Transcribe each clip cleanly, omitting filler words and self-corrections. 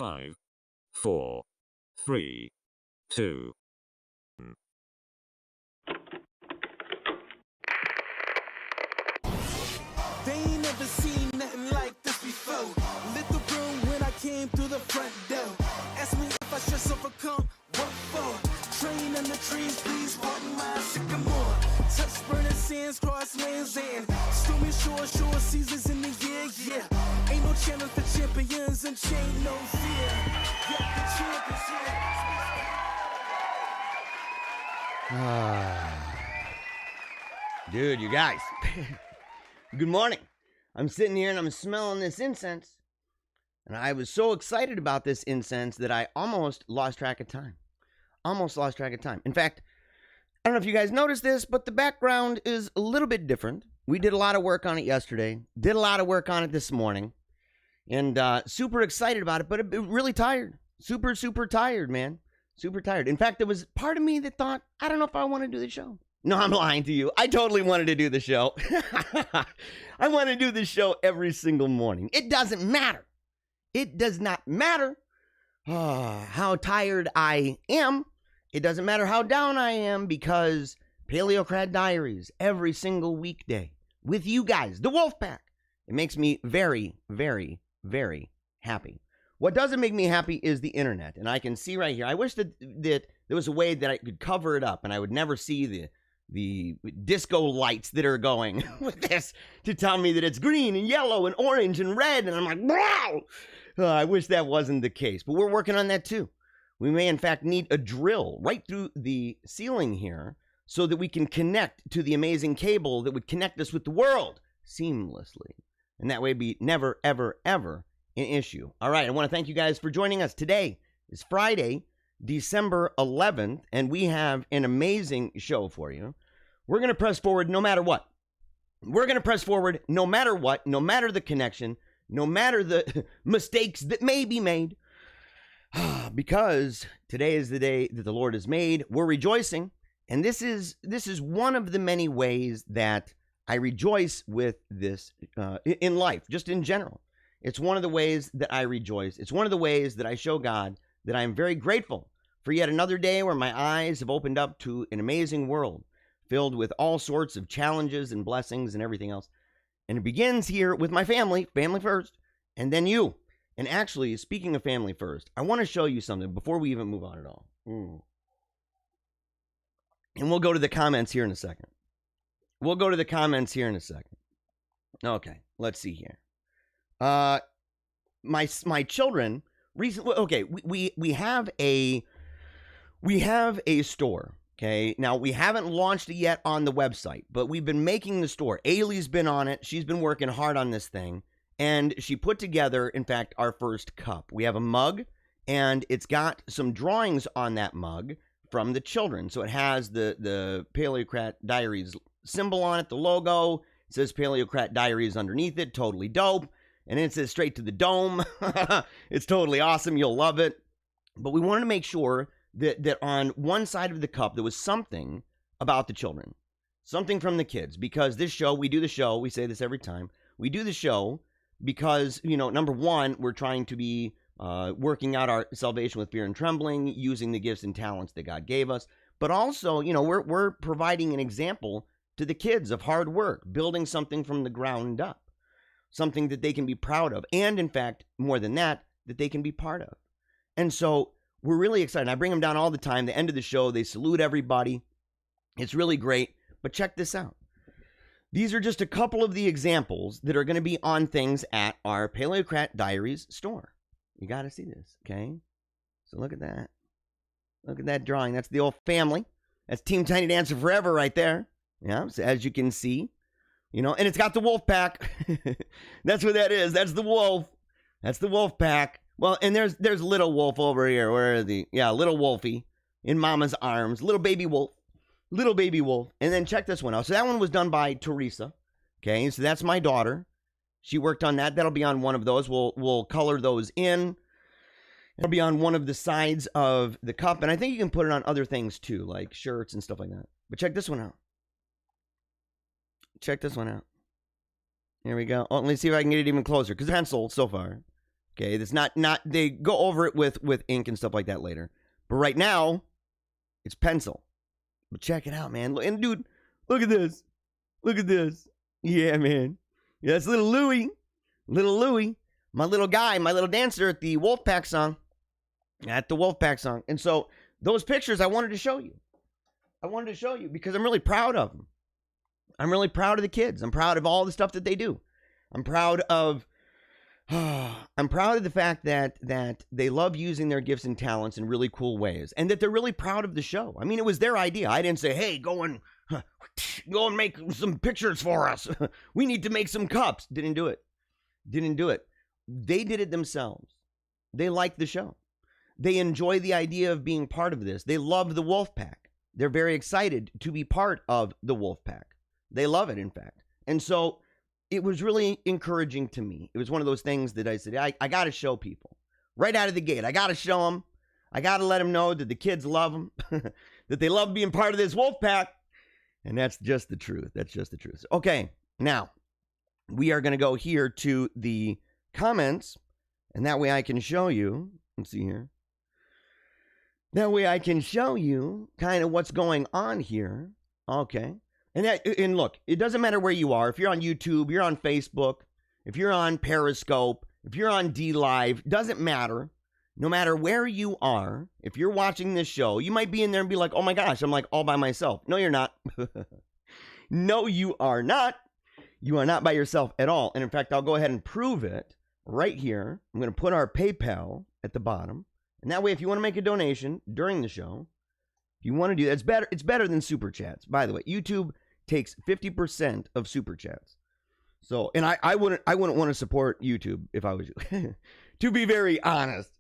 5, 4, 3, 2. They ain't never seen nothing like this before. Lit the room when I came through the front door. Ask me if I should overcome, what for? Train in the trees, please pardon my sycamore. Touch burning sands, cross lands, and stormy shore seasons in the year, yeah. Ain't no challenge for champions and chain no fear. Yeah, the champions here. Dude, you guys. Good morning. I'm sitting here and I'm smelling this incense. And I was so excited about this incense that I almost lost track of time. In fact, I don't know if you guys noticed this, but the background is a little bit different. We did a lot of work on it yesterday. Did a lot of work on it this morning. And super excited about it, but really tired. Super tired, man. Super tired. In fact, there was part of me that thought, I don't know if I want to do the show. No, I'm lying to you. I totally wanted to do the show. I want to do the show every single morning. It doesn't matter. It does not matter how tired I am. It doesn't matter how down I am, because Paleocrat Diaries every single weekday with you guys, the Wolfpack. It makes me very, very, very happy. What doesn't make me happy is the internet. And I can see right here. I wish that there was a way that I could cover it up and I would never see the disco lights that are going with this to tell me that it's green and yellow and orange and red. And I'm like, wow. I wish that wasn't the case. But we're working on that too. We may, in fact, need a drill right through the ceiling here so that we can connect to the amazing cable that would connect us with the world seamlessly. And that way be never, ever, ever an issue. All right, I want to thank you guys for joining us. Today is Friday, December 11th, and we have an amazing show for you. We're going to press forward no matter what. We're going to press forward no matter what, no matter the connection, no matter the mistakes that may be made. Because today is the day that the Lord has made. We're rejoicing. And this is one of the many ways that I rejoice with this in life, just in general. It's one of the ways that I rejoice. It's one of the ways that I show God that I am very grateful for yet another day where my eyes have opened up to an amazing world filled with all sorts of challenges and blessings and everything else. And it begins here with my family first, and then you. And actually, speaking of family first, I want to show you something before we even move on at all. And we'll go to the comments here in a second. Okay, let's see here. My children recently. Okay, we have a store. Okay, now we haven't launched it yet on the website, but we've been making the store. Ailey's been on it. She's been working hard on this thing. And she put together, in fact, our first cup. We have a mug, and it's got some drawings on that mug from the children. So it has the Paleocrat Diaries symbol on it, the logo. It says Paleocrat Diaries underneath it. Totally dope. And it says straight to the dome. It's totally awesome. You'll love it. But we wanted to make sure that on one side of the cup, there was something about the children. Something from the kids. Because this show, we do the show. We say this every time. We do the show because, number one, we're trying to be working out our salvation with fear and trembling, using the gifts and talents that God gave us. But also, we're providing an example to the kids of hard work, building something from the ground up, something that they can be proud of. And in fact, more than that they can be part of. And so we're really excited. I bring them down all the time. The end of the show, they salute everybody. It's really great. But check this out. These are just a couple of the examples that are going to be on things at our Paleocrat Diaries store. You got to see this, okay? So look at that. Look at that drawing. That's the old family. That's Team Tiny Dancer Forever right there. Yeah, so as you can see, and it's got the wolf pack. That's what that is. That's the wolf. That's the wolf pack. Well, and there's little wolf over here. Where is he? Yeah, little wolfie in mama's arms. Little baby wolf. Little baby wolf. And then check this one out. So that one was done by Teresa. Okay, so that's my daughter. She worked on that. That'll be on one of those. We'll color those in. It'll be on one of the sides of the cup. And I think you can put it on other things too, like shirts and stuff like that. But check this one out. Check this one out. Here we go. Oh, let me see if I can get it even closer. Because pencil so far. Okay, that's not they go over it with ink and stuff like that later. But right now, it's pencil. But check it out, man. And dude, look at this. Look at this. Yeah, man. Yeah, that's little Louie. Little Louie. My little guy, my little dancer at the Wolfpack song. At the Wolfpack song. And so those pictures I wanted to show you. I wanted to show you because I'm really proud of them. I'm really proud of the kids. I'm proud of all the stuff that they do. I'm proud of the fact that they love using their gifts and talents in really cool ways, and that they're really proud of the show. I mean, it was their idea. I didn't say, "Hey, go and make some pictures for us. We need to make some cups." Didn't do it. They did it themselves. They like the show. They enjoy the idea of being part of this. They love the Wolfpack. They're very excited to be part of the Wolfpack. They love it, in fact. And so it was really encouraging to me. It was one of those things that I said, I got to show people. Right out of the gate, I got to show them. I got to let them know that the kids love them, that they love being part of this Wolfpack. And that's just the truth. That's just the truth. Okay, now, we are going to go here to the comments, and that way I can show you. Let's see here. That way I can show you kind of what's going on here. Okay. And look, it doesn't matter where you are. If you're on YouTube, you're on Facebook, if you're on Periscope, if you're on DLive, doesn't matter. No matter where you are, if you're watching this show, you might be in there and be like, "Oh my gosh, I'm like all by myself." No, you're not. No, you are not. You are not by yourself at all. And in fact, I'll go ahead and prove it right here. I'm going to put our PayPal at the bottom. And that way, if you want to make a donation during the show, if you want to do that, it's better than Super Chats. By the way, YouTube takes 50% of Super Chats. So, and I wouldn't want to support YouTube if I was you. To be very honest.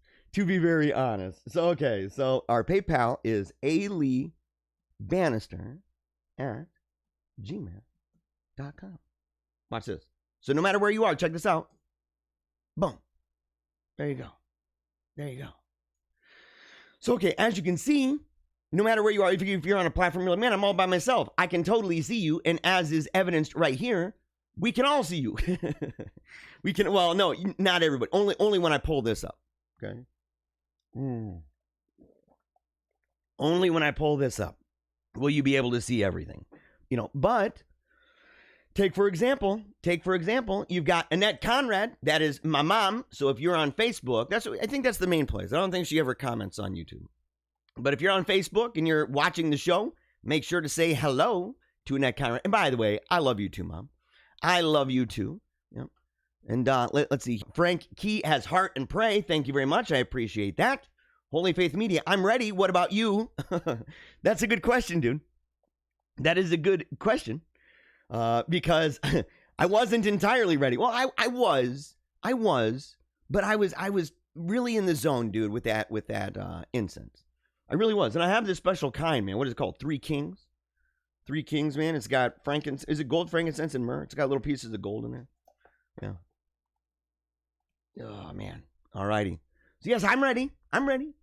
So, okay. So, our PayPal is aleebannister@gmail.com. Watch this. So, no matter where you are, check this out. Boom. There you go. So, okay, as you can see, no matter where you are, if you're on a platform, you're like, "Man, I'm all by myself." I can totally see you, and as is evidenced right here, we can all see you. We can, well, no, not everybody. Only when I pull this up, okay? Only when I pull this up will you be able to see everything. But take for example, you've got Annette Conrad. That is my mom. So if you're on Facebook, I think that's the main place. I don't think she ever comments on YouTube. But if you're on Facebook and you're watching the show, make sure to say hello to Annette Conrad. And by the way, I love you too, Mom. I love you too. Yep. And let's see. Frank Key has heart and pray. Thank you very much. I appreciate that. Holy Faith Media, I'm ready. What about you? That's a good question, dude. That is a good question. Because I wasn't entirely ready. Well, I was, but I was really in the zone, dude, with that incense. I really was. And I have this special kind, man. What is it called? Three Kings, man. It's got frankincense. Is it gold, frankincense, and myrrh? It's got little pieces of gold in there. Yeah. Oh, man. All righty. So, yes, I'm ready. I'm ready.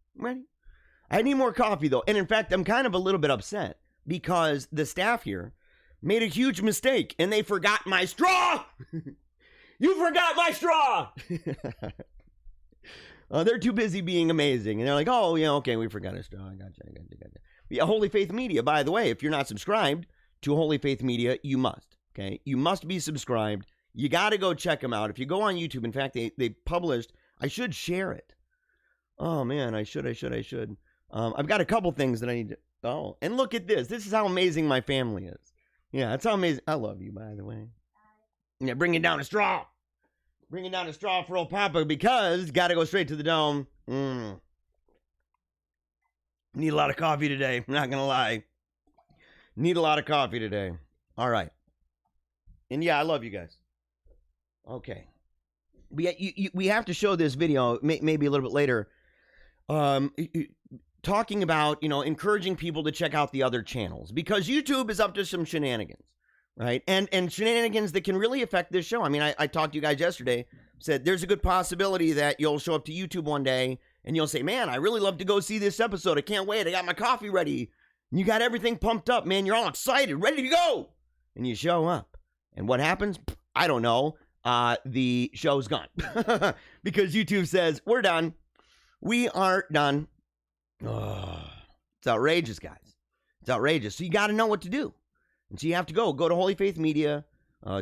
I need more coffee, though. And in fact, I'm kind of a little bit upset because the staff here made a huge mistake, and they forgot my straw. You forgot my straw. They're too busy being amazing, and they're like, "Oh, yeah, okay, we forgot a straw. I got you. Yeah, Holy Faith Media, by the way, if you're not subscribed to Holy Faith Media, you must, okay? You must be subscribed. You got to go check them out. If you go on YouTube, in fact, they published, I should share it. Oh, man, I should. I've got a couple things that I need to, and look at this. This is how amazing my family is. Yeah, that's how amazing. I love you, by the way. Yeah, bringing down a straw. Bringing down a straw for old Papa because got to go straight to the dome. Need a lot of coffee today. I'm not going to lie. Need a lot of coffee today. All right. And yeah, I love you guys. Okay. We have to show this video maybe a little bit later. Talking about, encouraging people to check out the other channels because YouTube is up to some shenanigans, right? And shenanigans that can really affect this show. I mean, I talked to you guys yesterday, said there's a good possibility that you'll show up to YouTube one day and you'll say, "Man, I really love to go see this episode. I can't wait. I got my coffee ready." And you got everything pumped up, man. You're all excited, ready to go. And you show up. And what happens? I don't know. the show's gone. Because YouTube says, we're done. We are done. Oh, it's outrageous, guys. It's outrageous. So you got to know what to do. And so you have to go to Holy Faith Media,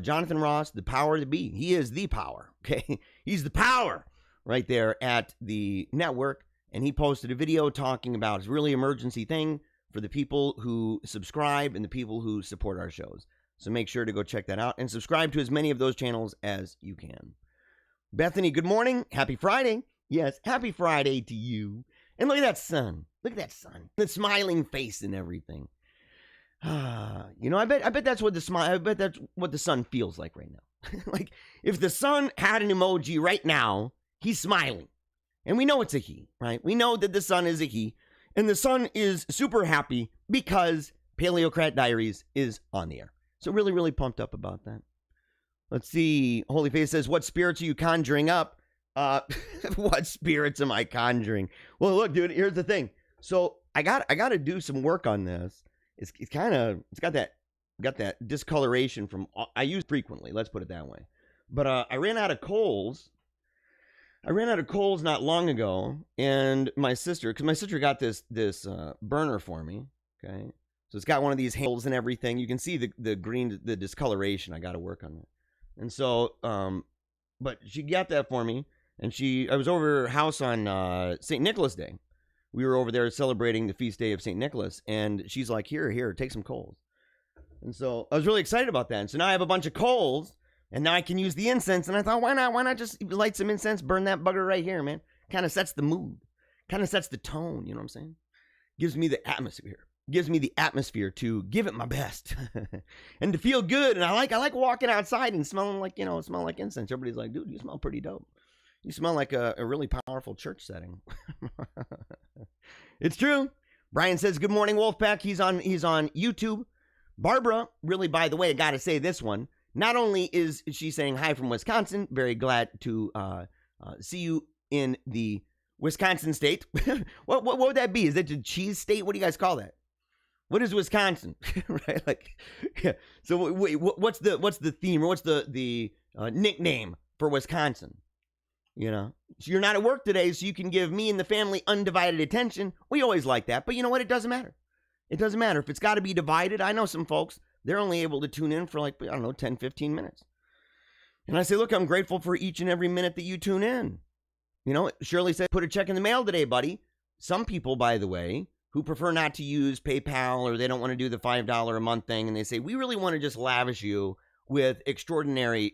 Jonathan Ross, the power to be. He is the power, okay? He's the power right there at the network. And he posted a video talking about his really emergency thing for the people who subscribe and the people who support our shows. So make sure to go check that out and subscribe to as many of those channels as you can. Bethany, good morning. Happy Friday. Yes, happy Friday to you. And look at that sun. Look at that sun. The smiling face and everything. You know, I bet that's what the sun feels like right now. Like if the sun had an emoji right now, he's smiling. And we know it's a he, right? We know that the sun is a he. And the sun is super happy because Paleocrat Diaries is on the air. So really, really pumped up about that. Let's see. Holy Faith says, what spirits are you conjuring up? What spirits am I conjuring? Well, look, dude, here's the thing. So I got to do some work on this. It's got that discoloration from, I use frequently, let's put it that way. But I ran out of coals. I ran out of coals not long ago, and my sister got this burner for me, okay? So it's got one of these handles and everything. You can see the green, the discoloration. I got to work on that. And so, but she got that for me, and I was over her house on St. Nicholas Day. We were over there celebrating the feast day of St. Nicholas, and she's like, here, take some coals. And so I was really excited about that. And so now I have a bunch of coals, and now I can use the incense. And I thought, why not just light some incense, burn that bugger right here, man. Kind of sets the mood, kind of sets the tone, you know what I'm saying? Gives me the atmosphere to give it my best and to feel good. And I like walking outside and smelling like, smell like incense. Everybody's like, dude, you smell pretty dope. You smell like a really powerful church setting. It's true. Brian says, good morning, Wolfpack. He's on YouTube. Barbara, really, by the way, I got to say this one. Not only is she saying hi from Wisconsin, very glad to see you in the Wisconsin state. What would that be? Is that the cheese state? What do you guys call that? What is Wisconsin? Right? Like, yeah. So wait, what's the theme or what's the nickname for Wisconsin? You know, so you're not at work today, so you can give me and the family undivided attention. We always like that, but you know what? It doesn't matter. It doesn't matter if it's got to be divided. I know some folks, they're only able to tune in for like, I don't know, 10, 15 minutes. And I say, look, I'm grateful for each and every minute that you tune in. You know, Shirley said, put a check in the mail today, buddy. Some people, by the way, who prefer not to use PayPal or they don't want to do the $5 a month thing, and they say, we really want to just lavish you with extraordinarily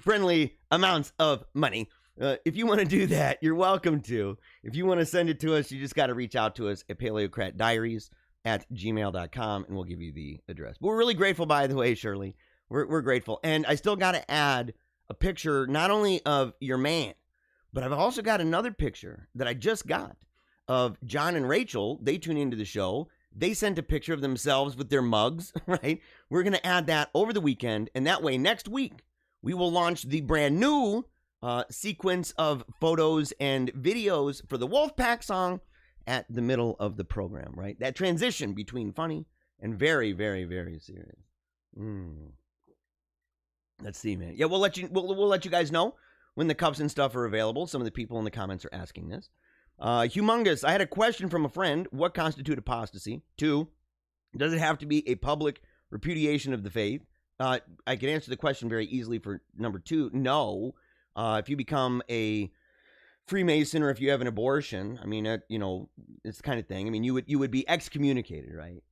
friendly amounts of money. If you want to do that, you're welcome to. If you want to send it to us, you just got to reach out to us at paleocratdiaries@gmail.com, and we'll give you the address. But we're really grateful, by the way, Shirley. We're grateful. And I still got to add a picture, not only of your man, but I've also got another picture that I just got of John and Rachel. They tune into the show. They sent a picture of themselves with their mugs, right? We're going to add that over the weekend. And that way, next week, we will launch the brand new sequence of photos and videos for the Wolfpack song at the middle of the program, right? That transition between funny and very, very, very serious. Let's see, man. Yeah, we'll let you guys know when the cups and stuff are available. Some of the people in the comments are asking this. Humongous. I had a question from a friend. What constitutes apostasy? 2, does it have to be a public repudiation of the faith? I can answer the question very easily for number 2. No. If you become a Freemason or if you have an abortion, I mean, it's the kind of thing. I mean, you would be excommunicated, right?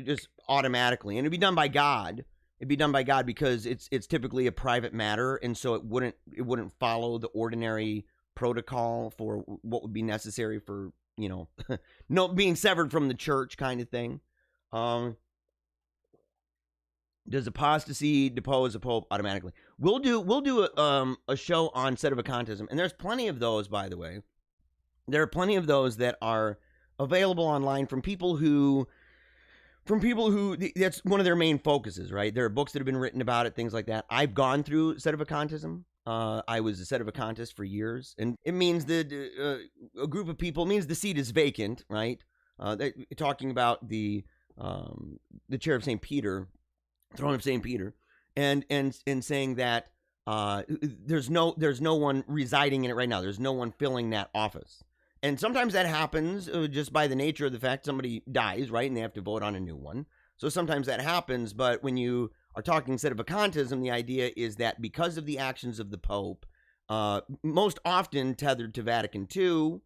Just automatically, and it'd be done by God. It'd be done by God because it's typically a private matter, and so it wouldn't follow the ordinary protocol for what would be necessary for, no being severed from the church kind of thing. Does apostasy depose a pope automatically? We'll do a show on sedevacantism, and there's plenty of those, by the way. There are plenty of those that are available online from people who that's one of their main focuses, right? There are books that have been written about it, things like that. I've gone through sedevacantism. I was a sedevacantist for years, and it means that a group of people, it means the seat is vacant, right? Talking about the chair of St. Peter, throne of St. Peter, and saying that there's no one residing in it right now. There's no one filling that office. And sometimes that happens just by the nature of the fact somebody dies, right? And they have to vote on a new one. So sometimes that happens. But when you are talking sedevacantism, the idea is that because of the actions of the Pope, most often tethered to Vatican II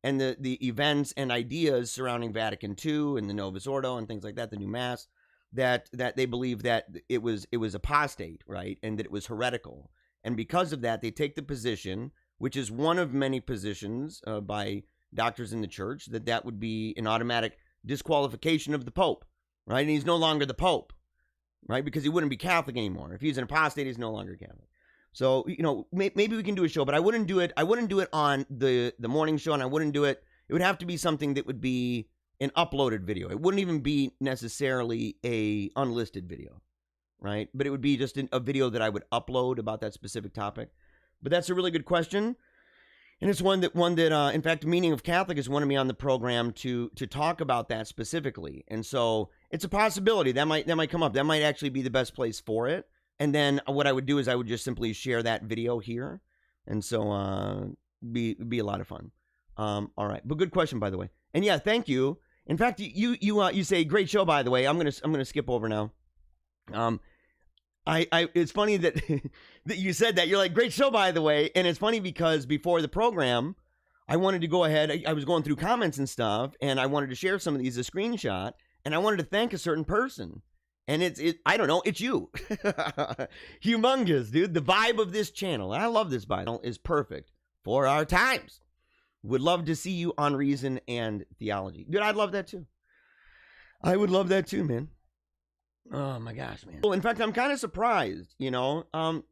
and the events and ideas surrounding Vatican II and the Novus Ordo and things like that, the new Mass, that they believe that it was apostate, right? And that it was heretical. And because of that, they take the position, which is one of many positions by doctors in the church, that would be an automatic disqualification of the Pope, right? And he's no longer the Pope, right? Because he wouldn't be Catholic anymore. If he's an apostate, he's no longer Catholic. So, maybe we can do a show, but I wouldn't do it on the morning show, and I wouldn't do it. It would have to be something that would be an uploaded video. It wouldn't even be necessarily a unlisted video, right? But it would be just a video that I would upload about that specific topic. But that's a really good question, and it's one that in fact, Meaning of Catholic has wanted me on the program to talk about that specifically, and so it's a possibility that might come up. That might actually be the best place for it. And then what I would do is I would just simply share that video here, and so be a lot of fun. All right, but good question, by the way, and yeah, thank you. In fact, you say great show, by the way. I'm gonna skip over now. It's funny that that you said that. You're like, great show, by the way. And it's funny because before the program, I wanted to go ahead. I was going through comments and stuff, and I wanted to share some of these, a screenshot, and I wanted to thank a certain person. And I don't know, it's you. Humongous, dude. The vibe of this channel, and I love this Bible, is perfect for our times. Would love to see you on Reason and Theology. Dude, I'd love that too. I would love that too, man. Oh my gosh, man. Well, in fact, I'm kind of surprised, I'm kind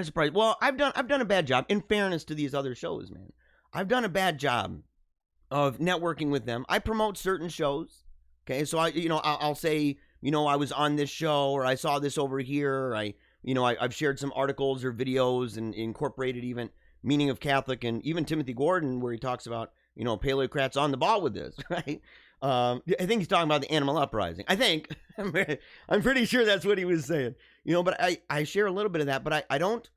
of surprised. Well, I've done a bad job, in fairness to these other shows, man. I've done a bad job of networking with them. I promote certain shows. Okay, so I'll say, I was on this show, or I saw this over here. I've shared some articles or videos and incorporated even Meaning of Catholic and even Timothy Gordon, where he talks about, Paleocrats on the ball with this, right? I think he's talking about the animal uprising. I think I'm pretty sure that's what he was saying. But I share a little bit of that, but I don't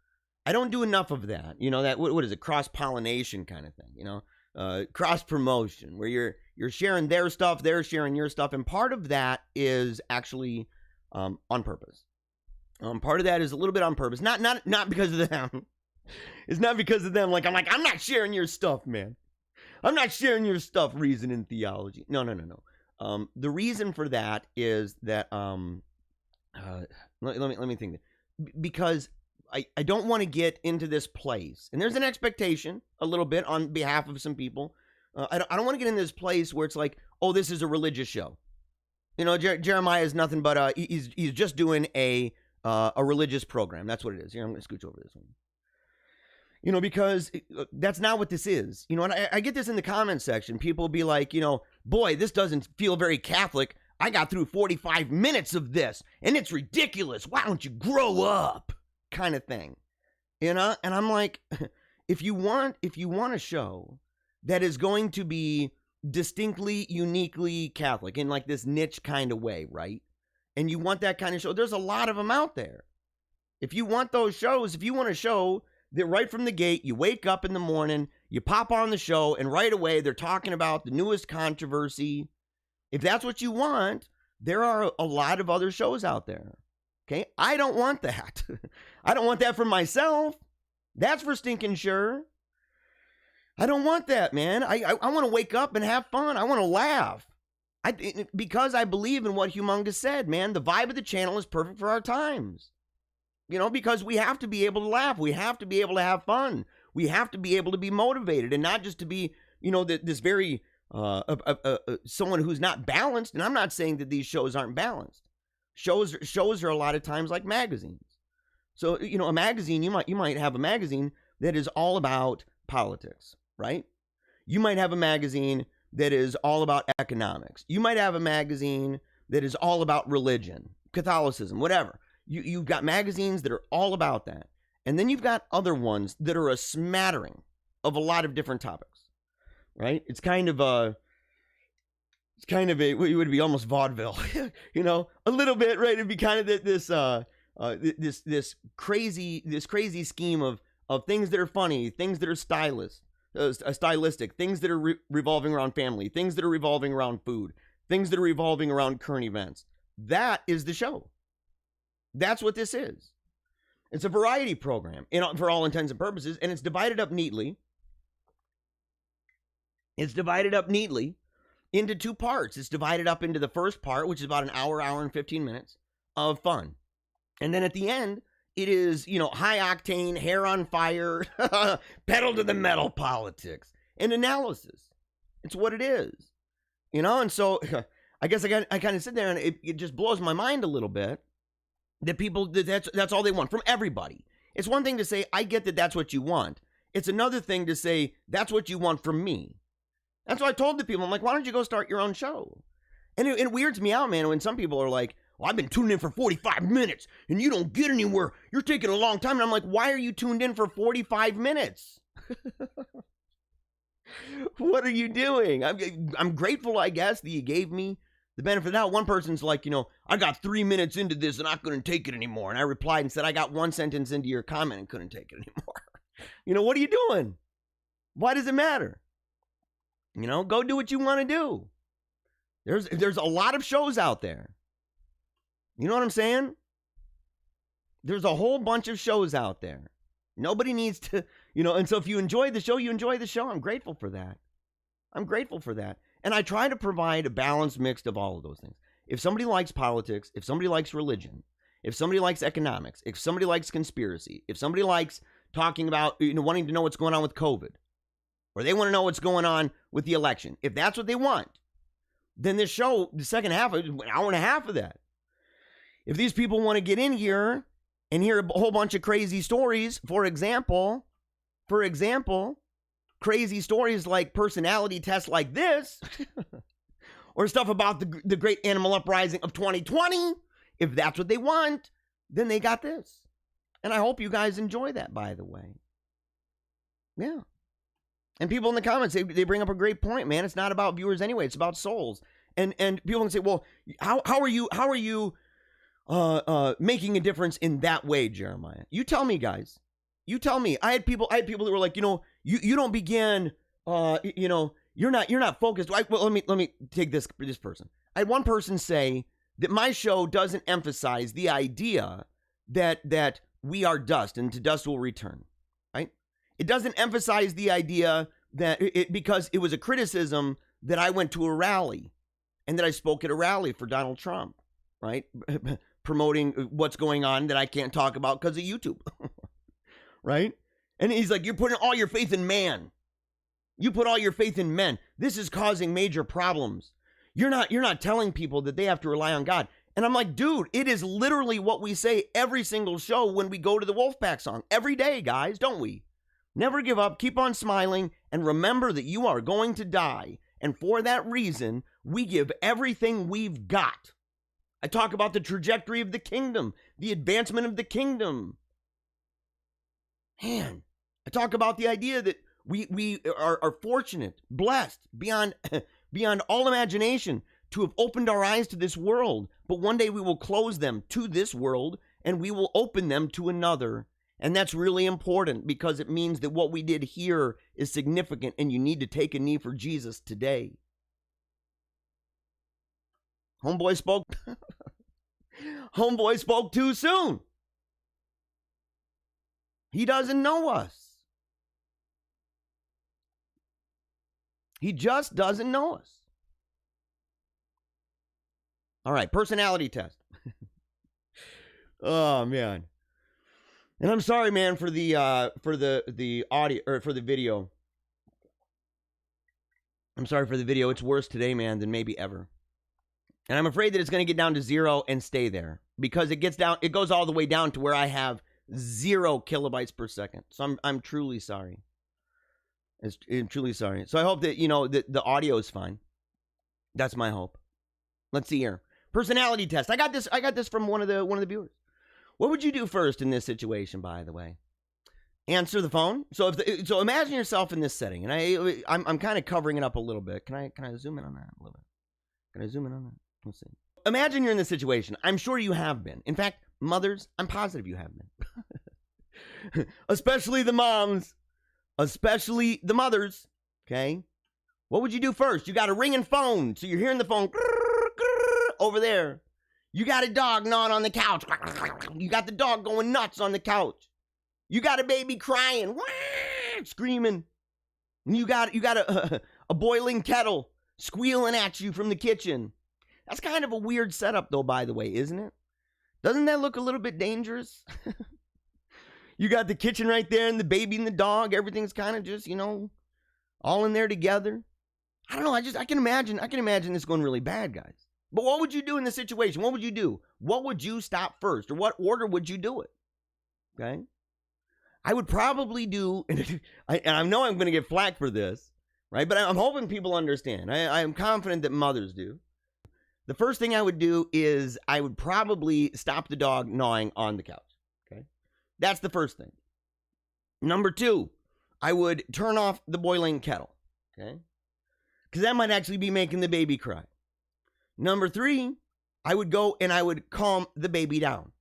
do enough of that. That what is it? Cross-pollination kind of thing. Cross-promotion, where you're sharing their stuff, they're sharing your stuff, and part of that is actually on purpose. Part of that is a little bit on purpose, not because of them. It's not because of them. I'm not sharing your stuff, man. I'm not sharing your stuff, Reason and Theology. No. The reason for that is that let me think. Because I don't want to get into this place, and there's an expectation a little bit on behalf of some people. I don't want to get in this place where it's like, oh, this is a religious show. Jeremiah is nothing but he's just doing a religious program. That's what it is. Here, I'm going to scooch over this one. Because that's not what this is. And I get this in the comments section. People will be like, boy, this doesn't feel very Catholic. I got through 45 minutes of this, and it's ridiculous. Why don't you grow up? Kind of thing. And I'm like, if you want a show that is going to be distinctly, uniquely Catholic in like this niche kind of way, right? And you want that kind of show, there's a lot of them out there. If you want those shows, if you want a show that right from the gate, you wake up in the morning, you pop on the show, and right away they're talking about the newest controversy. If that's what you want, there are a lot of other shows out there. Okay? I don't want that. I don't want that for myself. That's for stinking sure. I don't want that, man. I want to wake up and have fun. I want to laugh. Because I believe in what Humongous said, man. The vibe of the channel is perfect for our times. Because we have to be able to laugh. We have to be able to have fun. We have to be able to be motivated and not just to be, this very, someone who's not balanced. And I'm not saying that these shows aren't balanced. Shows are a lot of times like magazines. So, a magazine, you might have a magazine that is all about politics, right? You might have a magazine that is all about economics. You might have a magazine that is all about religion, Catholicism, whatever. You've got magazines that are all about that. And then you've got other ones that are a smattering of a lot of different topics, right? It's kind of It's kind of it would be almost vaudeville, you know, a little bit, right? It'd be kind of this crazy scheme of things that are funny, things that are stylistic, things that are revolving around family, things that are revolving around food, things that are revolving around current events. That is the show. That's what this is. It's a variety program for all intents and purposes, and it's divided up neatly. It's divided up neatly into two parts. It's divided up into the first part, which is about an hour and 15 minutes of fun. And then at the end, it is, you know, high octane, hair on fire, pedal to the metal politics and analysis. It's what it is, you know? And so I guess I kind of sit there and it just blows my mind a little bit that people, that's all they want from everybody. It's one thing to say, I get that that's what you want. It's another thing to say, that's what you want from me. That's what I told the people. I'm like, why don't you go start your own show? And it weirds me out, man, when some people are like, well, I've been tuned in for 45 minutes and you don't get anywhere. You're taking a long time. And I'm like, why are you tuned in for 45 minutes? What are you doing? I'm grateful, I guess, that you gave me the benefit of the doubt. One person's like, you know, I got 3 minutes into this and I couldn't take it anymore. And I replied and said, I got one sentence into your comment and couldn't take it anymore. You know, what are you doing? Why does it matter? You know, go do what you want to do. There's a lot of shows out there. You know what I'm saying? There's a whole bunch of shows out there. Nobody needs to, you know, and so if you enjoy the show, you enjoy the show. I'm grateful for that. I'm grateful for that. And I try to provide a balanced mix of all of those things. If somebody likes politics, if somebody likes religion, if somebody likes economics, if somebody likes conspiracy, if somebody likes talking about, you know, wanting to know what's going on with COVID, or they want to know what's going on with the election, if that's what they want, then this show, the second half, an hour and a half of that. If these people want to get in here and hear a whole bunch of crazy stories, for example, crazy stories like personality tests like this, or stuff about the great animal uprising of 2020, if that's what they want, then they got this. And I hope you guys enjoy that, by the way. Yeah. And people in the comments, they bring up a great point, man. It's not about viewers anyway. It's about souls. And people can say, well, how are you making a difference in that way, Jeremiah? You tell me, guys. You tell me. I had people that were like, you know, you don't begin, you know, you're not focused. Well, let me take this person. I had one person say that my show doesn't emphasize the idea that we are dust and to dust will return. Right? It doesn't emphasize the idea that because it was a criticism that I went to a rally and that I spoke at a rally for Donald Trump, right? Promoting what's going on that I can't talk about because of YouTube, right? And he's like, you're putting all your faith in man. You put all your faith in men. This is causing major problems. You're not telling people that they have to rely on God. And I'm like, dude, it is literally what we say every single show when we go to the Wolfpack song. Every day, guys, don't we? Never give up, keep on smiling, and remember that you are going to die. And for that reason, we give everything we've got. I talk about the trajectory of the kingdom, the advancement of the kingdom. Man, I talk about the idea that we are fortunate, blessed, beyond all imagination to have opened our eyes to this world. But one day we will close them to this world and we will open them to another. And that's really important because it means that what we did here is significant and you need to take a knee for Jesus today. Homeboy spoke. Homeboy spoke too soon. He doesn't know us. He just doesn't know us. All right, personality test. Oh man. And I'm sorry, man, for the audio or for the video. I'm sorry for the video. It's worse today, man, than maybe ever. And I'm afraid that it's going to get down to 0 and stay there because it goes all the way down to where I have 0 kilobytes per second. So I'm truly sorry. I'm truly sorry. So I hope that, you know, that the audio is fine. That's my hope. Let's see here. Personality test. I got this from one of the viewers. What would you do first in this situation, by the way? Answer the phone. So so imagine yourself in this setting, and I'm kind of covering it up a little bit. Can I zoom in on that a little bit? Can I zoom in on that? Let's see. Imagine you're in this situation. I'm sure you have been. In fact, mothers, I'm positive you have been. Especially the moms. Especially the mothers. Okay? What would you do first? You got a ringing phone. So you're hearing the phone over there. You got a dog gnawing on the couch. You got the dog going nuts on the couch. You got a baby crying, screaming. You got a boiling kettle squealing at you from the kitchen. That's kind of a weird setup, though, by the way, isn't it? Doesn't that look a little bit dangerous? You got the kitchen right there and the baby and the dog. Everything's kind of just, all in there together. I don't know. I can imagine this going really bad, guys. But what would you do in this situation? What would you do? What would you stop first? Or what order would you do it? Okay? I would probably do, and I know I'm going to get flack for this, right? But I'm hoping people understand. I'm confident that mothers do. The first thing I would do is I would probably stop the dog gnawing on the couch. Okay? That's the first thing. Number 2, I would turn off the boiling kettle. Okay? Because that might actually be making the baby cry. Number 3, I would go and I would calm the baby down.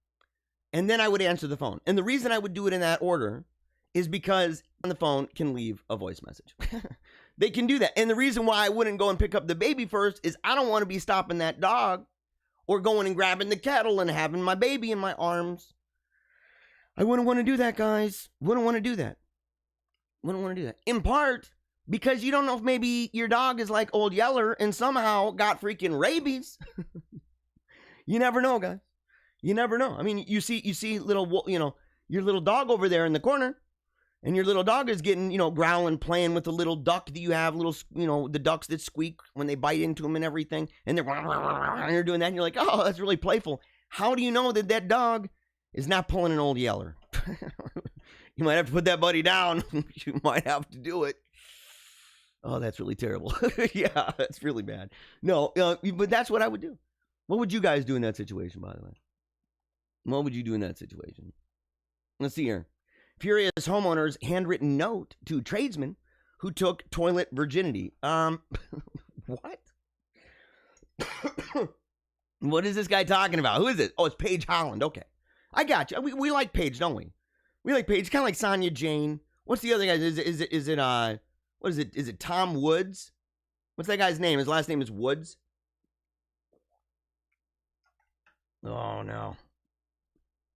And then I would answer the phone. And the reason I would do it in that order is because on the phone can leave a voice message. They can do that. And the reason why I wouldn't go and pick up the baby first is I don't want to be stopping that dog or going and grabbing the kettle and having my baby in my arms. I wouldn't want to do that, guys. Wouldn't want to do that. In part because you don't know if maybe your dog is like Old Yeller and somehow got freaking rabies. You never know, guys. You never know. I mean, you see little, your little dog over there in the corner, and your little dog is getting, growling, playing with the little duck that you have, the ducks that squeak when they bite into them and everything, and they're doing that, and you're like, oh, that's really playful. How do you know that dog is not pulling an Old Yeller? You might have to put that buddy down. You might have to do it. Oh, that's really terrible. Yeah, that's really bad. No, but that's what I would do. What would you guys do in that situation, by the way? What would you do in that situation? Let's see here. Furious homeowner's handwritten note to tradesman who took toilet virginity. What? What is this guy talking about? Who is it? Oh, it's Paige Holland. Okay. I got you. We like Paige, don't we? We like Paige. Kind of like Sonia Jane. What's the other guy? Is it Tom Woods? What's that guy's name? His last name is Woods. Oh, no.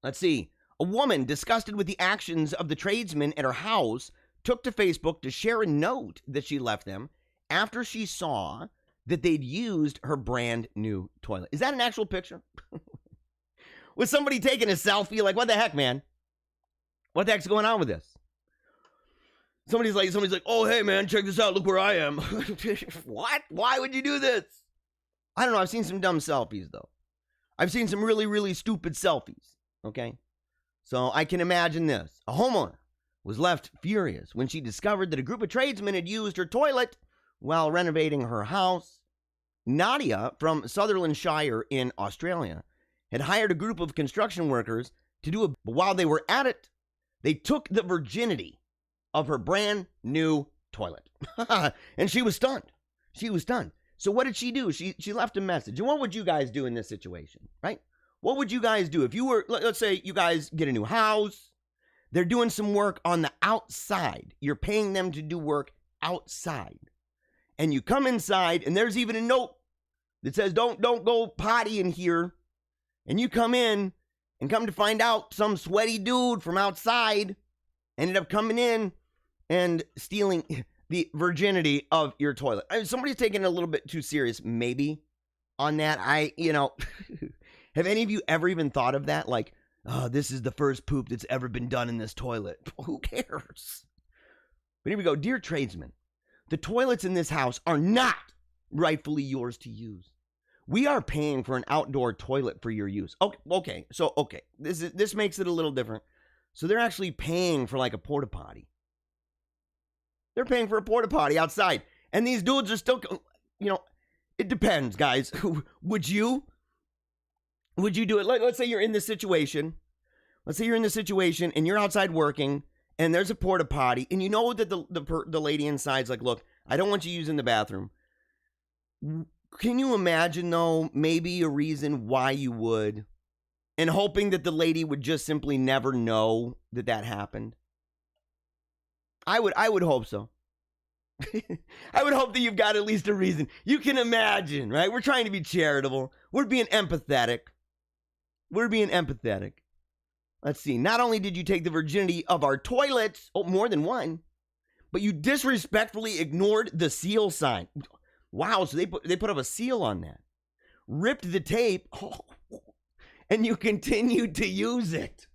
Let's see. A woman disgusted with the actions of the tradesman at her house took to Facebook to share a note that she left them after she saw that they'd used her brand new toilet. Is that an actual picture? Was somebody taking a selfie? Like, what the heck, man? What the heck's going on with this? Somebody's like, oh, hey, man, check this out. Look where I am. What? Why would you do this? I don't know. I've seen some dumb selfies, though. I've seen some really, really stupid selfies. Okay? So I can imagine this. A homeowner was left furious when she discovered that a group of tradesmen had used her toilet while renovating her house. Nadia from Sutherlandshire in Australia had hired a group of construction workers to do it. But while they were at it, they took the virginity of her brand new toilet. And she was stunned. She was stunned. So what did she do? She left a message. And what would you guys do in this situation, right? What would you guys do if you were, let's say you guys get a new house. They're doing some work on the outside. You're paying them to do work outside. And you come inside and there's even a note that says, don't go potty in here. And you come in and come to find out some sweaty dude from outside ended up coming in and stealing the virginity of your toilet. I mean, somebody's taking it a little bit too serious, maybe, on that. Have any of you ever even thought of that? Like, oh, this is the first poop that's ever been done in this toilet. Who cares? But here we go. Dear tradesmen, the toilets in this house are not rightfully yours to use. We are paying for an outdoor toilet for your use. Okay. This makes it a little different. So they're actually paying for like a porta potty. They're paying for a porta potty outside. And these dudes are still, it depends, guys. Would you do it? Let's say you're in this situation. Let's say you're in this situation and you're outside working and there's a porta potty and you know that the lady inside's like, look, I don't want you using the bathroom. Can you imagine, though, maybe a reason why you would, and hoping that the lady would just simply never know that that happened? I would hope so. I would hope that you've got at least a reason. You can imagine, right? We're trying to be charitable. We're being empathetic. Let's see. Not only did you take the virginity of our toilets, more than one, but you disrespectfully ignored the seal sign. Wow, so they put up a seal on that. Ripped the tape, and you continued to use it.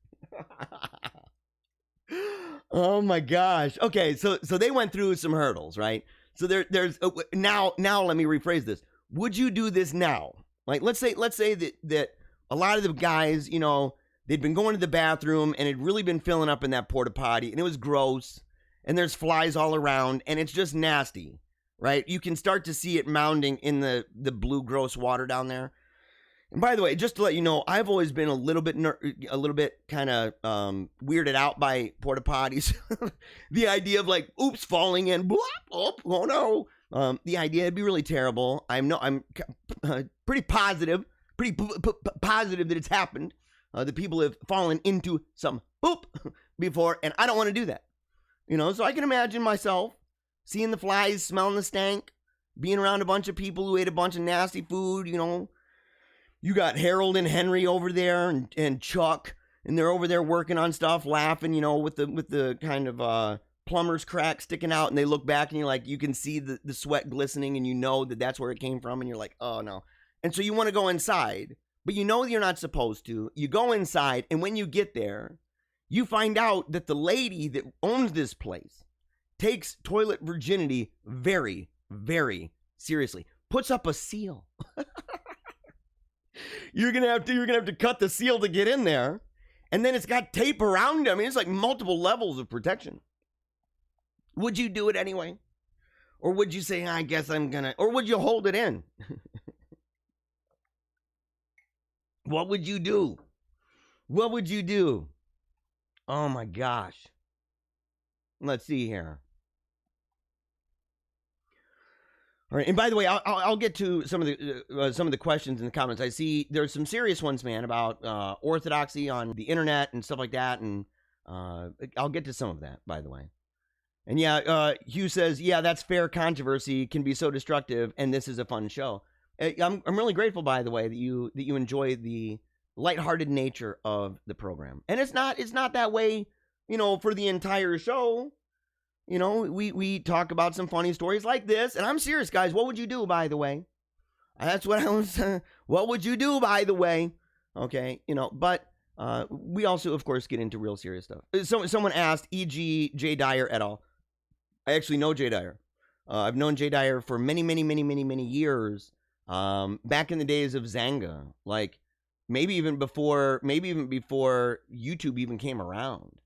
Oh my gosh. Okay, so they went through some hurdles, right? So there's now let me rephrase this. Would you do this now? Like let's say that a lot of the guys, you know, they'd been going to the bathroom and had really been filling up in that porta potty, and it was gross, and there's flies all around, and it's just nasty, right? You can start to see it mounding in the blue gross water down there. And by the way, just to let you know, I've always been a little bit kind of weirded out by porta potties. The idea of like, oops, falling in, blah, oh no. The idea would be really terrible. I'm pretty positive that it's happened. That people have fallen into some poop before, and I don't want to do that. You know, so I can imagine myself seeing the flies, smelling the stank, being around a bunch of people who ate a bunch of nasty food, you know. You got Harold and Henry over there and Chuck, and they're over there working on stuff, laughing, you know, with the kind of plumber's crack sticking out, and they look back and you're like, you can see the sweat glistening, and you know that that's where it came from, and you're like, oh no. And so you want to go inside, but you know you're not supposed to. You go inside, and when you get there, you find out that the lady that owns this place takes toilet virginity very, very seriously. Puts up a seal. You're gonna have to cut the seal to get in there, and then it's got tape around it. I mean, it's like multiple levels of protection. Would you do it anyway, or would you say, I guess I'm gonna, or would you hold it in? What would you do? What would you do? Oh my gosh. Let's see here. All right, and by the way, I'll get to some of the questions in the comments. I see there's some serious ones, man, about orthodoxy on the internet and stuff like that, and I'll get to some of that, by the way. And yeah, Hugh says, yeah, that's fair. Controversy can be so destructive, and this is a fun show. I'm really grateful, by the way, that you enjoy the lighthearted nature of the program, and it's not that way, you know, for the entire show. You know, we talk about some funny stories like this, and I'm serious, guys. What would you do, by the way? That's what I was. What would you do, by the way? Okay, you know, but we also, of course, get into real serious stuff. Someone asked, e.g., Jay Dyer et al. I actually know Jay Dyer. I've known Jay Dyer for many years. Back in the days of Zanga, like maybe even before YouTube even came around.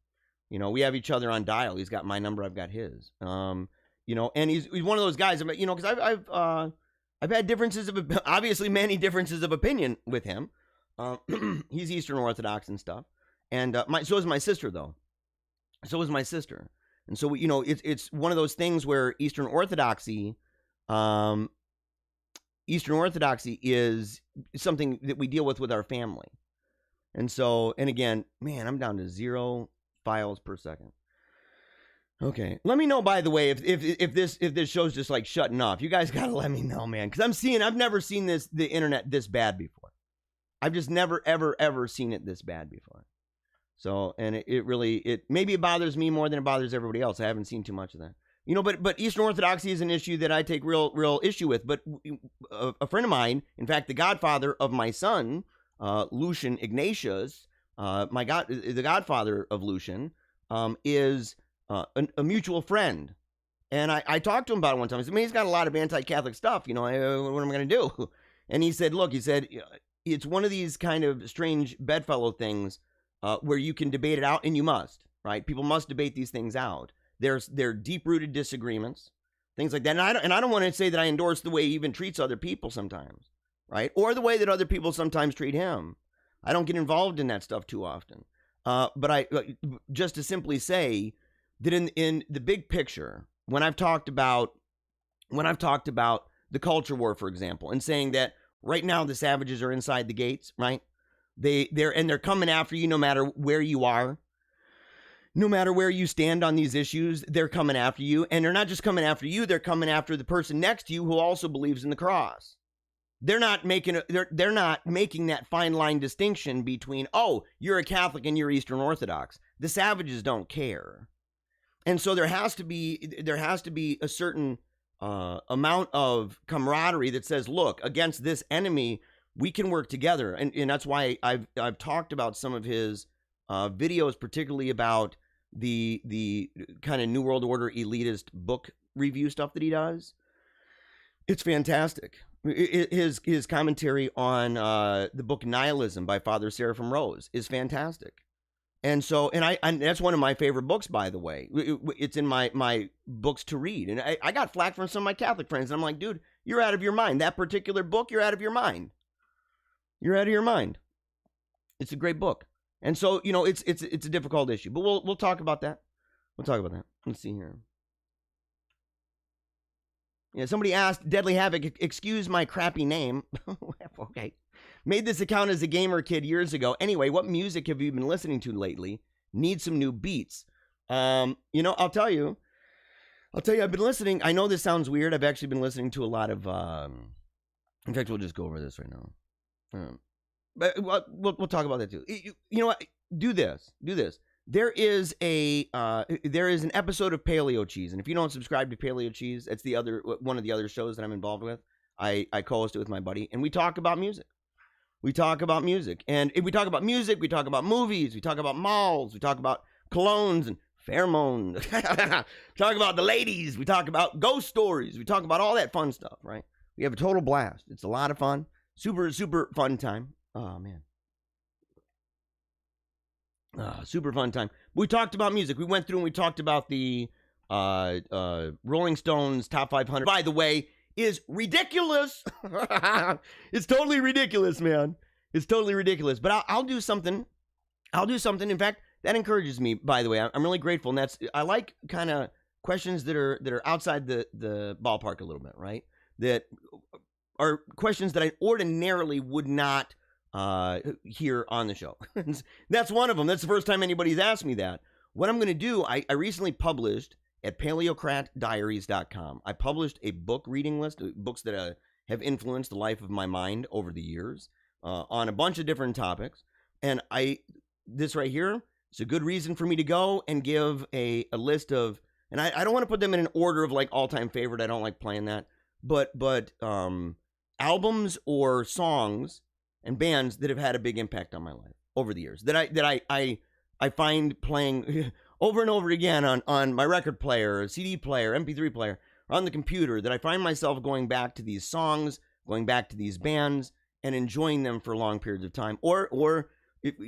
You know, we have each other on dial. He's got my number. I've got his. You know, and he's one of those guys. You know, because I've had differences of, obviously many differences of opinion with him. He's Eastern Orthodox and stuff, and so is my sister, though. So is my sister, and so you know, it's one of those things where Eastern Orthodoxy is something that we deal with our family, and so, and again, man, I'm down to 0 files per second. Okay, let me know, by the way, if this show's just like shutting off. You guys gotta let me know, man, because I've never seen the internet this bad before. I've just never ever seen it this bad before. So, and it really maybe it bothers me more than it bothers everybody else. I haven't seen too much of that, you know. But Eastern Orthodoxy is an issue that I take real issue with. But a friend of mine, in fact, the godfather of my son, Lucian Ignatius. The godfather of Lucian, is a mutual friend, and I talked to him about it one time. I said, "Man, he's got a lot of anti-Catholic stuff. You know, what am I going to do?" And he said, "Look," he said, "it's one of these kind of strange bedfellow things where you can debate it out, and you must, right? People must debate these things out. There are deep-rooted disagreements, things like that. And I don't want to say that I endorse the way he even treats other people sometimes, right, or the way that other people sometimes treat him. I don't get involved in that stuff too often. But I just to simply say that in the big picture, when I've talked about the culture war, for example, and saying that right now the savages are inside the gates, right? They're coming after you no matter where you are. No matter where you stand on these issues, they're coming after you. And they're not just coming after you, they're coming after the person next to you who also believes in the cross. They're not making that fine line distinction between, oh, you're a Catholic and you're Eastern Orthodox. The savages don't care. And so there has to be a certain amount of camaraderie that says, look, against this enemy, we can work together. And that's why I've talked about some of his videos, particularly about the kind of New World Order elitist book review stuff that he does. It's fantastic. His commentary on the book Nihilism by Father Seraphim Rose is fantastic. And so, and that's one of my favorite books, by the way. It's in my books to read. And I got flack from some of my Catholic friends. And I'm like, dude, you're out of your mind. That particular book, you're out of your mind. You're out of your mind. It's a great book. And so, it's a difficult issue, but we'll talk about that. We'll talk about that. Let's see here. Yeah, somebody asked, Deadly Havoc, excuse my crappy name. Okay. Made this account as a gamer kid years ago. Anyway, what music have you been listening to lately? Need some new beats. I'll tell you, I've been listening. I know this sounds weird. I've actually been listening to a lot of, in fact, we'll just go over this right now. But we'll talk about that too. You know what? Do this. There is an episode of Paleo Cheese, and if you don't subscribe to Paleo Cheese, it's one of the other shows that I'm involved with. I co-host it with my buddy, and we talk about music. And if we talk about music, we talk about movies, we talk about malls, we talk about colognes and pheromones. We talk about the ladies, we talk about ghost stories, we talk about all that fun stuff, right? We have a total blast. It's a lot of fun. Super, super fun time. Oh, man. Super fun time. We talked about music. We went through and we talked about the Rolling Stones Top 500. By the way, is ridiculous. It's totally ridiculous, man. It's totally ridiculous. But I'll do something. In fact, that encourages me, by the way. I'm really grateful. And I like kind of questions that are outside the ballpark a little bit, right? That are questions that I ordinarily would not here on the show. That's one of them. That's the first time anybody's asked me that. What I'm going to do, I recently published at paleocratdiaries.com. I published a book reading list, books that have influenced the life of my mind over the years on a bunch of different topics. And this right here is a good reason for me to go and give a list of, and I don't want to put them in an order of like all-time favorite. I don't like playing that. But albums or songs and bands that have had a big impact on my life over the years that I find playing over and over again on my record player, CD player, MP3 player, or on the computer, that I find myself going back to these songs, going back to these bands, and enjoying them for long periods of time. Or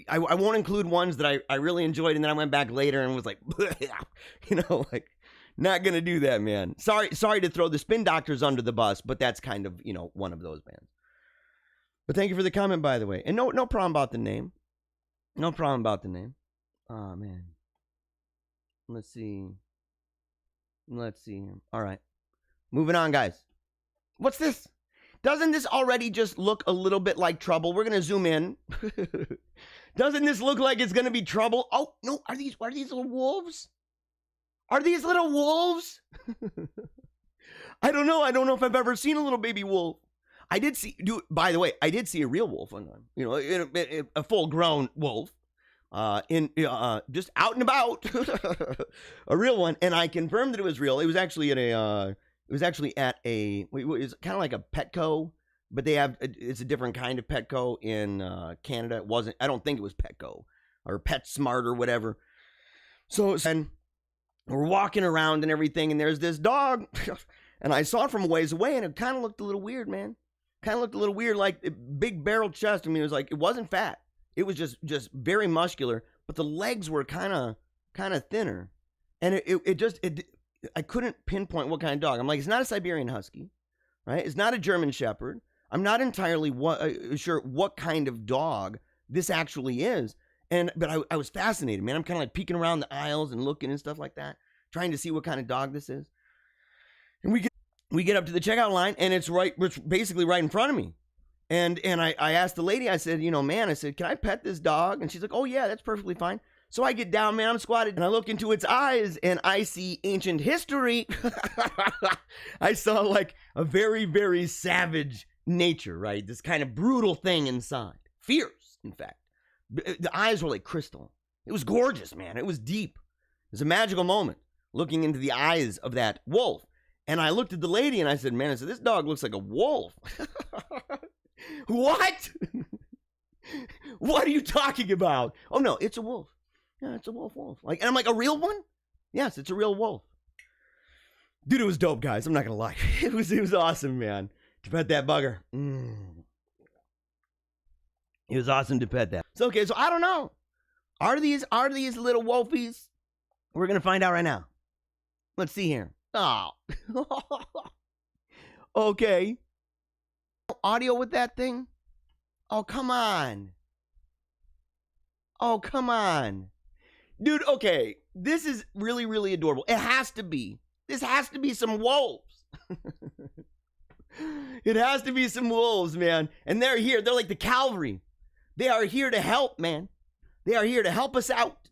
I won't include ones that I really enjoyed and then I went back later and was like, like, not gonna do that, man. Sorry to throw the Spin Doctors under the bus, but that's kind of, one of those bands. But thank you for the comment, by the way. And no problem about the name. No problem about the name. Oh, man. Let's see. All right. Moving on, guys. What's this? Doesn't this already just look a little bit like trouble? We're going to zoom in. Doesn't this look like it's going to be trouble? Oh, no. Are these little wolves? Are these little wolves? I don't know. I don't know if I've ever seen a little baby wolf. By the way, I did see a real wolf one time. A full-grown wolf. Just out and about. A real one. And I confirmed that it was real. It was actually at it was kind of like a Petco, but it's a different kind of Petco in Canada. I don't think it was Petco or PetSmart or whatever. So, and we're walking around and everything, and there's this dog, and I saw it from a ways away, and it kind of looked a little weird, man. Kind of looked a little weird, like big barrel chest. I mean, it wasn't fat. It was just very muscular, but the legs were kind of thinner, and I couldn't pinpoint what kind of dog. I'm like, it's not a Siberian Husky, right? It's not a German Shepherd. I'm not entirely sure what kind of dog this actually is. But I was fascinated, man. I'm kind of like peeking around the aisles and looking and stuff like that, trying to see what kind of dog this is. we get up to the checkout line, and it's basically right in front of me. And I asked the lady, I said, you know, man, I said, can I pet this dog? And she's like, oh, yeah, that's perfectly fine. So I get down, man, I'm squatted, and I look into its eyes, and I see ancient history. I saw, like, a very, very savage nature, right? This kind of brutal thing inside. Fierce, in fact. The eyes were like crystal. It was gorgeous, man. It was deep. It was a magical moment, looking into the eyes of that wolf. And I looked at the lady, and I said, man, I said, this dog looks like a wolf. What? What are you talking about? Oh, no, it's a wolf. Yeah, it's a wolf. Like, and I'm like, a real one? Yes, it's a real wolf. Dude, it was dope, guys. I'm not gonna lie. It was awesome, man. To pet that bugger. It was awesome to pet that. So okay, so I don't know. Are these little wolfies? We're gonna find out right now. Let's see here. Oh. Okay. Audio with that thing? Oh, come on. Oh, come on. Dude, okay. This is really, really adorable. It has to be. This has to be some wolves. It has to be some wolves, man. And they're here. They're like the cavalry. They are here to help, man. They are here to help us out.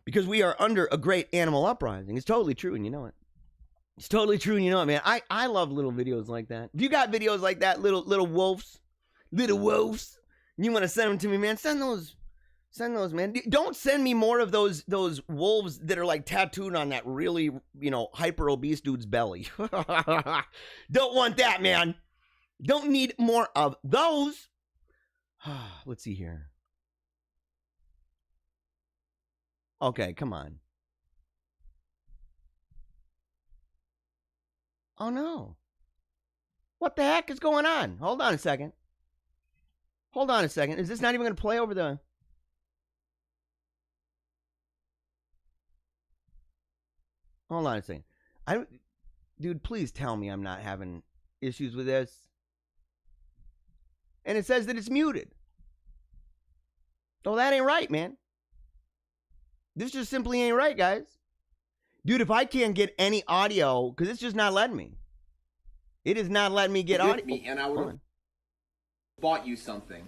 Because we are under a great animal uprising. It's totally true, and you know it. It's totally true, and you know it, man. I love little videos like that. If you got videos like that, little wolves, you want to send them to me, man, send those, man. Don't send me more of those wolves that are like tattooed on that really, hyper obese dude's belly. Don't want that, man. Don't need more of those. Let's see here. Okay, come on. Oh, no. What the heck is going on? Hold on a second. Is this not even going to play over the... Hold on a second. Dude, please tell me I'm not having issues with this. And it says that it's muted. Oh, that ain't right, man. This just simply ain't right, guys. Dude, if I can't get any audio, because it's just not letting me. It is not letting me get audio. Me, and I would have bought you something.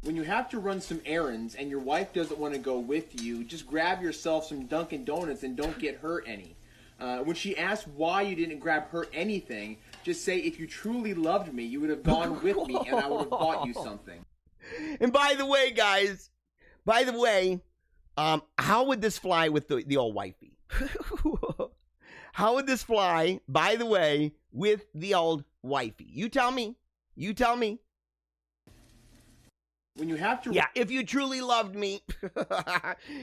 When you have to run some errands and your wife doesn't want to go with you, just grab yourself some Dunkin' Donuts and don't get her any. When she asks why you didn't grab her anything, just say, if you truly loved me, you would have gone with me and I would have bought you something. And by the way, guys, how would this fly with the old wifey? How would this fly, by the way, with the old wifey? You tell me. When you have to... Yeah, if you truly loved me,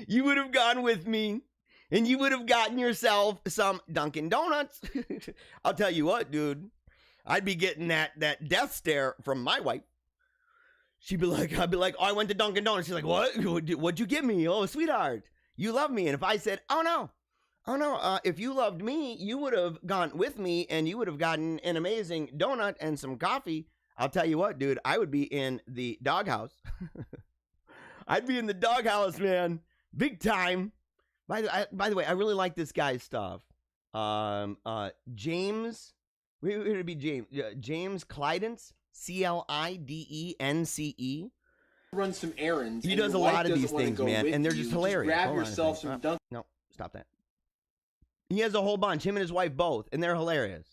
you would have gone with me, and you would have gotten yourself some Dunkin' Donuts. I'll tell you what, dude. I'd be getting that death stare from my wife. I'd be like, oh, I went to Dunkin' Donuts. She's like, what? What'd you give me? Oh, sweetheart, you love me. And if I said, oh, no, if you loved me, you would have gone with me, and you would have gotten an amazing donut and some coffee. I'll tell you what, dude, I would be in the doghouse. I'd be in the doghouse, man. Big time. By the way, I really like this guy's stuff. James, it'd be James Clydence, Clidence. Run some errands. He does a lot of these things, man, and they're just hilarious. Just grab yourself some Dunkin'. No, stop that. He has a whole bunch, him and his wife both, and they're hilarious.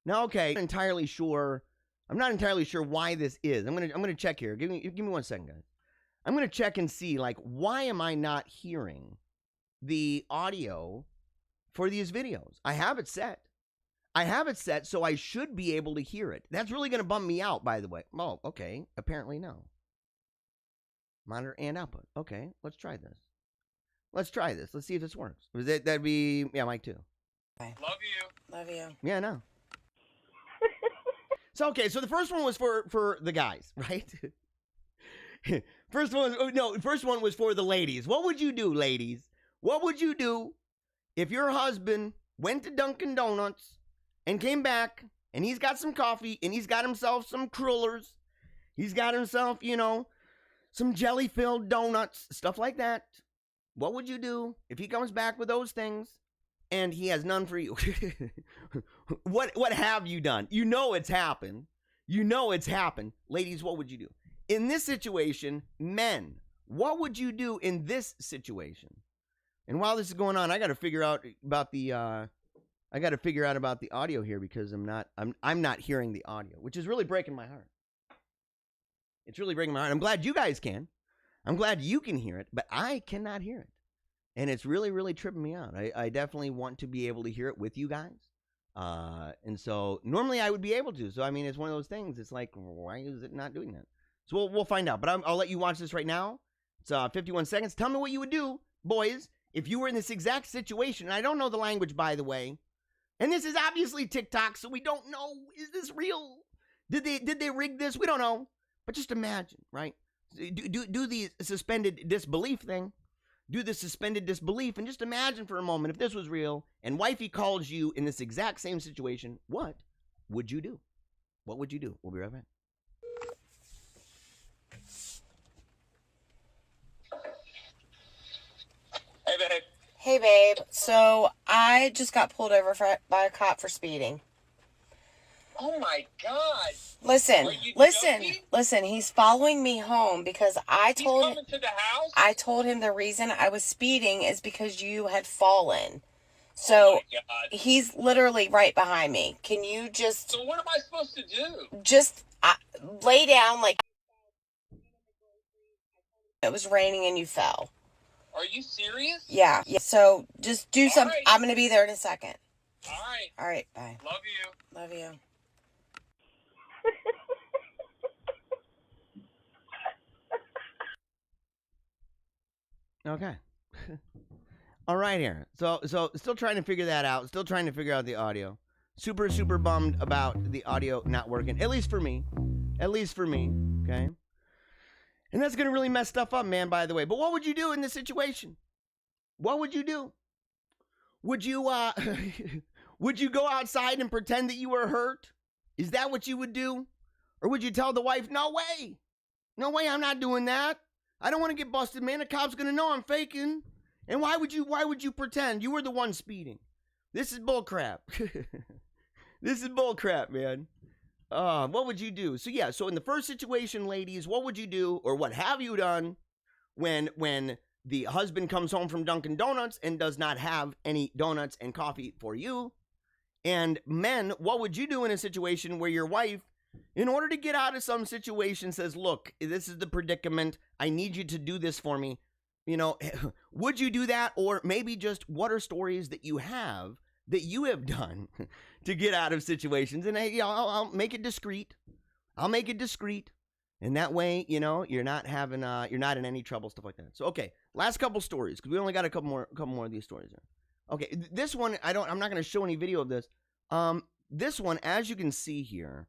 Now, okay, I'm not entirely sure why this is. I'm gonna check here. Give me 1 second, guys. I'm gonna check and see, like, why am I not hearing the audio for these videos? I have it set, so I should be able to hear it. That's really gonna bum me out, by the way. Oh, okay. Apparently no. Monitor and output. Okay, let's try this. Let's see if this works. That'd be, yeah, Mike too. Okay. Love you. Yeah, I know. So, okay, so the first one was for the guys, right? First one was for the ladies. What would you do, ladies? What would you do if your husband went to Dunkin' Donuts and came back and he's got some coffee and he's got himself some crullers, he's got himself, some jelly-filled donuts, stuff like that? What would you do if he comes back with those things and he has none for you. What have you done? You know it's happened. You know it's happened. Ladies, what would you do? In this situation, men, what would you do in this situation? And while this is going on, I got to figure out about the audio here, because I'm not hearing the audio, which is really breaking my heart. It's really breaking my heart. I'm glad you guys can. I'm glad you can hear it, but I cannot hear it. And it's really, really tripping me out. I definitely want to be able to hear it with you guys. And so normally I would be able to. So, I mean, it's one of those things. It's like, why is it not doing that? So we'll find out. But I'll let you watch this right now. It's 51 seconds. Tell me what you would do, boys, if you were in this exact situation. And I don't know the language, by the way. And this is obviously TikTok, so we don't know. Is this real? Did they rig this? We don't know. But just imagine, right? Do the suspended disbelief thing. Do the suspended disbelief, and just imagine for a moment if this was real and wifey calls you in this exact same situation. What would you do? What would you do? We'll be right back. Hey, babe. Hey, babe. So I just got pulled over by a cop for speeding. Oh my God! Listen, Are you listen, joking? listen. He's following me home because He's coming to the house? I told him the reason I was speeding is because you had fallen. Oh So my God. he's literally right behind me. Can you just So what am I supposed to do? lay down like it was raining and you fell? Are you serious? Yeah. So just do something. right. I'm gonna be there in a second. All right. All right. Bye. Love you. Love you. Okay. All right here. So still trying to figure that out. Still trying to figure out the audio. Super bummed about the audio not working. At least for me. Okay. And that's going to really mess stuff up, man, by the way. But what would you do in this situation? What would you do? Would you would you go outside and pretend that you were hurt? Is that what you would do? Or would you tell the wife, "No way. No way, I'm not doing that. I don't want to get busted, man. The cop's going to know I'm faking." And why would you pretend? You were the one speeding. This is bullcrap. This is bullcrap, man. What would you do? So yeah, so in the first situation, ladies, what would you do, or what have you done when the husband comes home from Dunkin' Donuts and does not have any donuts and coffee for you? And men, what would you do in a situation where your wife, in order to get out of some situation, says, "Look, this is the predicament. I need you to do this for me." You know, would you do that? Or maybe just what are stories that you have done to get out of situations? And I'll make it discreet. And that way, you know, you're not in any trouble, stuff like that. So, okay, last couple stories, because we only got a couple more of these stories here. Okay, this one, I'm not going to show any video of this. This one, as you can see here,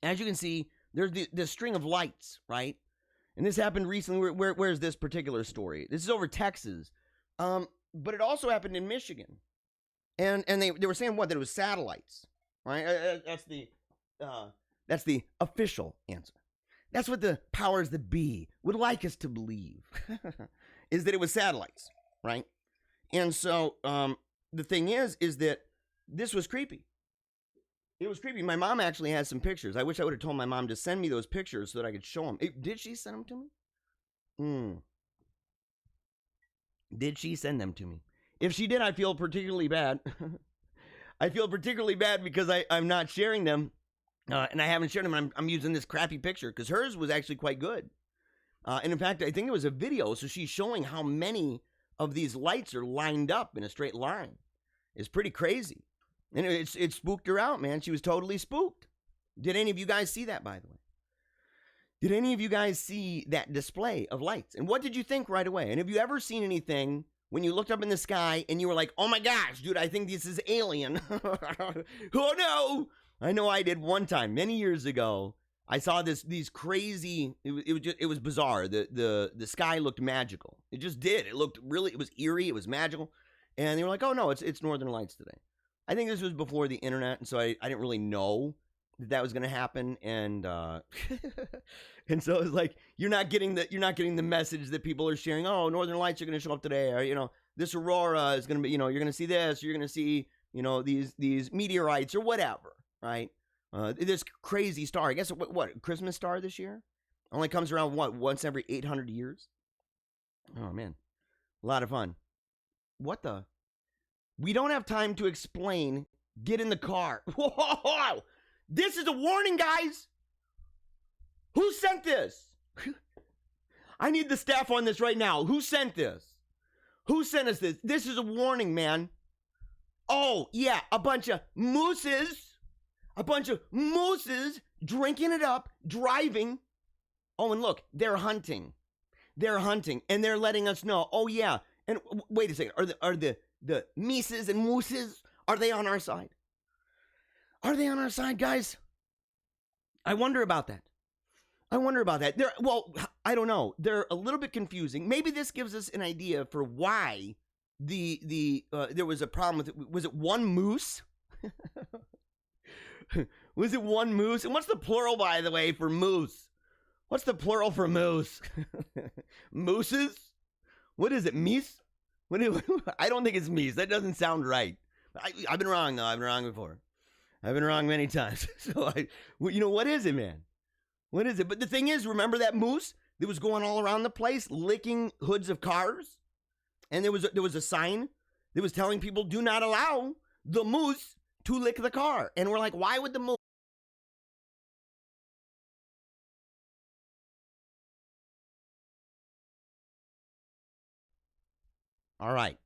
there's this string of lights, right? And this happened recently. Where's this particular story? This is over Texas. But it also happened in Michigan. And they were saying that it was satellites, right? That's the official answer. That's what the powers that be would like us to believe, is that it was satellites, right? And so the thing is that this was creepy. It was creepy. My mom actually has some pictures. I wish I would have told my mom to send me those pictures so that I could show them. Did she send them to me? Did she send them to me? If she did, I feel particularly bad. I feel particularly bad because I'm not sharing them. And I haven't shared them. And I'm using this crappy picture because hers was actually quite good. And in fact, I think it was a video. So she's showing how many of these lights are lined up in a straight line. It's pretty crazy. And it spooked her out, man. She was totally spooked. Did any of you guys see that, by the way? Did any of you guys see that display of lights? And what did you think right away? And have you ever seen anything when you looked up in the sky and you were like, "Oh my gosh, dude, I think this is alien." Oh no! I know I did one time, many years ago. I saw these crazy, it was bizarre. The sky looked magical. It just did. It was eerie, it was magical. And they were like, "Oh no, it's Northern Lights today." I think this was before the internet, and so I didn't really know that was going to happen, and and so it was like you're not getting the message that people are sharing. "Oh, Northern Lights are going to show up today," or this aurora is going to be, you're going to see this, you're going to see, these meteorites or whatever, right? This crazy star, I guess, what, Christmas star this year? Only comes around, once every 800 years? Oh, man. A lot of fun. What the? We don't have time to explain. Get in the car. Whoa! This is a warning, guys. Who sent this? I need the staff on this right now. Who sent this? Who sent us this? This is a warning, man. Oh, yeah, a bunch of mooses. A bunch of mooses drinking it up, driving. Oh, and look, they're hunting. They're hunting, and they're letting us know. Oh, yeah. And wait a second. Are the Mises and mooses, are they on our side? Are they on our side, guys? I wonder about that. Well, I don't know. They're a little bit confusing. Maybe this gives us an idea for why there was a problem with it. Was it one moose? Was it one moose? And what's the plural, by the way, for moose? What's the plural for moose? Mooses? What is it, meese? I don't think it's meese. That doesn't sound right. I've been wrong, though. I've been wrong before. I've been wrong many times. So, what is it, man? What is it? But the thing is, remember that moose that was going all around the place, licking hoods of cars? And there was a sign that was telling people, do not allow the moose to lick the car. And we're like, why would the moose? All right.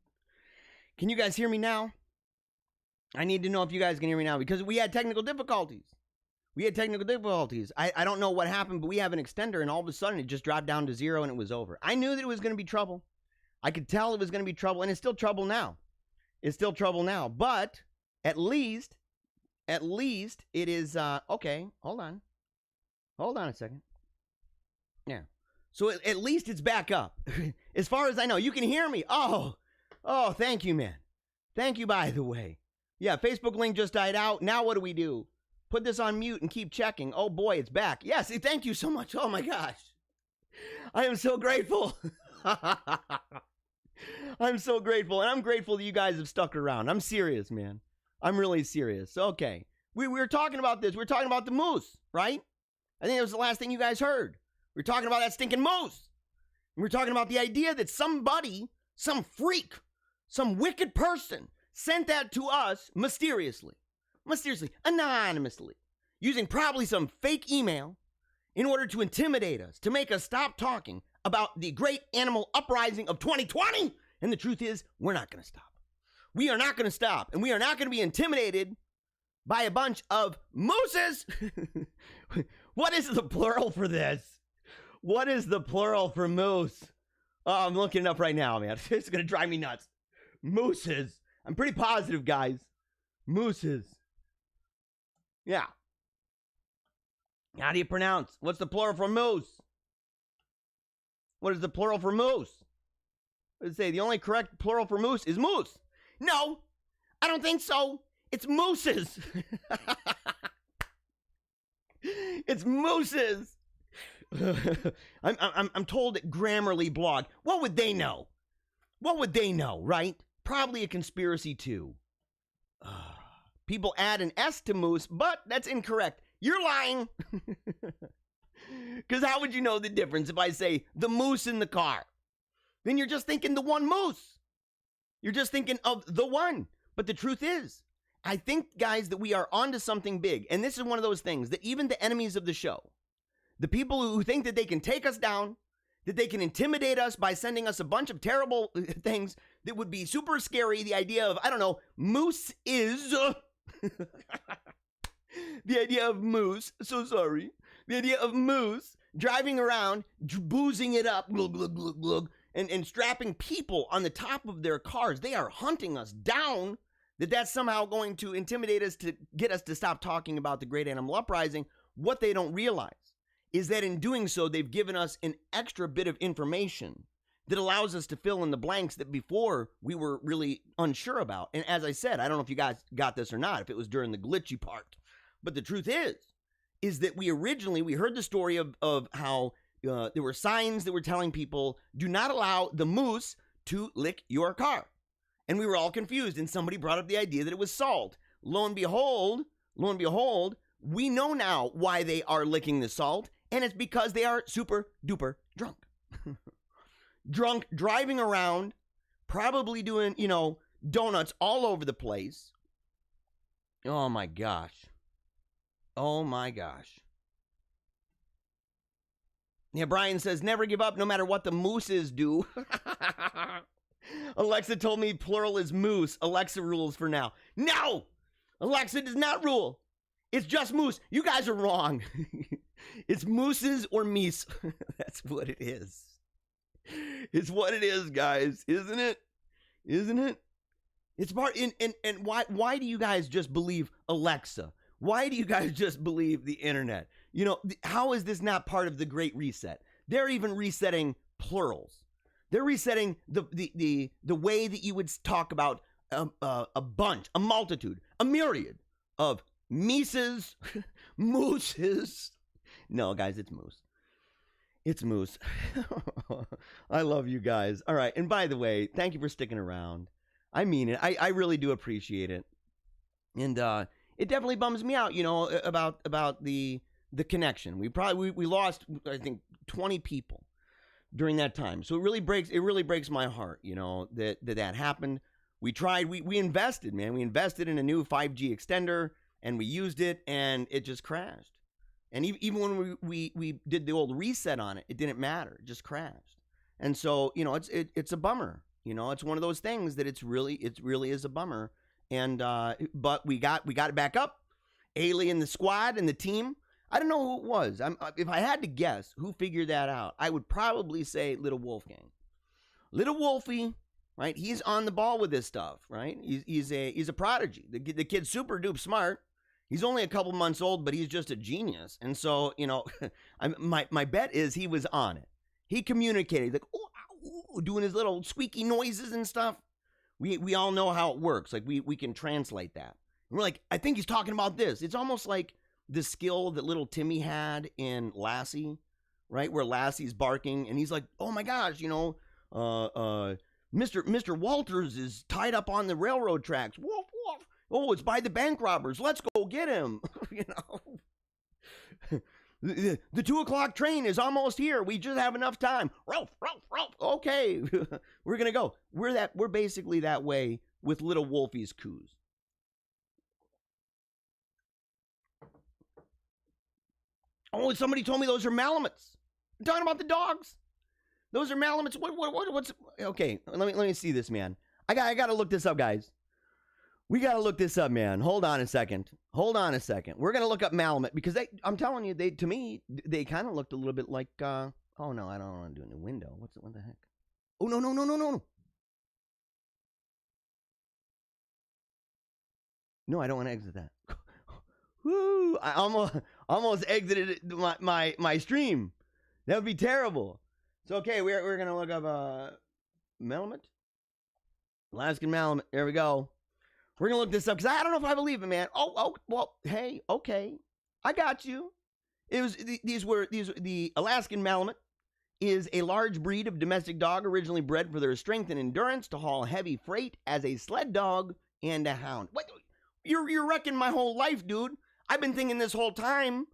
Can you guys hear me now? I need to know if you guys can hear me now because we had technical difficulties. I don't know what happened, but we have an extender and all of a sudden it just dropped down to 0 and it was over. I knew that it was going to be trouble. I could tell it was going to be trouble, and it's still trouble now. But at least it is, okay, hold on a second. Yeah. So at least it's back up. As far as I know, you can hear me. Oh, thank you, man. Thank you, by the way. Yeah, Facebook link just died out. Now what do we do? Put this on mute and keep checking. Oh, boy, it's back. Yes, thank you so much. Oh, my gosh. I am so grateful. I'm so grateful, and I'm grateful that you guys have stuck around. I'm serious, man. I'm really serious. Okay. We were talking about this. We were talking about the moose, right? I think it was the last thing you guys heard. We were talking about that stinking moose. And we were talking about the idea that somebody, some freak, some wicked person sent that to us mysteriously, anonymously, using probably some fake email in order to intimidate us, to make us stop talking about the great animal uprising of 2020. And the truth is, we're not going to stop. We are not going to stop, and we are not going to be intimidated by a bunch of mooses. What is the plural for this? What is the plural for moose? Oh, I'm looking it up right now, man. It's going to drive me nuts. Mooses. I'm pretty positive, guys. Mooses. Yeah. How do you pronounce? What's the plural for moose? What is the plural for moose? What does it say? The only correct plural for moose is moose. No, I don't think so. It's mooses. It's mooses. I'm told at Grammarly blog. What would they know? Right? Probably a conspiracy too. People add an S to moose, but that's incorrect. You're lying. Because how would you know the difference if I say the moose in the car? Then you're just thinking the one moose. You're just thinking of the one. But the truth is, I think, guys, that we are onto something big. And this is one of those things that even the enemies of the show, the people who think that they can take us down, that they can intimidate us by sending us a bunch of terrible things that would be super scary. The idea of, I don't know, moose is... The idea of moose, so sorry. The idea of moose driving around, boozing it up, glug, glug, glug, glug, and strapping people on the top of their cars. They are hunting us down. That's somehow going to intimidate us to get us to stop talking about the great animal uprising. What they don't realize is that in doing so, they've given us an extra bit of information that allows us to fill in the blanks that before we were really unsure about. And as I said, I don't know if you guys got this or not, if it was during the glitchy part. But the truth is that we heard the story of how there were signs that were telling people, do not allow the moose to lick your car. And we were all confused, and somebody brought up the idea that it was salt. Lo and behold, we know now why they are licking the salt, and it's because they are super duper drunk. Drunk, driving around, probably doing, donuts all over the place. Oh my gosh. Oh my gosh. Yeah, Brian says, never give up no matter what the mooses do. Alexa told me plural is moose. Alexa rules for now. No! Alexa does not rule. It's just moose. You guys are wrong. It's mooses or meese. That's what it is. It's what it is, guys. Isn't it? Isn't it? It's part and why do you guys just believe Alexa? Why do you guys just believe the internet? How is this not part of the Great Reset? They're even resetting plurals. They're resetting the way that you would talk about a bunch, a multitude, a myriad of Mises, mooses. No, guys, it's moose. It's moose. I love you guys. All right. And by the way, thank you for sticking around. I mean it. I really do appreciate it. And it definitely bums me out, about the connection. We lost, I think, 20 people during that time. So it really breaks my heart, that happened. We tried, we invested, man. We invested in a new 5G extender, and we used it, and it just crashed. And even when we did the old reset on it, it didn't matter. It just crashed. And so, it's a bummer. It's one of those things that it really is a bummer. And but we got it back up. Ailey and the squad and the team. I don't know who it was. If I had to guess who figured that out, I would probably say Little Wolfgang. Little Wolfie, right? He's on the ball with this stuff, right? He's a prodigy. The kid's super duper smart. He's only a couple months old, but he's just a genius. And so, my bet is he was on it. He communicated. He's like, oh, doing his little squeaky noises and stuff. We all know how it works. Like, we can translate that. And we're like, I think he's talking about this. It's almost like the skill that little Timmy had in Lassie, right? Where Lassie's barking, and he's like, oh my gosh, Mr. Walters is tied up on the railroad tracks. Woof, woof. Oh, it's by the bank robbers. Let's go get him. The 2:00 train is almost here. We just have enough time. Ralph. Okay, we're gonna go. We're basically that way with Little Wolfie's coos. Oh, somebody told me those are Malamutes. I'm talking about the dogs. Those are Malamutes. What's okay? Let me see this, man. I gotta look this up, guys. We gotta look this up, man. Hold on a second. We're gonna look up Malamute because I'm telling you, to me, they kind of looked a little bit like. Oh no, I don't want to do it in the window. What the heck? Oh no. No, I don't want to exit that. Woo! I almost exited my stream. That would be terrible. So okay, we're gonna look up Malamute, Alaskan Malamute. There we go. We're gonna look this up because I don't know if I believe it, man. Oh, well, hey, okay, I got you. It was the Alaskan Malamute is a large breed of domestic dog originally bred for their strength and endurance to haul heavy freight as a sled dog and a hound. What? You're wrecking my whole life, dude. I've been thinking this whole time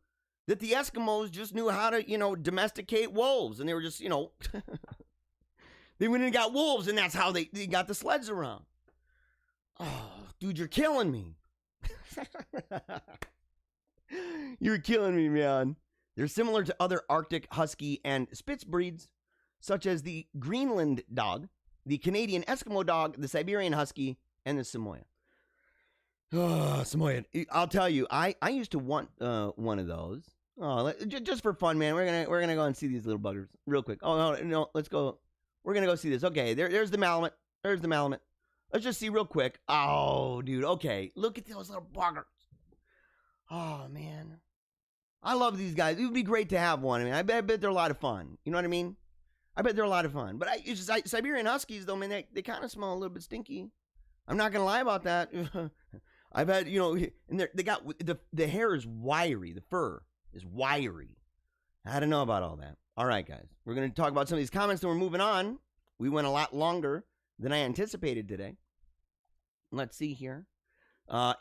that the Eskimos just knew how to, domesticate wolves, and they were just, they went and got wolves, and that's how they got the sleds around. Oh, dude, you're killing me. You're killing me, man. They're similar to other Arctic Husky and Spitz breeds, such as the Greenland dog, the Canadian Eskimo dog, the Siberian Husky, and the Samoyed. Oh, Samoyed. I'll tell you, I used to want one of those. Oh, just for fun, man. We're gonna go and see these little buggers real quick. Oh no, let's go. We're gonna go see this. Okay, there's the Malamute. There's the Malamute. Let's just see real quick. Oh, dude. Okay, look at those little buggers. Oh man, I love these guys. It would be great to have one. I mean, I bet they're a lot of fun. You know what I mean? I bet they're a lot of fun. But it's just Siberian Huskies, though, man. They kind of smell a little bit stinky. I'm not gonna lie about that. I've had, and they got the hair is wiry. The fur is wiry. I don't know about all that. All right, guys, we're gonna talk about some of these comments, and we're moving on. We went a lot longer than I anticipated today. Let's see here.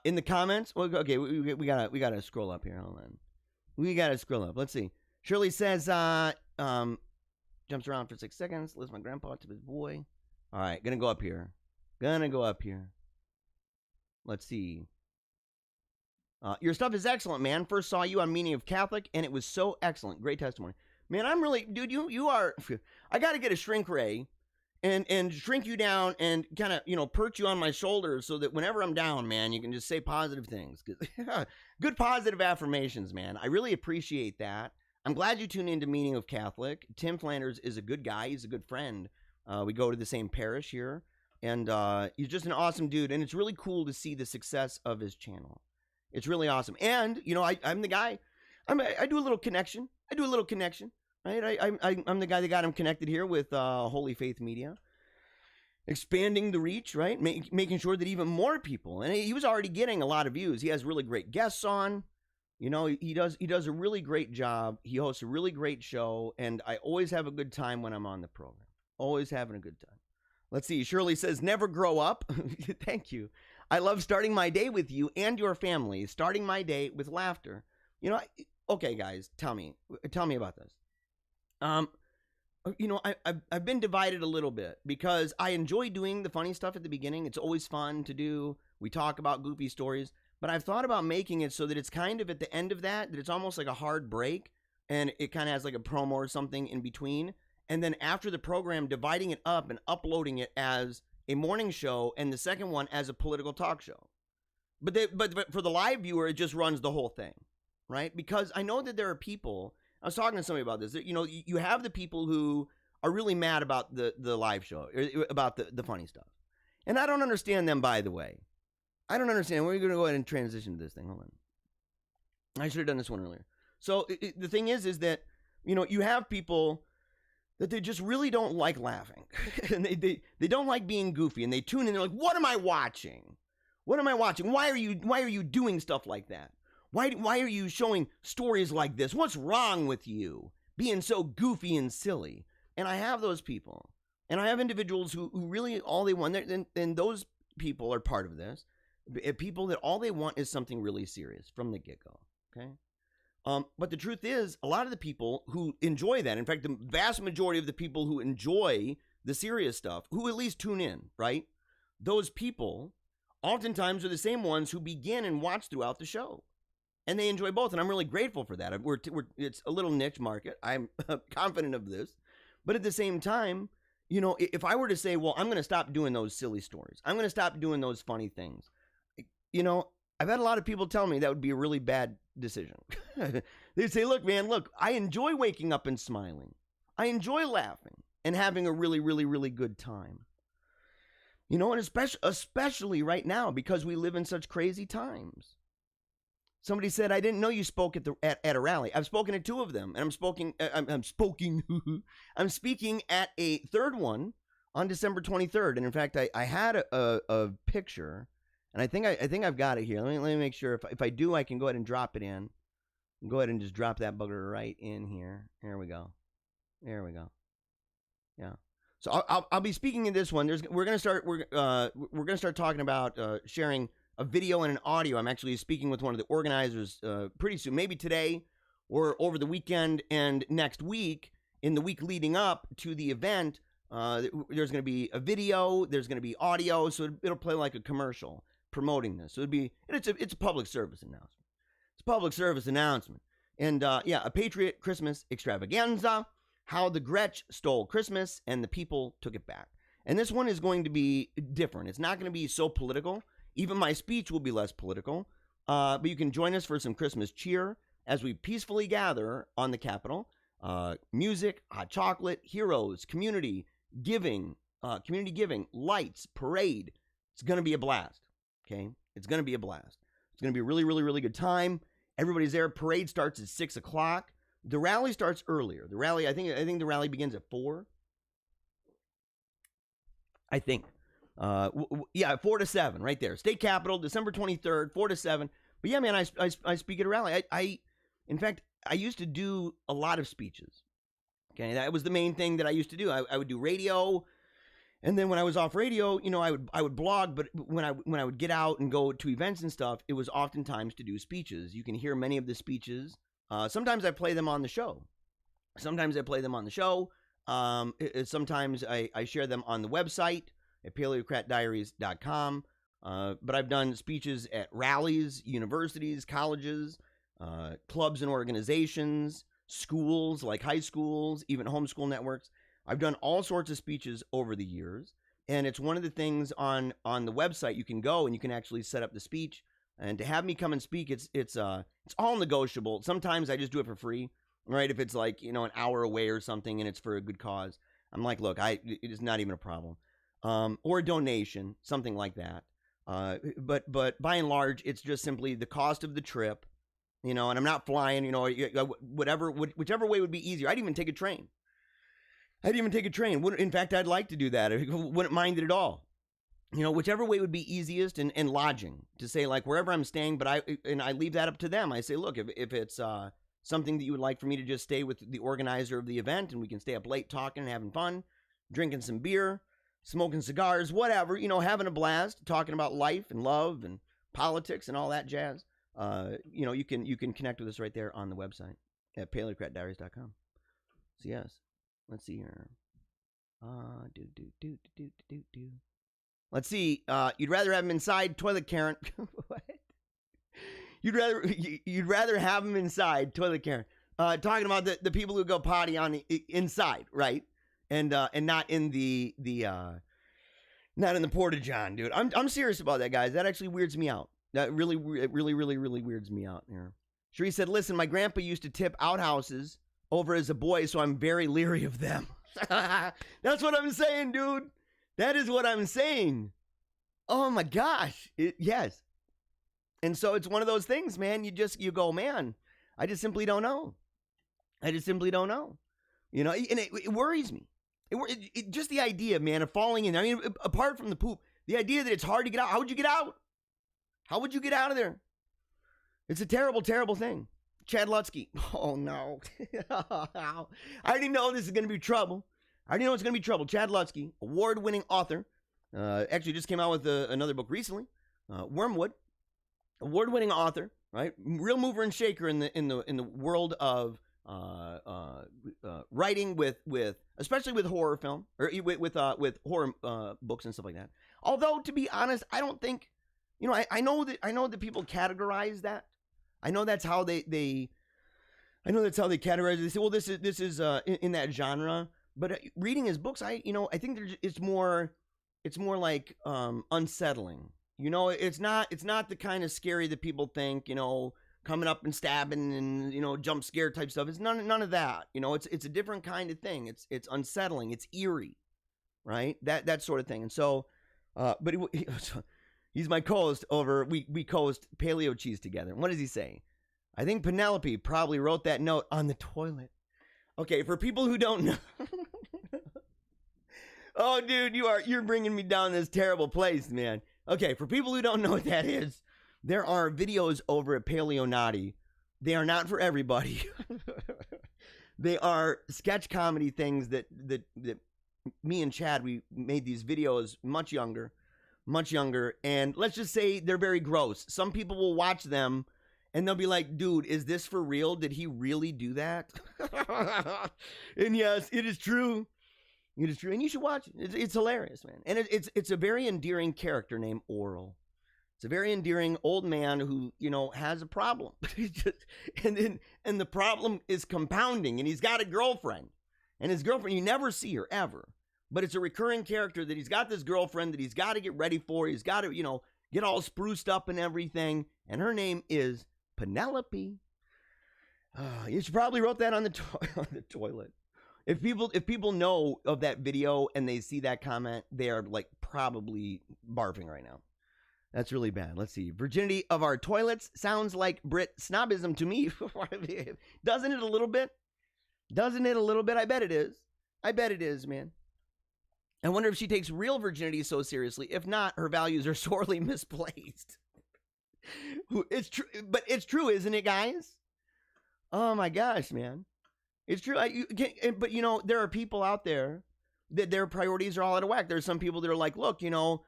In the comments, well, okay, we gotta scroll up here. Hold on. We gotta scroll up. Let's see. Shirley says, jumps around for 6 seconds, lifts my grandpa to his boy. All right, gonna go up here. Let's see. Your stuff is excellent, man. First saw you on Meaning of Catholic, and it was so excellent. Great testimony. Man, I'm really, dude, you are, I got to get a shrink ray and shrink you down and kind of, perch you on my shoulders so that whenever I'm down, man, you can just say positive things. Good positive affirmations, man. I really appreciate that. I'm glad you tuned into Meaning of Catholic. Tim Flanders is a good guy. He's a good friend. We go to the same parish here, and he's just an awesome dude, and it's really cool to see the success of his channel. It's really awesome. And, I'm the guy. I do a little connection. Right? I'm the guy that got him connected here with Holy Faith Media. Expanding the reach, right? Making sure that even more people, and he was already getting a lot of views. He has really great guests on. He does a really great job. He hosts a really great show, and I always have a good time when I'm on the program. Always having a good time. Let's see. Shirley says, never grow up. Thank you. I love starting my day with you and your family. Starting my day with laughter. Okay, guys, tell me about this. I've been divided a little bit because I enjoy doing the funny stuff at the beginning. It's always fun to do. We talk about goofy stories, but I've thought about making it so that it's kind of at the end of that it's almost like a hard break, and it kind of has like a promo or something in between. And then after the program, dividing it up and uploading it as a morning show and the second one as a political talk show. But for the live viewer, it just runs the whole thing, right? Because I know that there are people, I was talking to somebody about this, you have the people who are really mad about the live show, about the funny stuff. And I don't understand them, by the way. I don't understand. We're going to go ahead and transition to this thing. Hold on. I should have done this one earlier. So the thing is that, you have people that they just really don't like laughing. And they don't like being goofy. And they tune in, they're like, what am I watching? Why are you doing stuff like that? Why are you showing stories like this? What's wrong with you? Being so goofy and silly. And I have those people. And I have individuals who really all they want, and those people are part of this. People that all they want is something really serious from the get-go. Okay? But the truth is, a lot of the people who enjoy that, in fact, the vast majority of the people who enjoy the serious stuff, who at least tune in, right? Those people oftentimes are the same ones who begin and watch throughout the show. And they enjoy both, and I'm really grateful for that. It's a little niche market. I'm confident of this. But at the same time, if I were to say, well, I'm going to stop doing those silly stories, I'm going to stop doing those funny things, I've had a lot of people tell me that would be a really bad decision. They'd say, look, I enjoy waking up and smiling. I enjoy laughing and having a really, really, really good time. And especially right now, because we live in such crazy times. Somebody said, I didn't know you spoke at a rally. I've spoken at two of them, and I'm speaking at a third one on December 23rd. And in fact, I had a picture, and I think I've got it here. Let me make sure. If I do, I can go ahead and drop it in. Go ahead and just drop that bugger right in here. There we go. Yeah. So I'll be speaking in this one. We're gonna start talking about sharing a video and an audio. I'm actually speaking with one of the organizers pretty soon, maybe today or over the weekend and next week. In the week leading up to the event, there's going to be a video, there's going to be audio, so it'll play like a commercial promoting this. So it's a public service announcement. It's a public service announcement. And a Patriot Christmas extravaganza, how the Gretsch stole Christmas and the people took it back. And this one is going to be different. It's not going to be so political. Even my speech will be less political. But you can join us for some Christmas cheer as we peacefully gather on the Capitol. Music, hot chocolate, heroes, community giving, lights, parade. It's going to be a blast. Okay? It's going to be a blast. It's going to be a really, really, really good time. Everybody's there. Parade starts at 6 o'clock. The rally starts earlier. The rally, I think the rally begins at 4. I think. 4 to 7, right there. State Capitol, December 23rd, 4 to 7. But yeah, man, I speak at a rally. In fact, I used to do a lot of speeches. Okay, that was the main thing that I used to do. I would do radio. And then when I was off radio, you know, I would blog, but when I would get out and go to events and stuff, it was oftentimes to do speeches. You can hear many of the speeches. Sometimes I play them on the show. Sometimes I share them on the website at paleocratdiaries.com. But I've done speeches at rallies, universities, colleges, clubs and organizations, schools like high schools, even homeschool networks. I've done all sorts of speeches over the years, and it's one of the things on the website. You can go and you can actually set up the speech, and to have me come and speak, it's all negotiable. Sometimes I just do it for free, right? If it's like, you know, an hour away or something and it's for a good cause, I'm like, look, it is not even a problem, or a donation, something like that. But by and large, it's just simply the cost of the trip, you know, and I'm not flying, you know, whichever way would be easier. I'd even take a train. In fact, I'd like to do that. I wouldn't mind it at all. You know, whichever way would be easiest, and lodging, to say like wherever I'm staying, but I leave that up to them. I say, look, if it's something that you would like for me to just stay with the organizer of the event and we can stay up late talking and having fun, drinking some beer, smoking cigars, whatever, you know, having a blast, talking about life and love and politics and all that jazz. You know, you can connect with us right there on the website at paleocratdiaries.com. So yes. Let's see here. Let's see. You'd rather have him inside, toilet Karen. What? You'd rather have him inside, toilet Karen. Talking about the people who go potty on inside, right? And not in the not in the porta john, dude. I'm serious about that, guys. That actually weirds me out. That really weirds me out here. Sheree said, "Listen, my grandpa used to tip outhouses over as a boy, so I'm very leery of them." That's what I'm saying, dude. That is what I'm saying. Oh my gosh. Yes. And so it's one of those things, man. You go, man, I just simply don't know. You know, and it worries me. It just the idea, man, of falling in. I mean, apart from the poop, the idea that it's hard to get out. How would you get out? How would you get out of there? It's a terrible, terrible thing. Chad Lutsky. Oh, no. I already know this is going to be trouble. Chad Lutsky, award-winning author. Actually just came out with another book recently. Wormwood. Award-winning author, right? Real mover and shaker in the world of writing with especially with horror film, or with horror books and stuff like that. Although, to be honest, I don't think, you know, I know that people categorize that. I know that's how they categorize it. They say, well, this is in that genre. But reading his books, I think it's more like unsettling. You know, it's not the kind of scary that people think, you know, coming up and stabbing and, you know, jump scare type stuff. It's none of that. You know, it's a different kind of thing. It's unsettling. It's eerie, right? That sort of thing. And so, but he's my co-host over, we co-host Paleo Cheese together. What does he say? I think Penelope probably wrote that note on the toilet. Okay, for people who don't know. Oh, dude, you're bringing me down this terrible place, man. Okay, for people who don't know what that is, there are videos over at Paleo Naughty. They are not for everybody. They are sketch comedy things that me and Chad, we made these videos much younger, and let's just say they're very gross. Some people will watch them and they'll be like, dude, is this for real? Did he really do that? And yes, it is true. It is true. And you should watch it. It's hilarious, man. And it's a very endearing character named Oral. It's a very endearing old man who, you know, has a problem. And the problem is compounding, and he's got a girlfriend. And his girlfriend, you never see her ever. But it's a recurring character that he's got this girlfriend that he's got to get ready for. He's got to, you know, get all spruced up and everything. And her name is Penelope. You should probably wrote that on the toilet. If people know of that video and they see that comment, they are like probably barfing right now. That's really bad. Let's see. Virginity of our toilets sounds like Brit snobism to me. Doesn't it a little bit? I bet it is, man. I wonder if she takes real virginity so seriously. If not, her values are sorely misplaced. It's true, but it's true, isn't it, guys? Oh my gosh, man. It's true. But you know, there are people out there that their priorities are all out of whack. There's some people that are like, look, people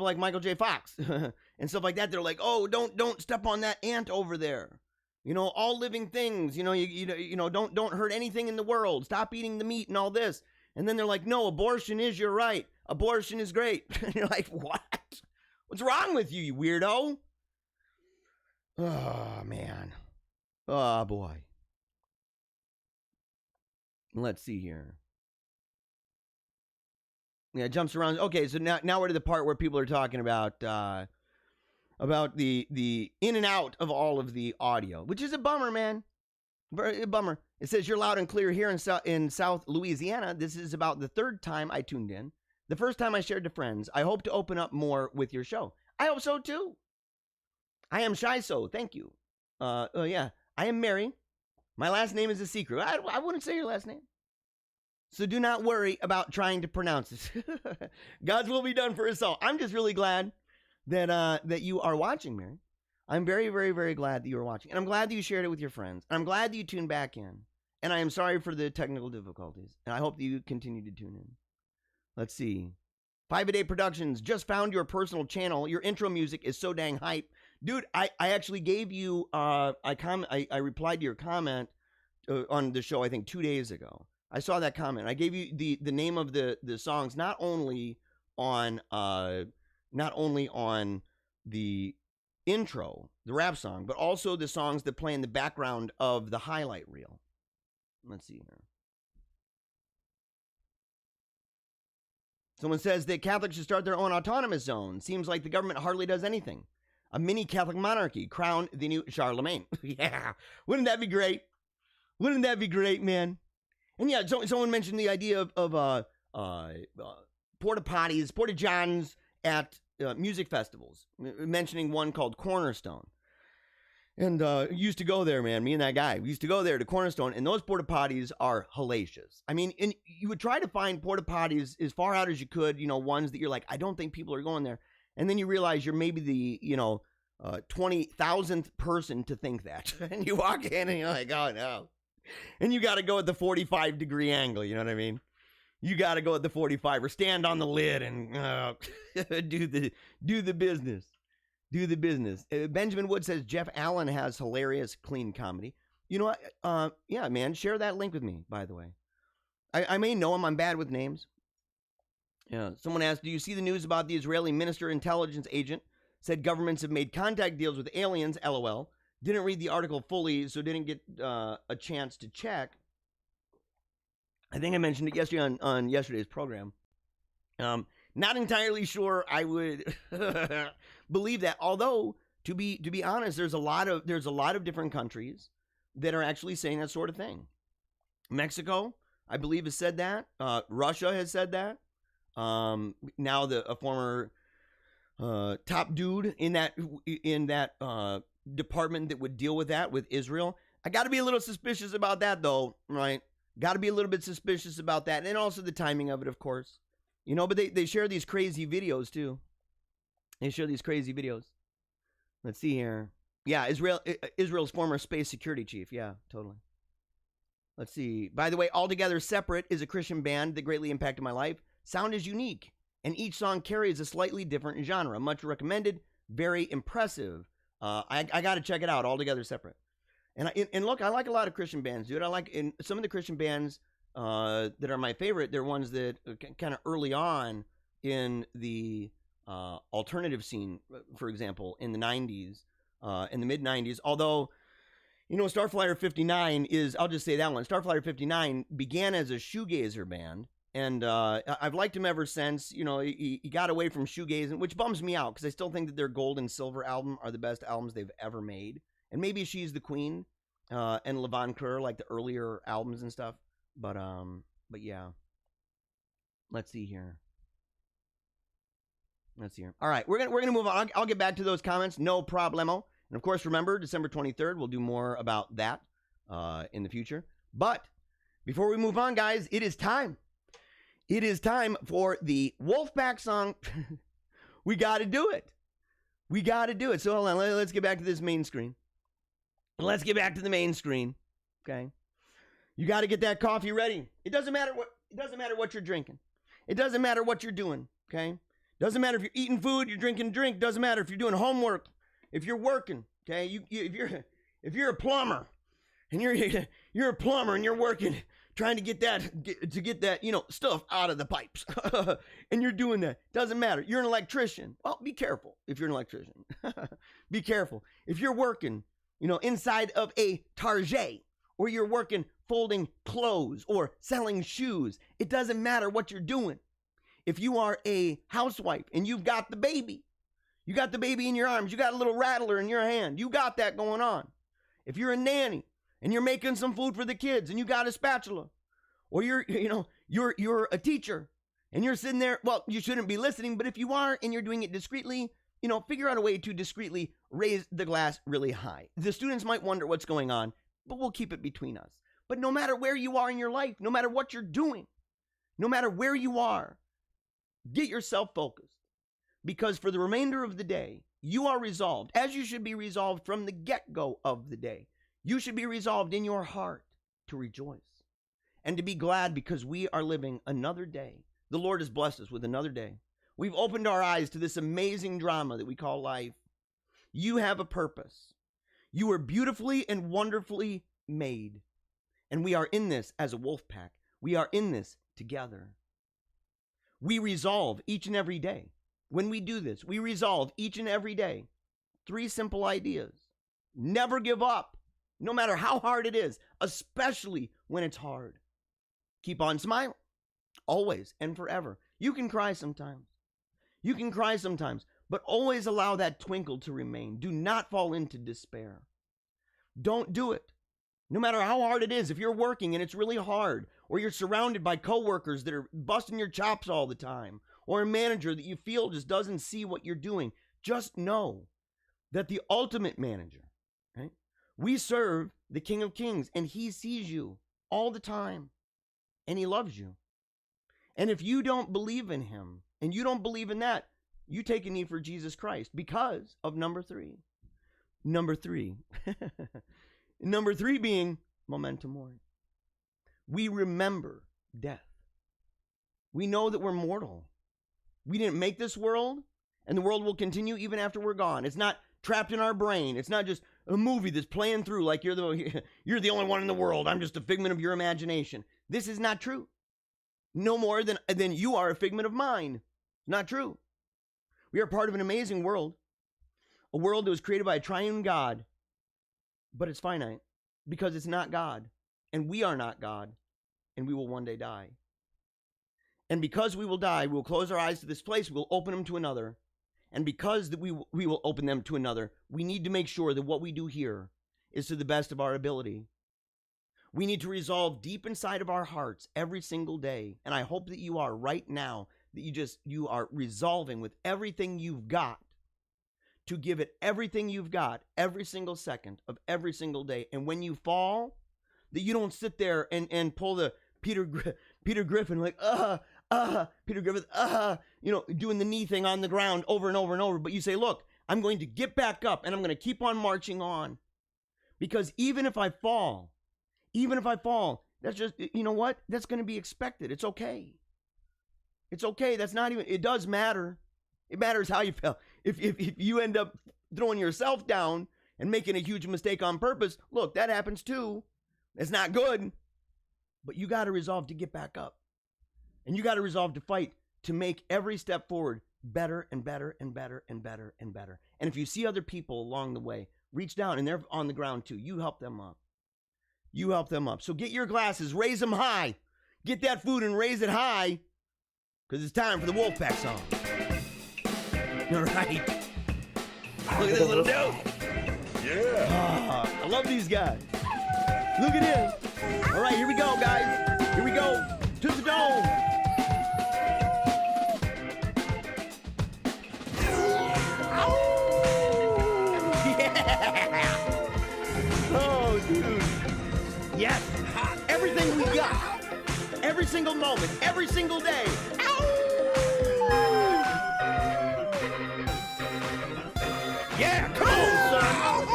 like Michael J. Fox and stuff like that. They're like, oh, don't step on that ant over there. All living things, don't hurt anything in the world. Stop eating the meat and all this. And then they're like, no, abortion is your right. Abortion is great. And you're like, what? What's wrong with you weirdo? Oh, man. Oh, boy. Let's see here. Yeah, it jumps around. Okay, so now we're to the part where people are talking about the in and out of all of the audio, which is a bummer, man. A bummer. It says you're loud and clear here in South Louisiana. This is about the third time I tuned in. The first time I shared to friends. I hope to open up more with your show. I hope so too. I am shy, so thank you. Yeah, I am Mary. My last name is a secret. I wouldn't say your last name. So do not worry about trying to pronounce this. God's will be done for us all. I'm just really glad that you are watching, Mary. I'm very, very, very glad that you are watching. And I'm glad that you shared it with your friends. And I'm glad that you tuned back in. And I am sorry for the technical difficulties. And I hope that you continue to tune in. Let's see. 5-A-Day Productions just found your personal channel. Your intro music is so dang hype. Dude, I actually gave you, I replied to your comment on the show, I think 2 days ago. I saw that comment. I gave you the name of the songs, not only on the intro, the rap song, but also the songs that play in the background of the highlight reel. Let's see here. Someone says that Catholics should start their own autonomous zone. Seems like the government hardly does anything. A mini Catholic monarchy crowned the new Charlemagne. Yeah, wouldn't that be great? Wouldn't that be great, man? And yeah, someone mentioned the idea of porta potties, porta johns at music festivals, mentioning one called Cornerstone. And used to go there, man. Me and that guy, we used to go there to Cornerstone, and those porta potties are hellacious. I mean, and you would try to find porta potties as far out as you could, ones that you're like, I don't think people are going there. And then you realize you're maybe the, 20,000th person to think that. And you walk in and you're like, oh no. And you got to go at the 45-degree angle, you know what I mean? You got to go at the 45 or stand on the lid and do the business. Do the business. Benjamin Wood says Jeff Allen has hilarious, clean comedy. You know what? Yeah, man, share that link with me, by the way. I may know him. I'm bad with names. Yeah. Someone asked, do you see the news about the Israeli minister intelligence agent said governments have made contact deals with aliens, LOL. Didn't read the article fully, so didn't get a chance to check. I think I mentioned it yesterday on yesterday's program. Not entirely sure I would believe that. Although, to be honest, there's a lot of different countries that are actually saying that sort of thing. Mexico, I believe, has said that. Russia has said that. Now a former top dude in that department that would deal with that with Israel. I got to be a little suspicious about that, though, right? Got to be a little bit suspicious about that, and also the timing of it, of course. But they share these crazy videos too. They share these crazy videos. Let's see here. Yeah, Israel's former space security chief. Yeah, totally. Let's see. By the way, Altogether Separate is a Christian band that greatly impacted my life. Sound is unique, and each song carries a slightly different genre. Much recommended. Very impressive. I got to check it out. Altogether Separate. And look, I like a lot of Christian bands, dude. I like in some of the Christian bands that are my favorite. They're ones that kind of early on in the alternative scene, for example, in the 90s, in the mid 90s. Although, Starflyer 59 is, I'll just say that one. Starflyer 59 began as a shoegazer band. And I've liked him ever since. He got away from shoegazing, which bums me out because I still think that their gold and silver album are the best albums they've ever made. And maybe She's the Queen and Levon Kerr, like the earlier albums and stuff. But yeah. Let's see here. All right, we're gonna move on. I'll get back to those comments, no problemo. And of course, remember December 23rd. We'll do more about that in the future. But before we move on, guys, it is time. It is time for the Wolfpack song. We got to do it. So hold on. Let's get back to this main screen. Let's get back to the main screen. Okay. You got to get that coffee ready. It doesn't matter It doesn't matter what you're drinking. It doesn't matter what you're doing, okay? Doesn't matter if you're eating food, you're drinking drink. Doesn't matter if you're doing homework, if you're working, okay? If you're a plumber and you're a plumber and you're working trying to get that, stuff out of the pipes. And you're doing that. Doesn't matter. You're an electrician. Well, be careful if you're an electrician. Be careful. If you're working, inside of a Target, or you're working folding clothes or selling shoes, it doesn't matter what you're doing. If you are a housewife and you've got the baby, you got the baby in your arms, you got a little rattler in your hand, you got that going on. If you're a nanny and you're making some food for the kids and you got a spatula, or you're a teacher and you're sitting there, well, you shouldn't be listening, but if you are and you're doing it discreetly, figure out a way to discreetly raise the glass really high. The students might wonder what's going on, but we'll keep it between us. But no matter where you are in your life, no matter what you're doing, no matter where you are, get yourself focused. Because for the remainder of the day, you are resolved, as you should be resolved from the get-go of the day. You should be resolved in your heart to rejoice and to be glad because we are living another day. The Lord has blessed us with another day. We've opened our eyes to this amazing drama that we call life. You have a purpose. You are beautifully and wonderfully made. And we are in this as a wolf pack. We are in this together. We resolve each and every day. When we do this, we resolve each and every day 3 simple ideas. Never give up, no matter how hard it is, especially when it's hard. Keep on smiling, always and forever. You can cry sometimes. You can cry sometimes, but always allow that twinkle to remain. Do not fall into despair. Don't do it. No matter how hard it is, if you're working and it's really hard, or you're surrounded by coworkers that are busting your chops all the time, or a manager that you feel just doesn't see what you're doing, just know that the ultimate manager, right? We serve the King of Kings, and he sees you all the time, and he loves you. And if you don't believe in him, and you don't believe in that, you take a knee for Jesus Christ because of number 3. Number 3. Number 3 being memento mori. We remember death. We know that we're mortal. We didn't make this world, and the world will continue even after we're gone. It's not trapped in our brain. It's not just a movie that's playing through like you're the only one in the world. I'm just a figment of your imagination. This is not true. No more than you are a figment of mine. Not true. We are part of an amazing world. A world that was created by a triune God, but it's finite because it's not God, and we are not God, and we will one day die. And because we will die, we will close our eyes to this place, we will open them to another. And because we will open them to another, we need to make sure that what we do here is to the best of our ability. We need to resolve deep inside of our hearts every single day, and I hope that you are right now, that you are resolving with everything you've got to give it everything you've got every single second of every single day. And when you fall, that you don't sit there and pull the Peter Griffin, like, Peter Griffin, doing the knee thing on the ground over and over and over. But you say, look, I'm going to get back up and I'm going to keep on marching on. Because even if I fall, that's just, you know what? That's going to be expected. It's okay. It's okay. That's not even, it does matter. It matters how you feel. If you end up throwing yourself down and making a huge mistake on purpose, look, that happens too. It's not good. But you got to resolve to get back up. And you got to resolve to fight to make every step forward better and better and better and better and better. And if you see other people along the way, reach down and they're on the ground too. You help them up. You help them up. So get your glasses, raise them high. Get that food and raise it high, because it's time for the Wolfpack song. All right. Look at this little dude. Yeah. I love these guys. Look at him. All right, here we go, guys. Here we go. To the dome. Yeah. Oh, dude. Yes. Everything we got. Every single moment. Every single day. Yeah, come on, son.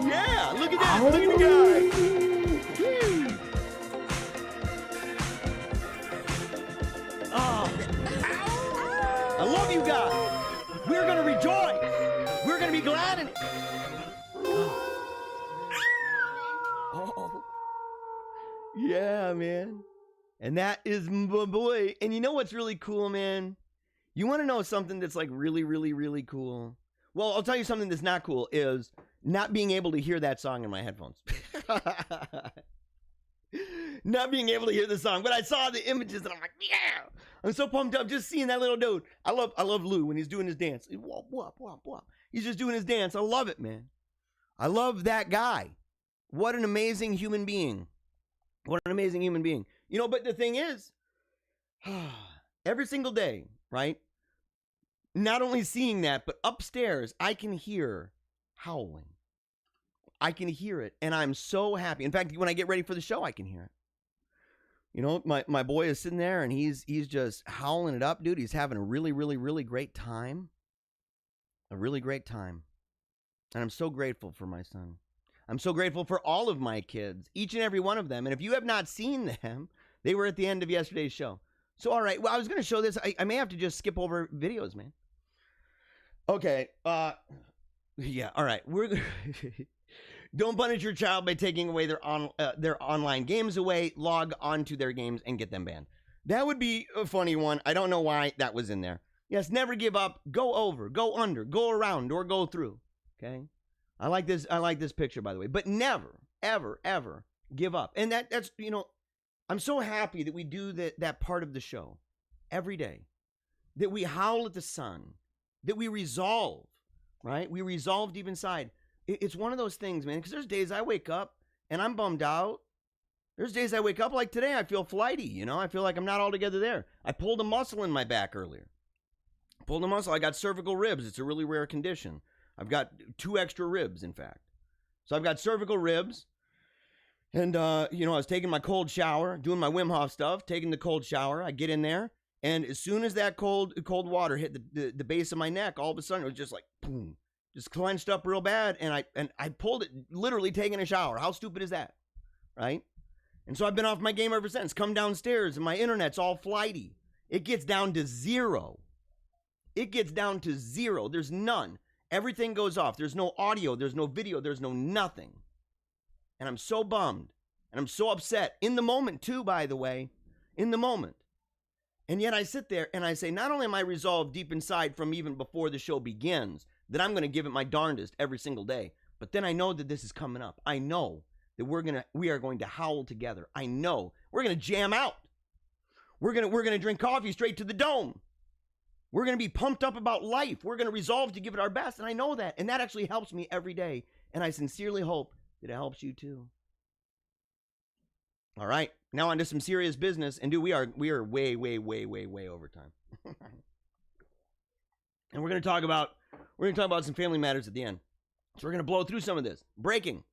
Yeah, look at that. Look at the guy. Yeah, man. And that is my boy. And you know what's really cool, man? You want to know something that's like really, really, really cool? Well, I'll tell you something that's not cool is not being able to hear that song in my headphones. Not being able to hear the song. But I saw the images and I'm like, yeah. I'm so pumped up just seeing that little dude. I love Lou when he's doing his dance. Wop, wop, wop, wop. He's just doing his dance. I love it, man. I love that guy. What an amazing human being. What an amazing human being. You know, but the thing is, every single day, right? Not only seeing that, but upstairs, I can hear howling. I can hear it, and I'm so happy. In fact, when I get ready for the show, I can hear it. You know, my boy is sitting there, and he's just howling it up, dude. He's having a really, really, really great time. A really great time. And I'm so grateful for my son. I'm so grateful for all of my kids, each and every one of them. And if you have not seen them, they were at the end of yesterday's show. So, all right, well, I was going to show this. I may have to just skip over videos, man. Okay. Yeah, all right. Don't punish your child by taking away their online games away. Log onto their games and get them banned. That would be a funny one. I don't know why that was in there. Yes, never give up. Go over, go under, go around, or go through. Okay? I like this picture, by the way. But never, ever, ever give up. And that's, you know, I'm so happy that we do that part of the show every day. That we howl at the sun. That we resolve, right? We resolve deep inside. It's one of those things, man, because there's days I wake up and I'm bummed out. There's days I wake up like today, I feel flighty, you know? I feel like I'm not altogether there. I pulled a muscle in my back earlier. Pulled a muscle. I got cervical ribs. It's a really rare condition. I've got 2 extra ribs, in fact. So I've got cervical ribs. And, you know, I was taking my cold shower, doing my Wim Hof stuff, taking the cold shower. I get in there. And as soon as that cold water hit the base of my neck, all of a sudden it was just like, boom. Just clenched up real bad, and I pulled it, literally taking a shower. How stupid is that, right? And so I've been off my game ever since. Come downstairs, and my internet's all flighty. It gets down to 0. It gets down to 0. There's none. Everything goes off. There's no audio. There's no video. There's no nothing. And I'm so bummed, and I'm so upset. In the moment, too, by the way. In the moment. And yet I sit there, and I say, not only am I resolved deep inside from even before the show begins, that I'm going to give it my darndest every single day. But then I know that this is coming up. I know that we are going to howl together. I know we're going to jam out. We're going to drink coffee straight to the dome. We're going to be pumped up about life. We're going to resolve to give it our best. And I know that. And that actually helps me every day. And I sincerely hope that it helps you too. All right. Now on to some serious business. And dude, we are way over time. And we're going to talk about some family matters at the end. So we're going to blow through some of this. Breaking.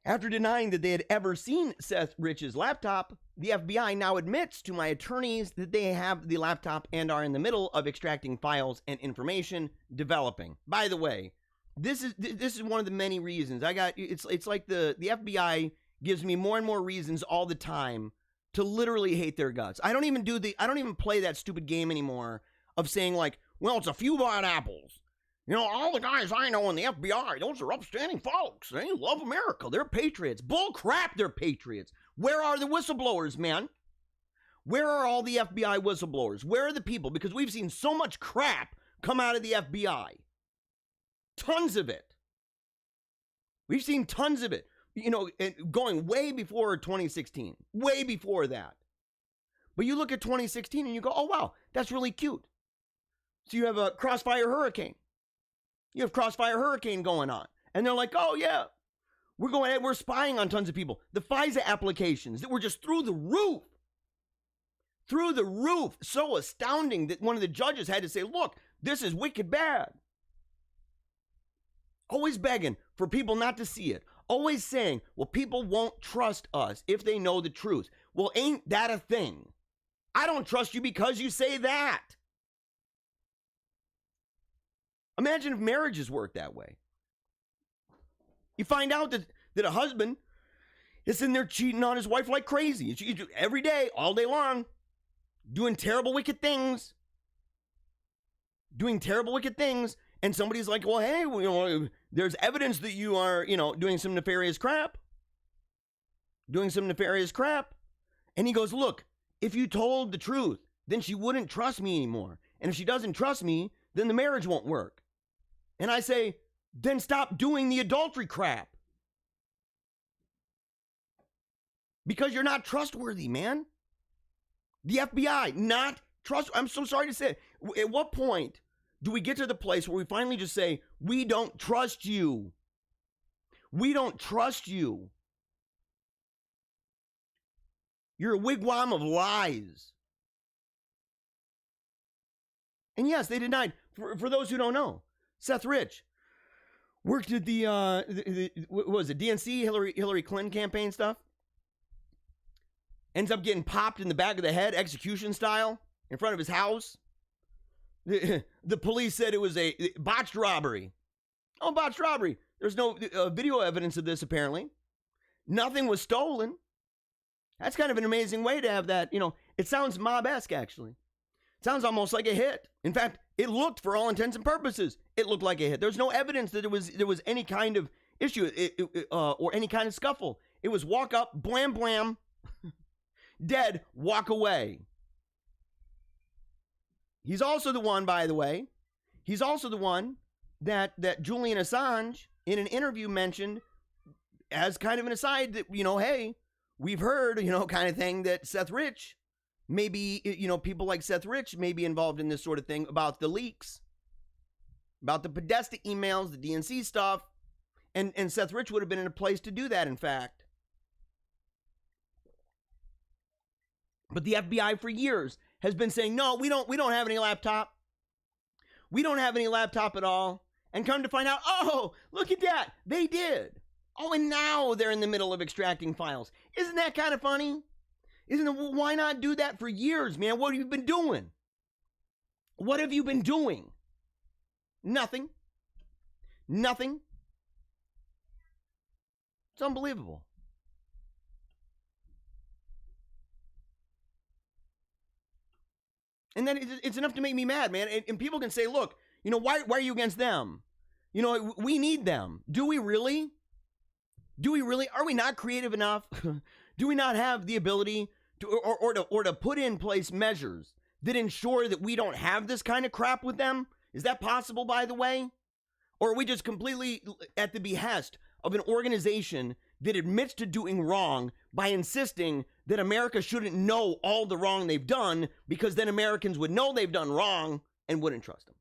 After denying that they had ever seen Seth Rich's laptop, the FBI now admits to my attorneys that they have the laptop and are in the middle of extracting files and information developing. By the way, this is one of the many reasons it's like the FBI gives me more and more reasons all the time to literally hate their guts. I don't even play that stupid game anymore of saying like, well, it's a few bad apples. You know, all the guys I know in the FBI, those are upstanding folks. They love America. They're patriots. Bull crap, they're patriots. Where are the whistleblowers, man? Where are all the FBI whistleblowers? Where are the people? Because we've seen so much crap come out of the FBI. Tons of it. We've seen tons of it. You know, going way before 2016. Way before that. But you look at 2016 and you go, oh, wow, that's really cute. So you have a Crossfire Hurricane. You have Crossfire Hurricane going on. And they're like, oh, yeah, we're spying on tons of people. The FISA applications that were just through the roof. Through the roof. So astounding that one of the judges had to say, look, this is wicked bad. Always begging for people not to see it. Always saying, well, people won't trust us if they know the truth. Well, ain't that a thing? I don't trust you because you say that. Imagine if marriages work that way. You find out that a husband is in there cheating on his wife like crazy. Every day, all day long, doing terrible, wicked things. Doing terrible, wicked things. And somebody's like, well, hey, you know, there's evidence that you are, you know, doing some nefarious crap. doing some nefarious crap. And he goes, look, if you told the truth, then she wouldn't trust me anymore. And if she doesn't trust me, then the marriage won't work. And I say, then stop doing the adultery crap. Because you're not trustworthy, man. The FBI, not trust. I'm so sorry to say. At what point do we get to the place where we finally just say, we don't trust you? We don't trust you. You're a wigwam of lies. And yes, they denied. For those who don't know, Seth Rich worked at the what was it, DNC, Hillary Clinton campaign stuff. Ends up getting popped in the back of the head, execution style, in front of his house. The police said it was a botched robbery. Oh, botched robbery. There's no video evidence of this, apparently. Nothing was stolen. That's kind of an amazing way to have that, it sounds mob-esque, actually. It sounds almost like a hit. In fact, it looked, for all intents and purposes, it looked like a hit. There's no evidence that there was any kind of issue or any kind of scuffle. It was walk up, blam, blam, dead, walk away. He's also the one, by the way, that Julian Assange, in an interview, mentioned as kind of an aside that, hey, we've heard, kind of thing, that Seth Rich, maybe, people like Seth Rich may be involved in this sort of thing about the leaks, about the Podesta emails, the DNC stuff, and Seth Rich would have been in a place to do that, in fact. But the FBI for years has been saying, no, we don't have any laptop. We don't have any laptop at all. And come to find out, oh, look at that. They did. Oh, and now they're in the middle of extracting files. Isn't that kind of funny? Why not do that for years, man? What have you been doing? What have you been doing? Nothing. Nothing. It's unbelievable. And then it's enough to make me mad, man. And people can say, look, why are you against them? We need them. Do we really? Do we really? Are we not creative enough? Do we not have the ability to put in place measures that ensure that we don't have this kind of crap with them? Is that possible, by the way? Or are we just completely at the behest of an organization that admits to doing wrong by insisting that America shouldn't know all the wrong they've done, because then Americans would know they've done wrong and wouldn't trust them?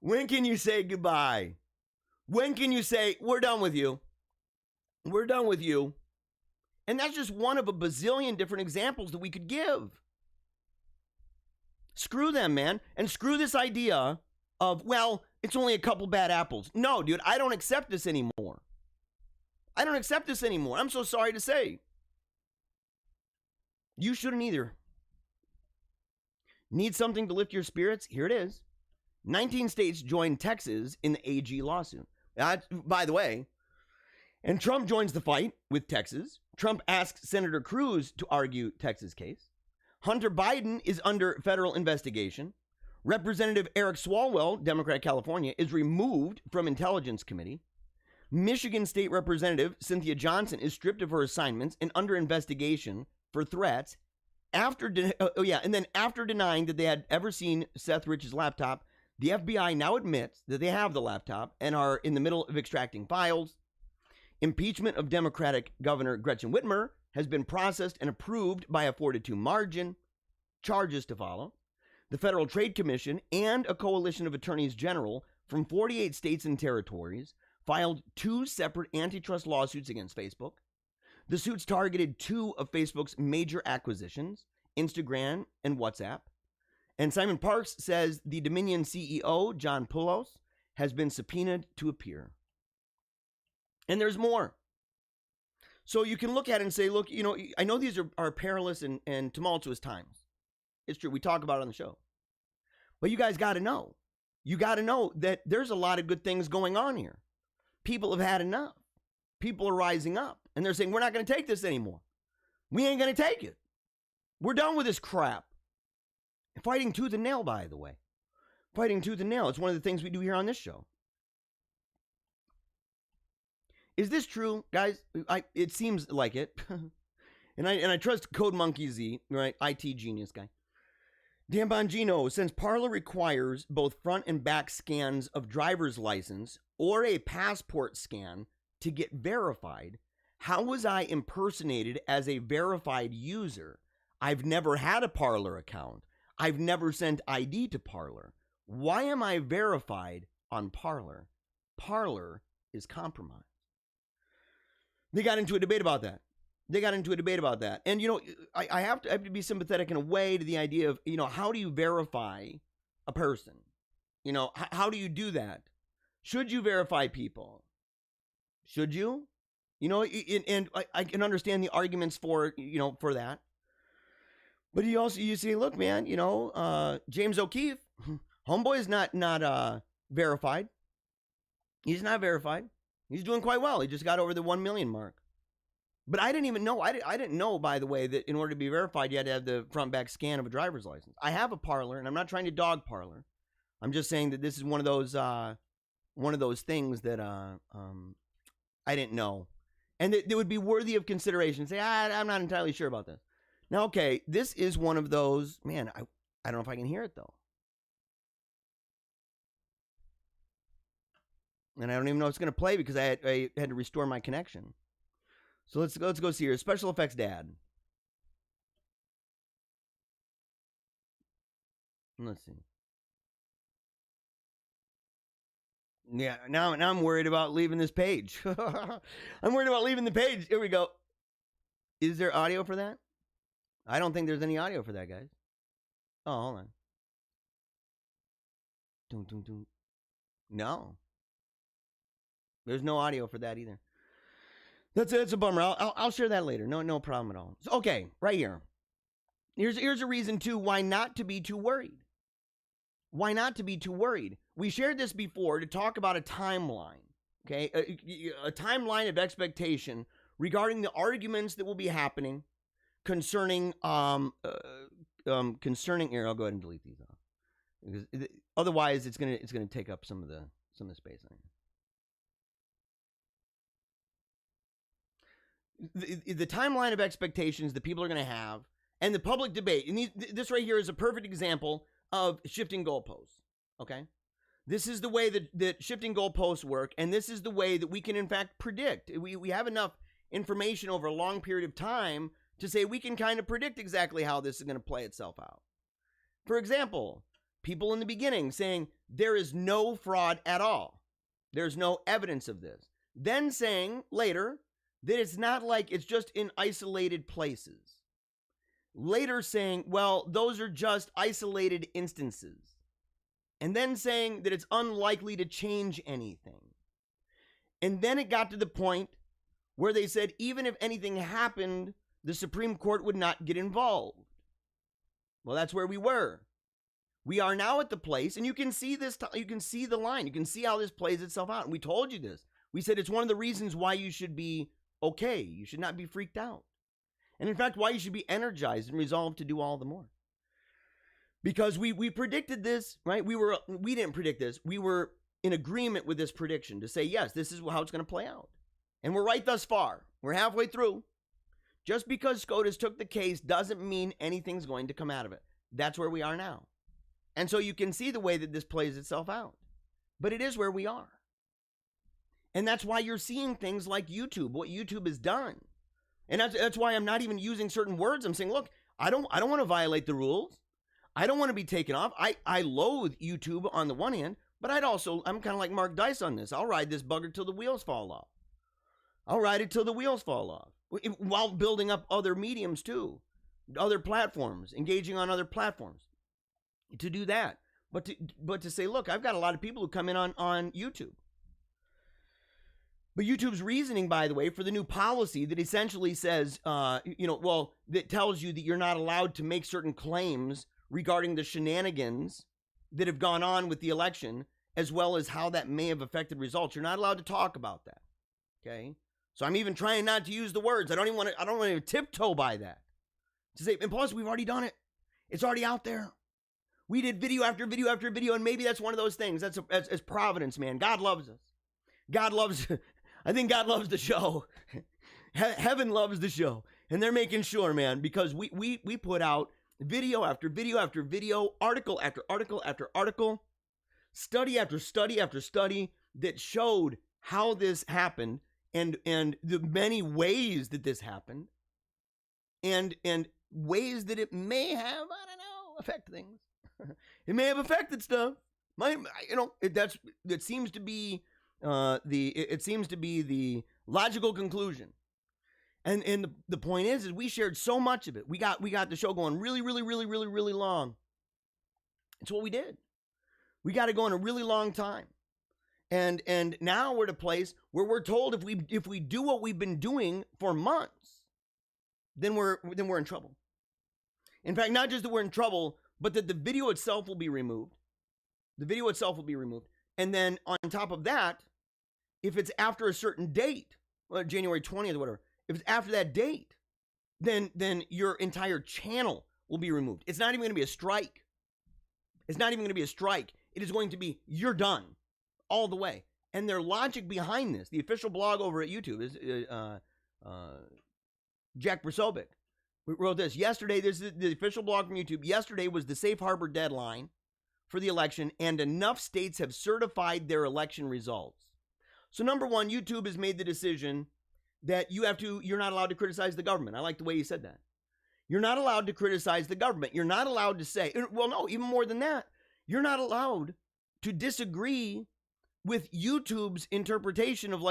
When can you say goodbye? When can you say, we're done with you? We're done with you. And that's just one of a bazillion different examples that we could give. Screw them, man. And screw this idea of, well, it's only a couple bad apples. No, dude, I don't accept this anymore. I don't accept this anymore. I'm so sorry to say. You shouldn't either. Need something to lift your spirits? Here it is. 19 states joined Texas in the AG lawsuit. By the way, and Trump joins the fight with Texas. Trump asks Senator Cruz to argue Texas case. Hunter Biden is under federal investigation. Representative Eric Swalwell, Democrat California, is removed from Intelligence Committee. Michigan State Representative Cynthia Johnson is stripped of her assignments and under investigation for threats after denying that they had ever seen Seth Rich's laptop. The FBI now admits that they have the laptop and are in the middle of extracting files. Impeachment of Democratic Governor Gretchen Whitmer has been processed and approved by a 4-2 margin. Charges to follow. The Federal Trade Commission and a coalition of attorneys general from 48 states and territories filed 2 separate antitrust lawsuits against Facebook. The suits targeted 2 of Facebook's major acquisitions, Instagram and WhatsApp. And Simon Parks says the Dominion CEO, John Poulos, has been subpoenaed to appear. And there's more. So you can look at it and say, look, I know these are perilous and tumultuous times. It's true. We talk about it on the show. But you guys got to know. You got to know that there's a lot of good things going on here. People have had enough. People are rising up. And they're saying, we're not going to take this anymore. We ain't going to take it. We're done with this crap. Fighting tooth and nail, by the way. Fighting tooth and nail. It's one of the things we do here on this show. Is this true, guys? It seems like it. and I trust Code Monkey Z, right? IT genius guy. Dan Bongino, since Parler requires both front and back scans of driver's license or a passport scan to get verified, how was I impersonated as a verified user? I've never had a Parler account. I've never sent ID to Parler. Why am I verified on Parler? Parler is compromised. They got into a debate about that. And, you know, I have to be sympathetic in a way to the idea of, you know, how do you verify a person? You know, how do you do that? Should you verify people? Should you? You know, and I can understand the arguments for, you know, for that. But you say, look, man, you know, James O'Keefe, homeboy is not verified. He's not verified. He's doing quite well. He just got over the 1 million mark. But I didn't even know. I didn't know, by the way, that in order to be verified, you had to have the front back scan of a driver's license. I have a Parler, and I'm not trying to dog Parler. I'm just saying that this is one of those things that I didn't know, and that would be worthy of consideration. Say, I'm not entirely sure about this. Now, okay, this is one of those. Man, I don't know if I can hear it though, and I don't even know if it's going to play because I had to restore my connection. So let's go see here. Special effects dad. Let's see. Yeah, now I'm worried about leaving this page. I'm worried about leaving the page. Here we go. Is there audio for that? I don't think there's any audio for that, guys. Oh, hold on. Dun, dun, dun. No. There's no audio for that either. That's a bummer. I'll share that later. No problem at all. So, okay, right here. Here's a reason too why not to be too worried. Why not to be too worried? We shared this before to talk about a timeline. Okay, a timeline of expectation regarding the arguments that will be happening concerning concerning here. I'll go ahead and delete these off because otherwise it's gonna take up some of the space on here. The timeline of expectations that people are going to have and the public debate. And this right here is a perfect example of shifting goalposts. Okay. This is the way that shifting goalposts work. And this is the way that we can in fact predict. We have enough information over a long period of time to say we can kind of predict exactly how this is going to play itself out. For example, people in the beginning saying there is no fraud at all. There's no evidence of this. Then saying later that it's not like it's just in isolated places. Later saying, well, those are just isolated instances. And then saying that it's unlikely to change anything. And then it got to the point where they said even if anything happened, the Supreme Court would not get involved. Well, that's where we were. We are now at the place, and you can see this, you can see the line, you can see how this plays itself out. And we told you this. We said it's one of the reasons why you should be okay. You should not be freaked out. And in fact, why you should be energized and resolved to do all the more. Because we predicted this, right? We didn't predict this. We were in agreement with this prediction to say, yes, this is how it's going to play out. And we're right thus far. We're halfway through. Just because SCOTUS took the case doesn't mean anything's going to come out of it. That's where we are now. And so you can see the way that this plays itself out. But it is where we are. And that's why you're seeing things like YouTube, what YouTube has done. And that's why I'm not even using certain words. I'm saying, look, I don't want to violate the rules. I don't want to be taken off. I loathe YouTube on the one hand, but I'm kind of like Mark Dice on this. I'll ride this bugger till the wheels fall off. I'll ride it till the wheels fall off. While building up other mediums too, other platforms, engaging on other platforms. To do that. But to say, look, I've got a lot of people who come in on YouTube. But YouTube's reasoning, by the way, for the new policy that essentially says, that tells you that you're not allowed to make certain claims regarding the shenanigans that have gone on with the election, as well as how that may have affected results. You're not allowed to talk about that. Okay? So I'm even trying not to use the words. I don't want to tiptoe by that. To say, and plus, we've already done it. It's already out there. We did video after video after video, and maybe that's one of those things. That's providence, man. God loves us. God loves I think God loves the show. Heaven loves the show. And they're making sure, man, because we put out video after video after video, article after article after article, study after study after study that showed how this happened and the many ways that this happened and ways that it may have, I don't know, affect things. It may have affected stuff. That seems to be the logical conclusion. And the point is we shared so much of it. We got the show going really, really, really, really, really long. It's what we did. We got to go on a really long time. And now we're at a place where we're told if we do what we've been doing for months, then we're in trouble. In fact, not just that we're in trouble, but that the video itself will be removed. The video itself will be removed. And then on top of that, if it's after a certain date, January 20th or whatever, if it's after that date, then your entire channel will be removed. It's not even going to be a strike. It's not even going to be a strike. It is going to be, you're done all the way. And their logic behind this, the official blog over at YouTube is Jack Brasovic wrote this. Yesterday, this is the official blog from YouTube. Yesterday was the safe harbor deadline for the election, and enough states have certified their election results. So number one, YouTube has made the decision that you're not allowed to criticize the government. I like the way you said that. You're not allowed to criticize the government. You're not allowed to say, well, no, even more than that. You're not allowed to disagree with YouTube's interpretation of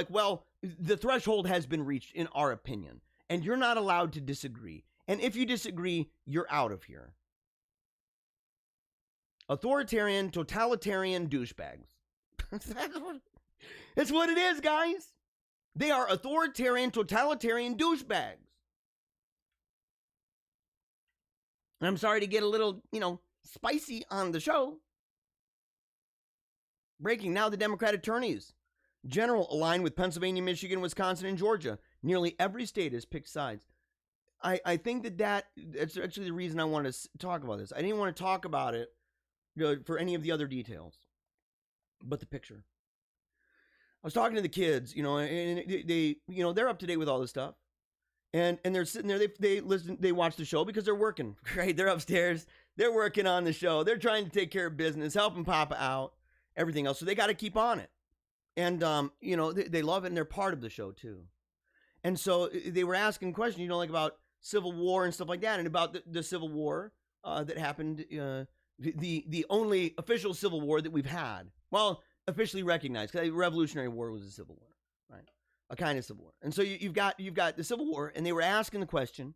the threshold has been reached in our opinion. And you're not allowed to disagree. And if you disagree, you're out of here. Authoritarian, totalitarian douchebags. That's what it is, guys. They are authoritarian, totalitarian douchebags. And I'm sorry to get a little, spicy on the show. Breaking now, the Democrat attorneys general align with Pennsylvania, Michigan, Wisconsin, and Georgia. Nearly every state has picked sides. I think that's actually the reason I wanted to talk about this. I didn't want to talk about it for any of the other details, but the picture. I was talking to the kids, and they're up to date with all this stuff, and they're sitting there. They listen, they watch the show because they're working. Right? They're upstairs. They're working on the show. They're trying to take care of business, helping Papa out, everything else. So they got to keep on it, and they love it, and they're part of the show too. And so they were asking questions, about Civil War and stuff like that, and about the Civil War that happened, the only official Civil War that we've had. Well, officially recognized, because the Revolutionary War was a Civil War, right? A kind of Civil War. And so you've got the Civil War, and they were asking the question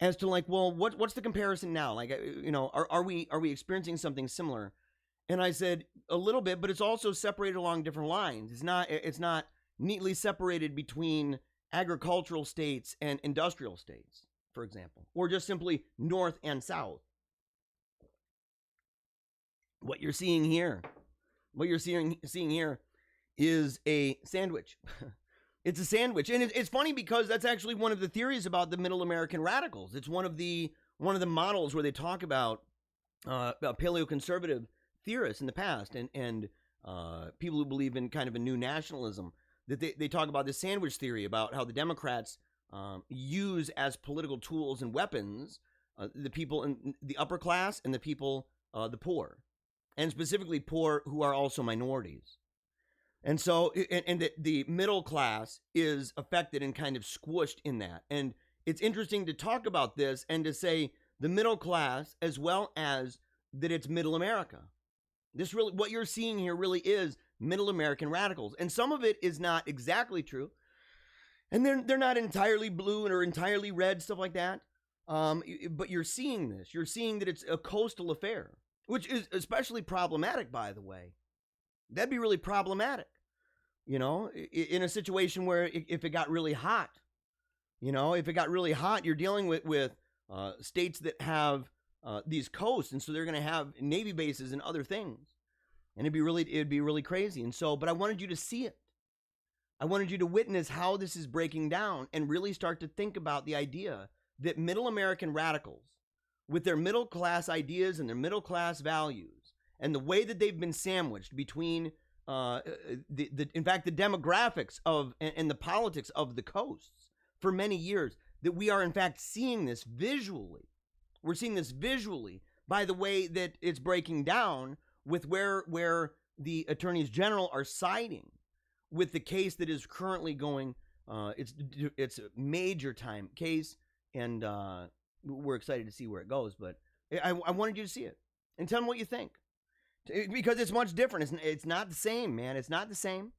as to what's the comparison now? Are we experiencing something similar? And I said a little bit, but it's also separated along different lines. It's not neatly separated between agricultural states and industrial states, for example, or just simply north and south. What you're seeing here is a sandwich. It's a sandwich. And it's funny because that's actually one of the theories about the Middle American radicals. It's one of the models where they talk about paleoconservative theorists in the past and people who believe in kind of a new nationalism, that they talk about this sandwich theory about how the Democrats use as political tools and weapons the people in the upper class and the people, the poor, and specifically poor who are also minorities. And so, and the middle class is affected and kind of squished in that. And it's interesting to talk about this and to say the middle class as well as that it's middle America. This really, what you're seeing here really is middle American radicals. And some of it is not exactly true. And they're not entirely blue or entirely red, stuff like that. But you're seeing this. You're seeing that it's a coastal affair, which is especially problematic, by the way. That'd be really problematic, in a situation where if it got really hot, you're dealing with states that have these coasts, and so they're going to have Navy bases and other things, and it'd be really crazy. And so, but I wanted you to see it. I wanted you to witness how this is breaking down and really start to think about the idea that middle American radicals, with their middle class ideas and their middle class values, and the way that they've been sandwiched between in fact, the demographics of and the politics of the coasts for many years, that we are in fact seeing this visually. We're seeing this visually by the way that it's breaking down with where the attorneys general are siding with the case that is currently going. It's a major time case, and we're excited to see where it goes. But I wanted you to see it and tell me what you think, because it's much different. It's not the same, man. It's not the same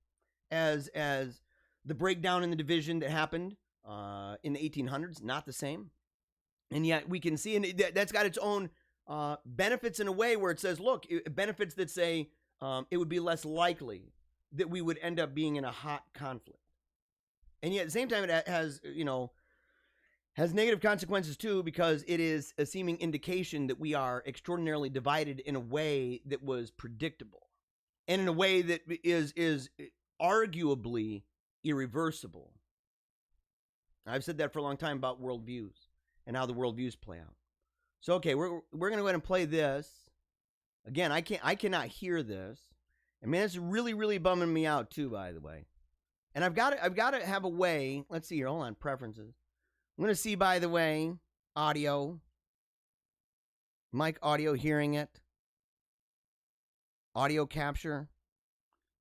as the breakdown in the division that happened in the 1800s. Not the same, and yet we can see, and that's got its own benefits in a way where it says, look, benefits that say it would be less likely that we would end up being in a hot conflict. And yet at the same time, it has, has negative consequences too, because it is a seeming indication that we are extraordinarily divided in a way that was predictable, and in a way that is arguably irreversible. I've said that for a long time about worldviews and how the worldviews play out. So okay, we're gonna go ahead and play this again. I cannot hear this, and man, it's really, really bumming me out too, by the way. And I've got to have a way. Let's see here. Hold on, preferences. I'm going to see, by the way, audio, mic audio, hearing it, audio capture.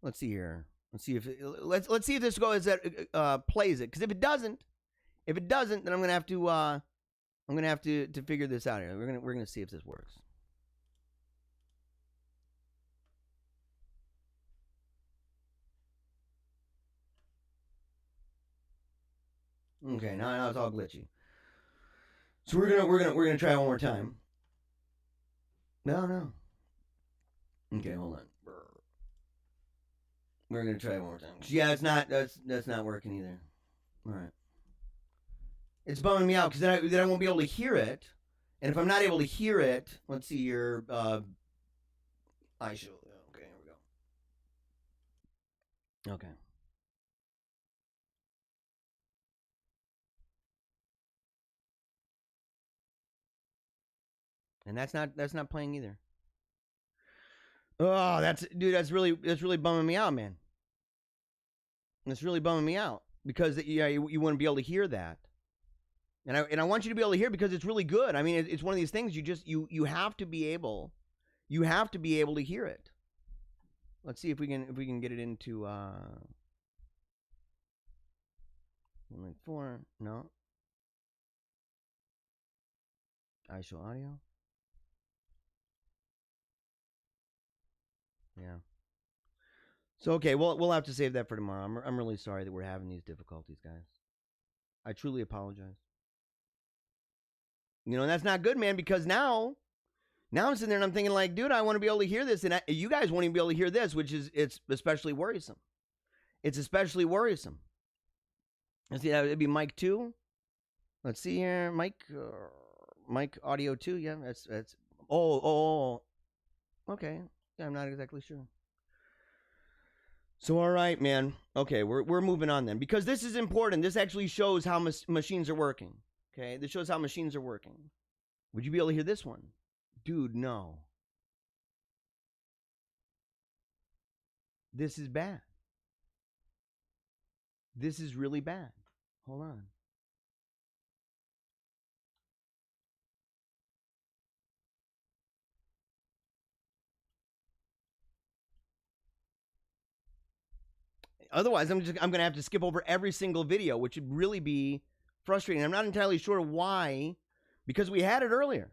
Let's see here. Let's see if this goes that plays it. Because if it doesn't, then I'm going to have to figure this out here. We're gonna see if this works. Okay, now it's all glitchy. So we're gonna try one more time. No. Okay, hold on. We're gonna try one more time. Yeah, that's not working either. All right. It's bumming me out because then I won't be able to hear it, and if I'm not able to hear it, let's see your I show. Okay, here we go. Okay. And that's not playing either. Oh, that's really bumming me out, man. That's really bumming me out because you wouldn't be able to hear that. And I want you to be able to hear because it's really good. I mean, it's one of these things you have to be able to hear it. Let's see if we can get it into like 4. No. I show audio. Yeah. So okay, we'll have to save that for tomorrow. I'm really sorry that we're having these difficulties, guys. I truly apologize. And that's not good, man, because now I'm sitting there and I'm thinking like, dude, I want to be able to hear this, and you guys won't even be able to hear this, it's especially worrisome. It's especially worrisome. Let's see, it'd be mic 2. Let's see here, mic audio 2. Yeah, that's. Oh. Okay. I'm not exactly sure. So, all right, man. Okay, we're moving on then. Because this is important. This actually shows how machines are working. Okay, this shows how machines are working. Would you be able to hear this one? Dude, no. This is bad. This is really bad. Hold on. Otherwise, I'm going to have to skip over every single video, which would really be frustrating. I'm not entirely sure why, because we had it earlier.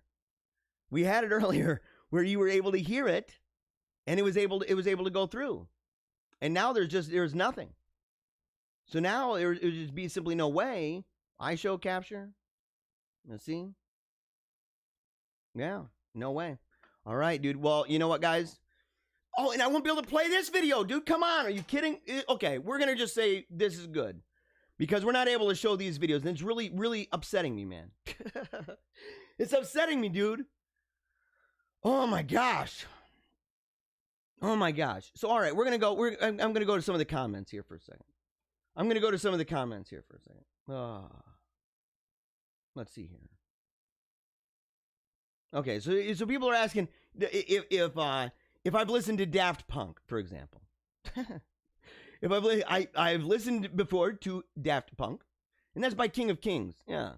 We had it earlier where you were able to hear it, and it was able to go through. And now there's nothing. So now it would just be simply no way. I show capture. Let's see. Yeah, no way. All right, dude. Well, you know what, guys? Oh, and I won't be able to play this video, dude. Come on. Are you kidding? Okay, we're going to just say this is good because we're not able to show these videos. And it's really, really upsetting me, man. It's upsetting me, dude. Oh, my gosh. Oh, my gosh. So, all right, we're going to go. I'm going to go to some of the comments here for a second. Let's see here. Okay, so people are asking if I've listened to Daft Punk, for example. I've listened before to Daft Punk, and that's by King of Kings. Yeah.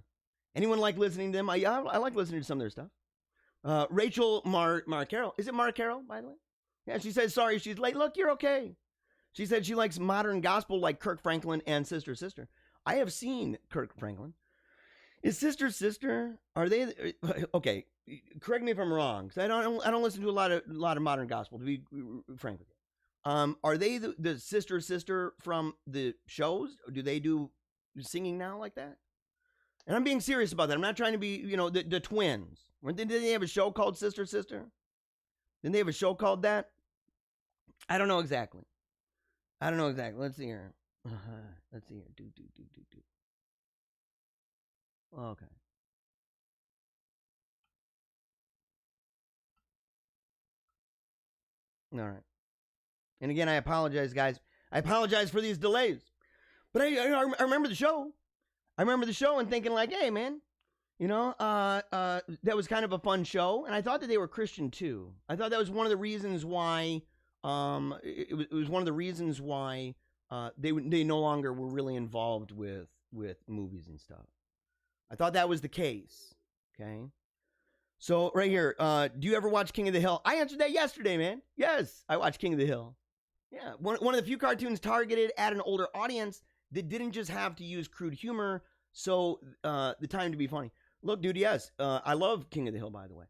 Anyone like listening to them? I like listening to some of their stuff. Rachel Marcaro. Is it Marcaro, by the way? Yeah, she says, sorry, she's late. Look, you're okay. She said she likes modern gospel like Kirk Franklin and Sister Sister. I have seen Kirk Franklin. Is Sister Sister, are they, okay, correct me if I'm wrong, because I don't listen to a lot of modern gospel, to be frank with you. Are they the Sister Sister from the shows? Or do they do singing now like that? And I'm being serious about that. I'm not trying to be, the twins. Did they have a show called Sister Sister? Didn't they have a show called that? I don't know exactly. Let's see here. Let's see here. Do. Okay. All right. And again, I apologize, guys. I apologize for these delays. But I remember the show. I remember the show and thinking like, hey, man, that was kind of a fun show. And I thought that they were Christian too. I thought that was one of the reasons why, it was one of the reasons why they no longer were really involved with movies and stuff. I thought that was the case. Okay. So right here, do you ever watch King of the Hill? I answered that yesterday, man. Yes, I watched King of the Hill. Yeah, one of the few cartoons targeted at an older audience that didn't just have to use crude humor, so the time to be funny. Look, dude, yes, I love King of the Hill, by the way.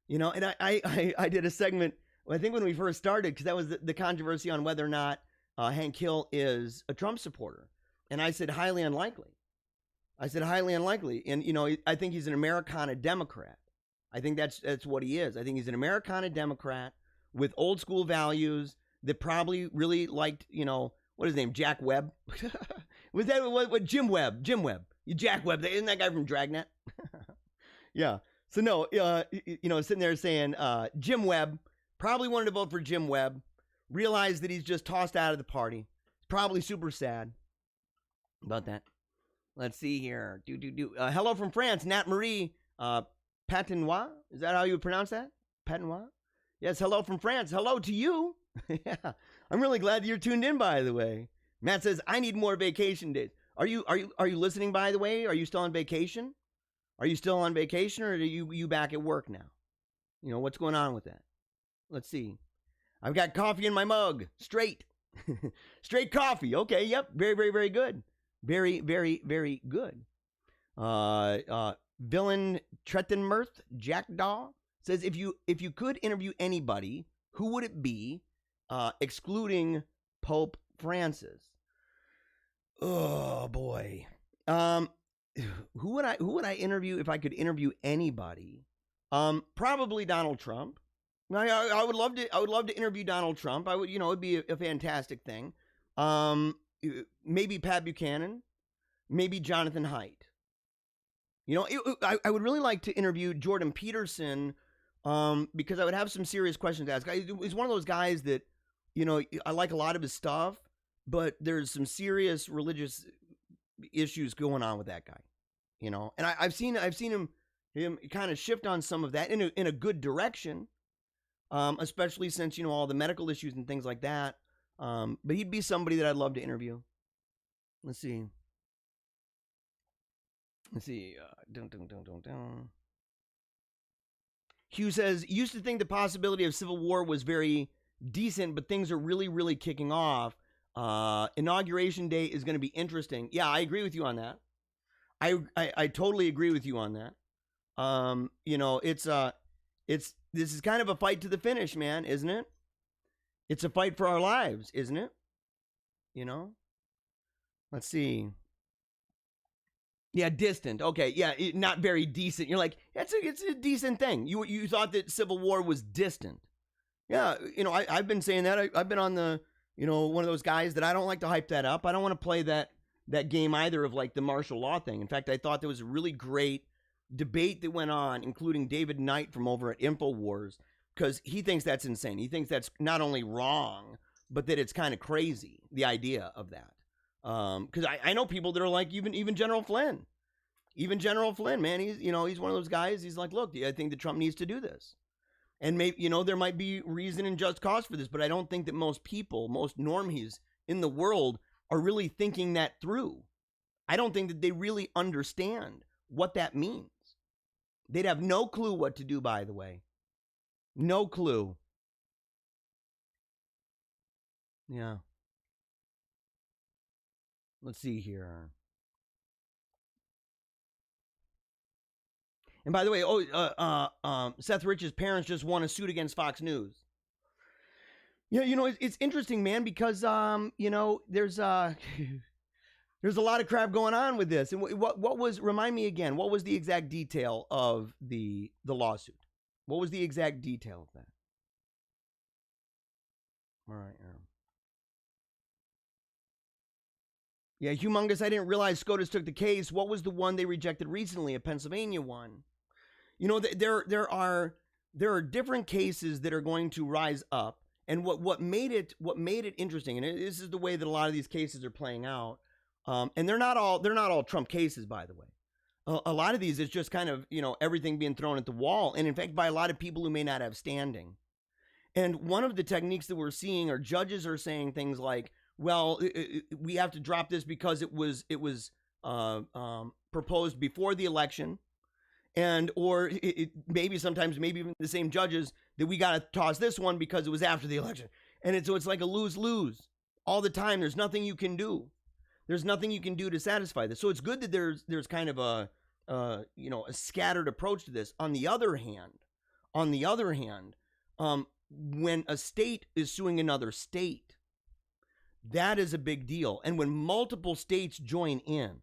And I did a segment, I think when we first started, because that was the controversy on whether or not Hank Hill is a Trump supporter. And I said highly unlikely. And, I think he's an Americana Democrat. I think that's what he is. I think he's an Americana Democrat with old school values that probably really liked, what is his name? Jack Webb? Was that what Jim Webb? Jack Webb. Isn't that guy from Dragnet? Yeah. So no, sitting there saying Jim Webb, probably wanted to vote for Jim Webb, realized that he's just tossed out of the party. He's probably super sad about that. Let's see here. Hello from France, Nat Marie Patinois. Is that how you would pronounce that? Patinois? Yes, hello from France. Hello to you. Yeah. I'm really glad that you're tuned in, by the way. Matt says, I need more vacation days. Are you listening, by the way? Are you still on vacation? Are you still on vacation, or are you back at work now? What's going on with that? Let's see. I've got coffee in my mug. Straight. Straight coffee. Okay, yep. Very, very, very good. Very, very, very good. Villain Trettenmirth Jackdaw says, if you could interview anybody, who would it be, excluding Pope Francis? Oh boy. Who would I interview if I could interview anybody? Probably Donald Trump. I would love to interview Donald Trump. I would, it'd be a fantastic thing. Maybe Pat Buchanan, maybe Jonathan Haidt. I would really like to interview Jordan Peterson, because I would have some serious questions to ask. He's one of those guys that, I like a lot of his stuff, but there's some serious religious issues going on with that guy, and I've seen him kind of shift on some of that in a good direction, especially since, all the medical issues and things like that. But he'd be somebody that I'd love to interview. Let's see. Hugh says, used to think the possibility of civil war was very decent, but things are really, really kicking off. Inauguration day is going to be interesting. Yeah, I agree with you on that. I totally agree with you on that. This is kind of a fight to the finish, man, isn't it? It's a fight for our lives, isn't it? Let's see. Yeah, distant. Okay, yeah, not very decent. You're like, it's a decent thing. You thought that civil war was distant. Yeah, I've been saying that. I've been on the, one of those guys that I don't like to hype that up. I don't want to play that game either of like the martial law thing. In fact, I thought there was a really great debate that went on, including David Knight from over at InfoWars, because he thinks that's insane. He thinks that's not only wrong, but that it's kind of crazy, the idea of that. Because I know people that are like, even General Flynn. Even General Flynn, man, he's one of those guys. He's like, look, I think that Trump needs to do this. And maybe, there might be reason and just cause for this, but I don't think that most people, most normies in the world are really thinking that through. I don't think that they really understand what that means. They'd have no clue what to do, by the way. No clue. Yeah. Let's see here. And by the way, Seth Rich's parents just won a suit against Fox News. Yeah, it's interesting, man, because there's there's a lot of crap going on with this. And what was, remind me again, what was the exact detail of the lawsuit? What was the exact detail of that? All right. Yeah, humongous. I didn't realize SCOTUS took the case. What was the one they rejected recently? A Pennsylvania one. There are different cases that are going to rise up, and what made it interesting, and this is the way that a lot of these cases are playing out. And they're not all Trump cases, by the way. A lot of these is just kind of everything being thrown at the wall, and in fact by a lot of people who may not have standing. And one of the techniques that we're seeing are judges are saying things like, well, we have to drop this because it was proposed before the election, and or maybe sometimes even the same judges that we got to toss this one because it was after the election, and it's like a lose-lose all the time. There's nothing you can do. There's nothing you can do to satisfy this. So it's good that there's kind of a scattered approach to this. On the other hand, when a state is suing another state, that is a big deal. And when multiple states join in,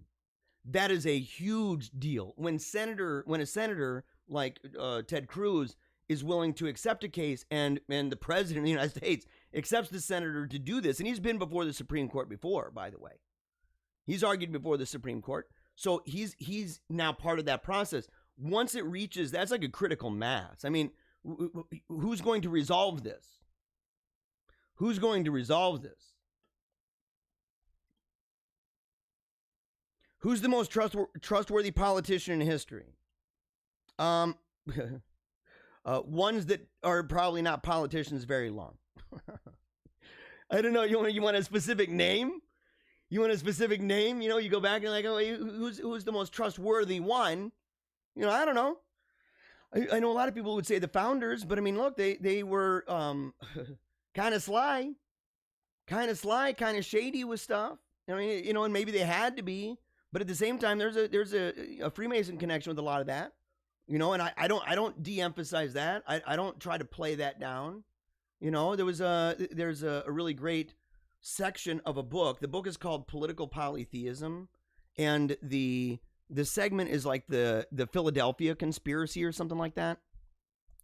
that is a huge deal. When a senator like Ted Cruz is willing to accept a case, and the president of the United States accepts the senator to do this, and he's been before the Supreme Court before, by the way. He's argued before the Supreme Court. So he's now part of that process. Once it reaches, that's like a critical mass. I mean, who's going to resolve this? Who's going to resolve this? Who's the most trustworthy politician in history? Ones that are probably not politicians very long. I don't know. You want a specific name? You want a specific name? You go back and like, oh, who's the most trustworthy one? I don't know. I know a lot of people would say the founders, but I mean, look, they were kind of sly, kind of shady with stuff. I mean, and maybe they had to be, but at the same time, there's a Freemason connection with a lot of that, and I don't de-emphasize that. I don't try to play that down. There's a really great section of a book. The book is called Political Polytheism, and the segment is like the Philadelphia conspiracy or something like that.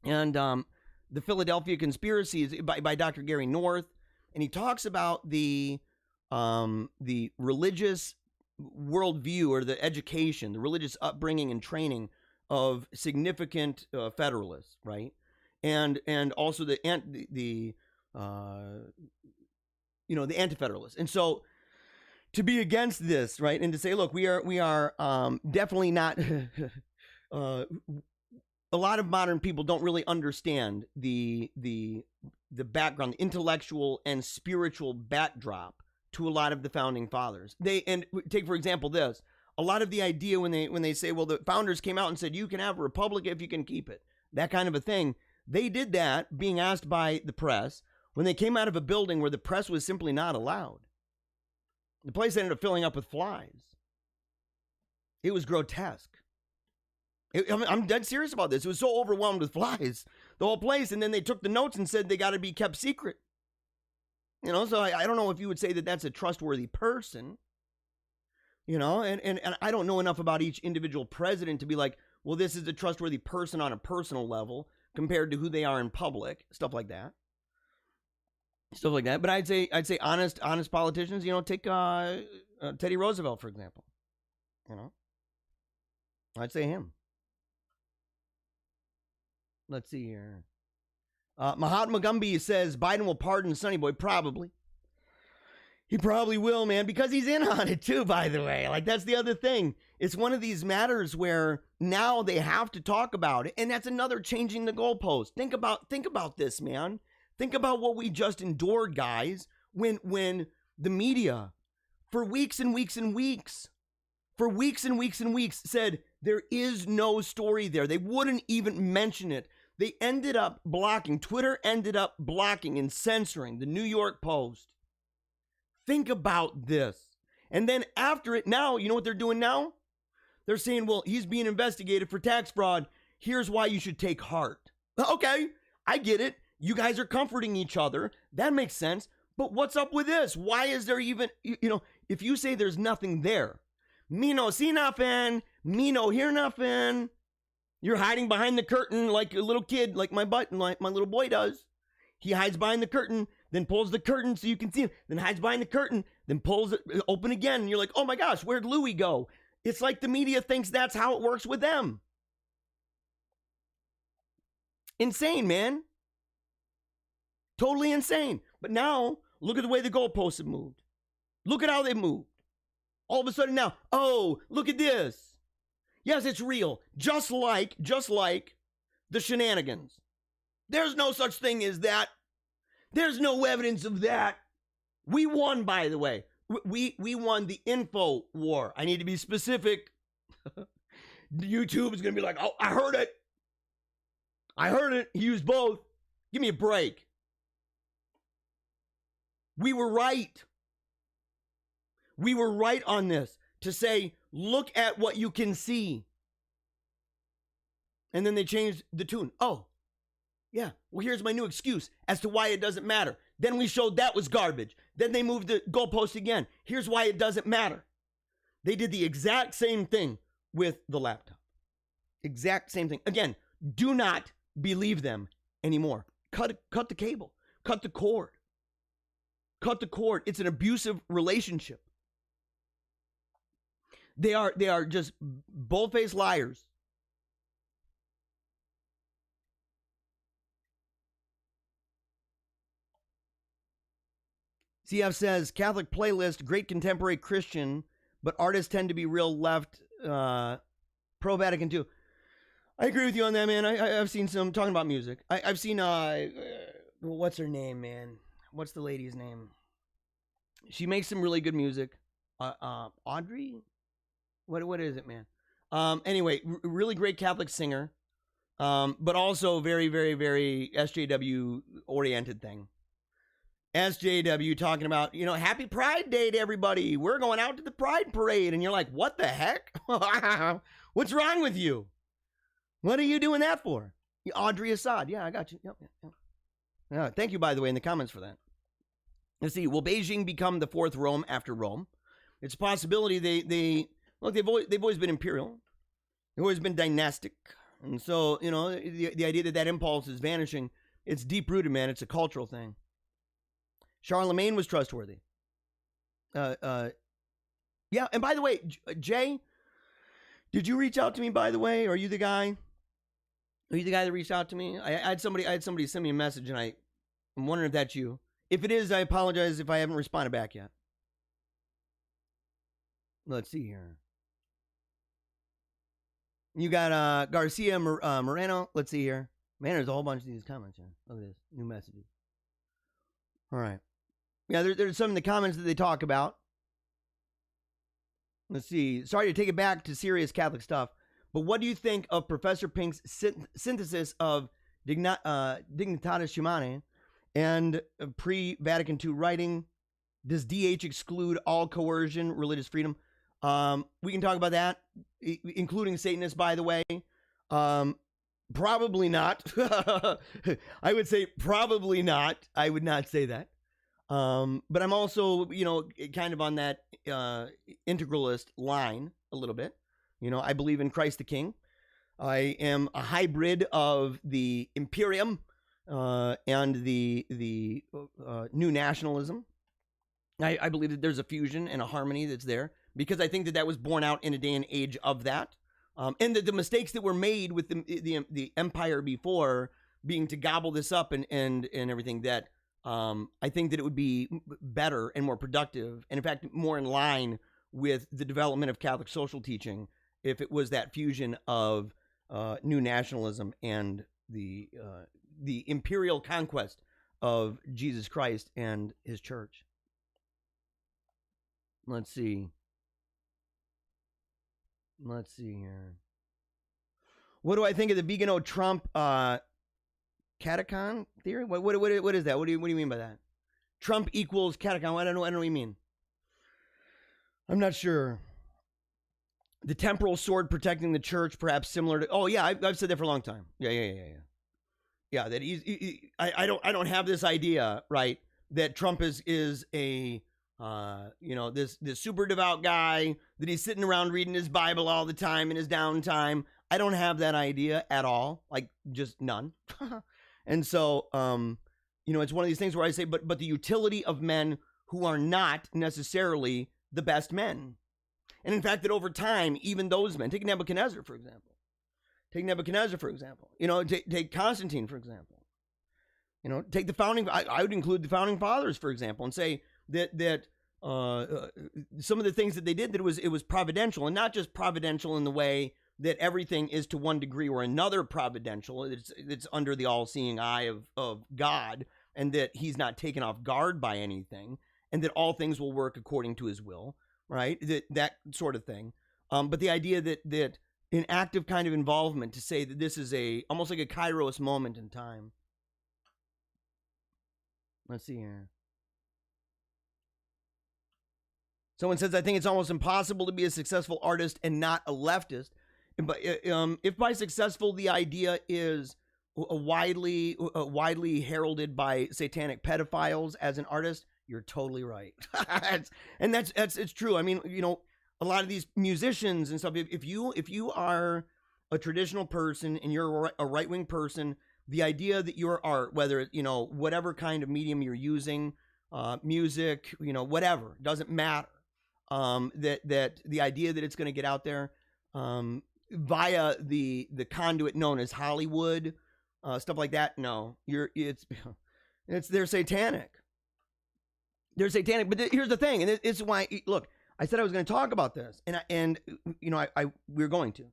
And the Philadelphia conspiracy is by Dr. Gary North, and he talks about the religious worldview, or the education, the religious upbringing and training of significant Federalists, right? And also the Anti-Federalists. And so to be against this, right, and to say, look, we are definitely not. A lot of modern people don't really understand the background, the intellectual and spiritual backdrop to a lot of the founding fathers. And take for example this. A lot of the idea when they say, well, the founders came out and said you can have a republic if you can keep it, that kind of a thing. They did that being asked by the press when they came out of a building where the press was simply not allowed. The place ended up filling up with flies. It was grotesque. I'm dead serious about this. It was so overwhelmed with flies, the whole place. And then they took the notes and said they got to be kept secret. So I don't know if you would say that that's a trustworthy person, and I don't know enough about each individual president to be like, well, this is a trustworthy person on a personal level compared to who they are in public, stuff like that. But I'd say honest politicians, take Teddy Roosevelt, for example. I'd say him. Let's see here. Mahatma Gandhi says Biden will pardon Sonny Boy. Probably. He probably will, man, because he's in on it too, by the way. Like, that's the other thing. It's one of these matters where now they have to talk about it, and that's another changing the goalpost. Think about this, man. Think about what we just endured, guys, when the media, for weeks and weeks and weeks, said there is no story there. They wouldn't even mention it. They ended up blocking. Twitter ended up blocking and censoring the New York Post. Think about this. And then after it, now, you know what they're doing now? They're saying, well, he's being investigated for tax fraud. Here's why you should take heart. Okay, I get it. You guys are comforting each other. That makes sense. But what's up with this? Why is there even, if you say there's nothing there, me no see nothing, me no hear nothing, you're hiding behind the curtain like a little kid, like my little boy does. He hides behind the curtain, then pulls the curtain so you can see him, then hides behind the curtain, then pulls it open again, and you're like, oh my gosh, where'd Louis go? It's like the media thinks that's how it works with them. Insane, man. Totally insane. But now, look at the way the goalposts have moved. Look at how they moved. All of a sudden now, oh, look at this. Yes, it's real. Just like the shenanigans. There's no such thing as that. There's no evidence of that. We won, by the way. We won the info war. I need to be specific. YouTube is going to be like, oh, I heard it. He used both. Give me a break. We were right. We were right on this to say, look at what you can see. And then they changed the tune. Oh, yeah, well, here's my new excuse as to why it doesn't matter. Then we showed that was garbage. Then they moved the goalpost again. Here's why it doesn't matter. They did the exact same thing with the laptop. Exact same thing. Again, do not believe them anymore. Cut the cable. Cut the cord. Cut the cord. It's an abusive relationship. They are just bold-faced liars. CF says, Catholic playlist, great contemporary Christian, but artists tend to be real left, pro-Vatican II. I agree with you on that, man. I've seen some, talking about music. I've seen, what's her name, man? What's the lady's name? She makes some really good music. Audrey? What is it, man? Anyway, really great Catholic singer, but also very, very, very SJW-oriented thing. SJW talking about, happy Pride Day to everybody. We're going out to the Pride Parade. And you're like, what the heck? What's wrong with you? What are you doing that for? Audrey Assad. Yeah, I got you. Yep. Yeah, thank you, by the way, in the comments for that. Let's see. Will Beijing become the fourth Rome after Rome? It's a possibility. They've always been imperial. They've always been dynastic. And so, the idea that impulse is vanishing, it's deep-rooted, man. It's a cultural thing. Charlemagne was trustworthy. Yeah, and by the way, Jay, did you reach out to me, by the way? Are you the guy? Are you the guy that reached out to me? I had somebody send me a message, and I'm wondering if that's you. If it is, I apologize if I haven't responded back yet. Let's see here. You got Garcia Moreno. Let's see here. Man, there's a whole bunch of these comments here. Look at this. New messages. All right. Yeah, there's some in the comments that they talk about. Let's see. Sorry to take it back to serious Catholic stuff, but what do you think of Professor Pink's synthesis of Dignitatis Humanae and pre-Vatican II writing? Does DH exclude all coercion, religious freedom? We can talk about that, including Satanists, by the way. Probably not. I would say probably not. I would not say that. But I'm also, kind of on that integralist line a little bit. I believe in Christ the King. I am a hybrid of the Imperium and the new nationalism. I believe that there's a fusion and a harmony that's there because I think that was born out in a day and age of that. And the mistakes that were made with the empire before being to gobble this up and everything, that I think that it would be better and more productive, and in fact, more in line with the development of Catholic social teaching if it was that fusion of new nationalism and the imperial conquest of Jesus Christ and his church. Let's see here. What do I think of the Vigano-Trump catacon theory? What is that? What do you mean by that? Trump equals catacon. I don't know what you mean. I'm not sure. The temporal sword protecting the church, perhaps similar to. Oh yeah, I've said that for a long time. Yeah. That I don't have this idea, right? That Trump is a this super devout guy, that he's sitting around reading his Bible all the time in his downtime. I don't have that idea at all, like just none. And so, it's one of these things where I say, but the utility of men who are not necessarily the best men. And in fact, that over time, even those men, take Nebuchadnezzar, for example. Take Constantine, for example. Take the founding, I would include the founding fathers, for example, and say that some of the things that they did, that it was providential, and not just providential in the way that everything is to one degree or another providential. It's under the all-seeing eye of God, and that he's not taken off guard by anything, and that all things will work according to his will, right? That sort of thing. But the idea that an active kind of involvement, to say that this is almost like a Kairos moment in time. Let's see here. Someone says, I think it's almost impossible to be a successful artist and not a leftist. But if by successful the idea is widely heralded by satanic pedophiles as an artist, you're totally right. It's true. I mean, a lot of these musicians and stuff, if you are a traditional person and you're a right-wing person, the idea that your art, whether whatever kind of medium you're using, music, whatever, doesn't matter. That the idea that it's going to get out there via the conduit known as Hollywood, stuff like that. No, they're satanic. They're satanic. But here's the thing, and it's why. Look, I said I was going to talk about this, and we're going to.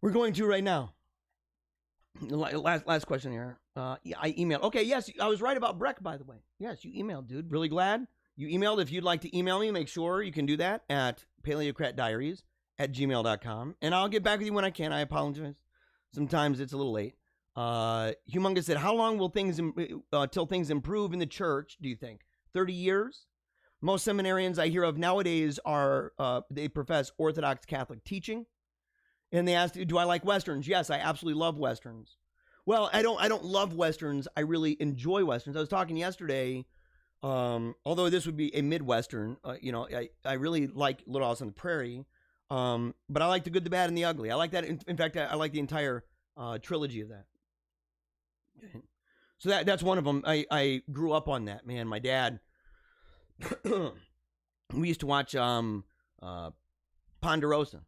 We're going to right now. Last question here. I emailed. Okay, yes, I was right about Breck, by the way. Yes, you emailed, dude. Really glad you emailed. If you'd like to email me, make sure you can do that at paleocratdiaries@gmail.com, and I'll get back with you when I can. I apologize. Sometimes it's a little late. Humongous said, how long will things till things improve in the church, do you think? 30 years? Most seminarians I hear of nowadays they profess Orthodox Catholic teaching. And they asked, do I like Westerns? Yes, I absolutely love Westerns. Well, I don't love Westerns. I really enjoy Westerns. I was talking yesterday, although this would be a Midwestern, I really like Little House on the Prairie. But I like the Good, the Bad, and the Ugly. I like that. In fact, I like the entire trilogy of that. So that's one of them. I grew up on that, man. My dad, we used to watch Ponderosa.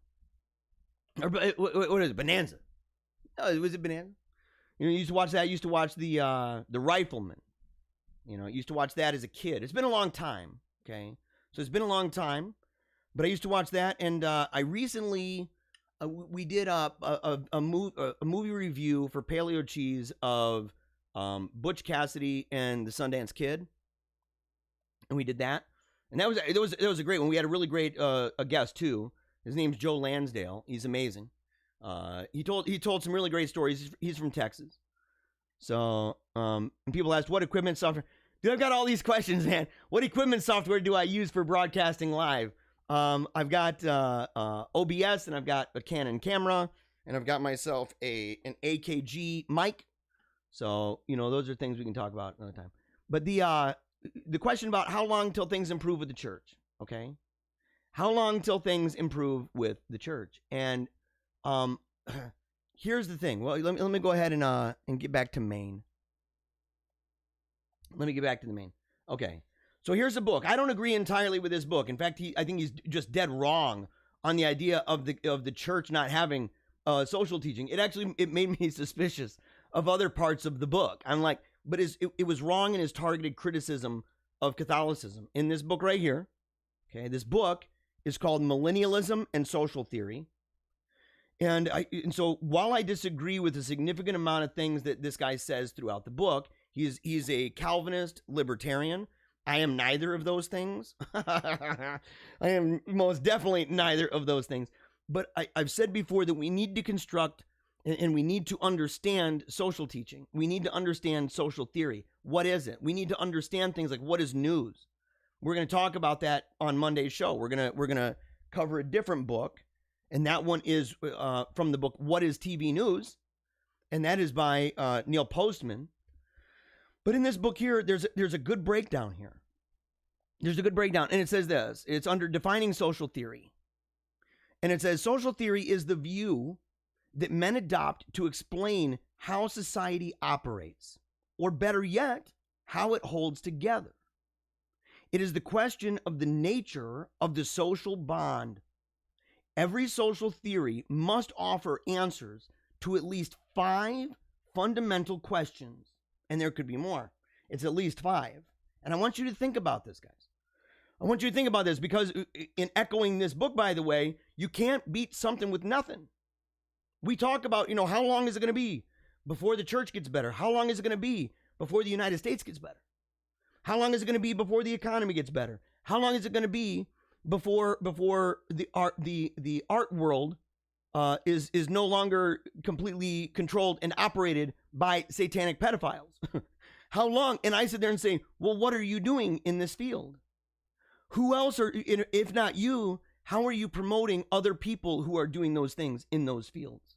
Or, what is it? Bonanza. Oh, was it Bonanza? You used to watch that. I used to watch the Rifleman. Used to watch that as a kid. It's been a long time. Okay, so it's been a long time, but I used to watch that, and I recently we did a movie review for Paleo Cheese of Butch Cassidy and the Sundance Kid, and we did that, and that was a great one. We had a really great a guest too. His name's Joe Lansdale. He's amazing. He told some really great stories. He's from Texas. So, and people asked, what equipment software? Dude, I've got all these questions, man. What equipment software do I use for broadcasting live? I've got OBS, and I've got a Canon camera, and I've got myself an AKG mic. So, those are things we can talk about another time. But the question about how long till things improve with the church, okay? How long till things improve with the church? And here's the thing. Well, let me go ahead and get back to Maine. Let me get back to the Maine. Okay. So here's a book. I don't agree entirely with this book. In fact, I think he's just dead wrong on the idea of the church not having social teaching. It made me suspicious of other parts of the book. I'm like, but it was wrong in his targeted criticism of Catholicism. In this book right here, okay, this book is called Millennialism and Social Theory. And so while I disagree with a significant amount of things that this guy says throughout the book, he's a Calvinist libertarian. I am neither of those things. I am most definitely neither of those things. But I've said before that we need to construct and we need to understand social teaching. We need to understand social theory. What is it? We need to understand things like, what is news? We're going to talk about that on Monday's show. We're gonna cover a different book, and that one is from the book What is TV News? And that is by Neil Postman. But in this book here, there's a good breakdown here. There's a good breakdown, and it says this. It's under Defining Social Theory. And it says, social theory is the view that men adopt to explain how society operates, or better yet, how it holds together. It is the question of the nature of the social bond. Every social theory must offer answers to at least 5 fundamental questions. And there could be more. It's at least 5. And I want you to think about this, guys. I want you to think about this because in echoing this book, by the way, you can't beat something with nothing. We talk about, how long is it going to be before the church gets better? How long is it going to be before the United States gets better? How long is it going to be before the economy gets better? How long is it going to be before the art world is no longer completely controlled and operated by satanic pedophiles? How long? And I sit there and say, well, what are you doing in this field? Who else if not you, how are you promoting other people who are doing those things in those fields?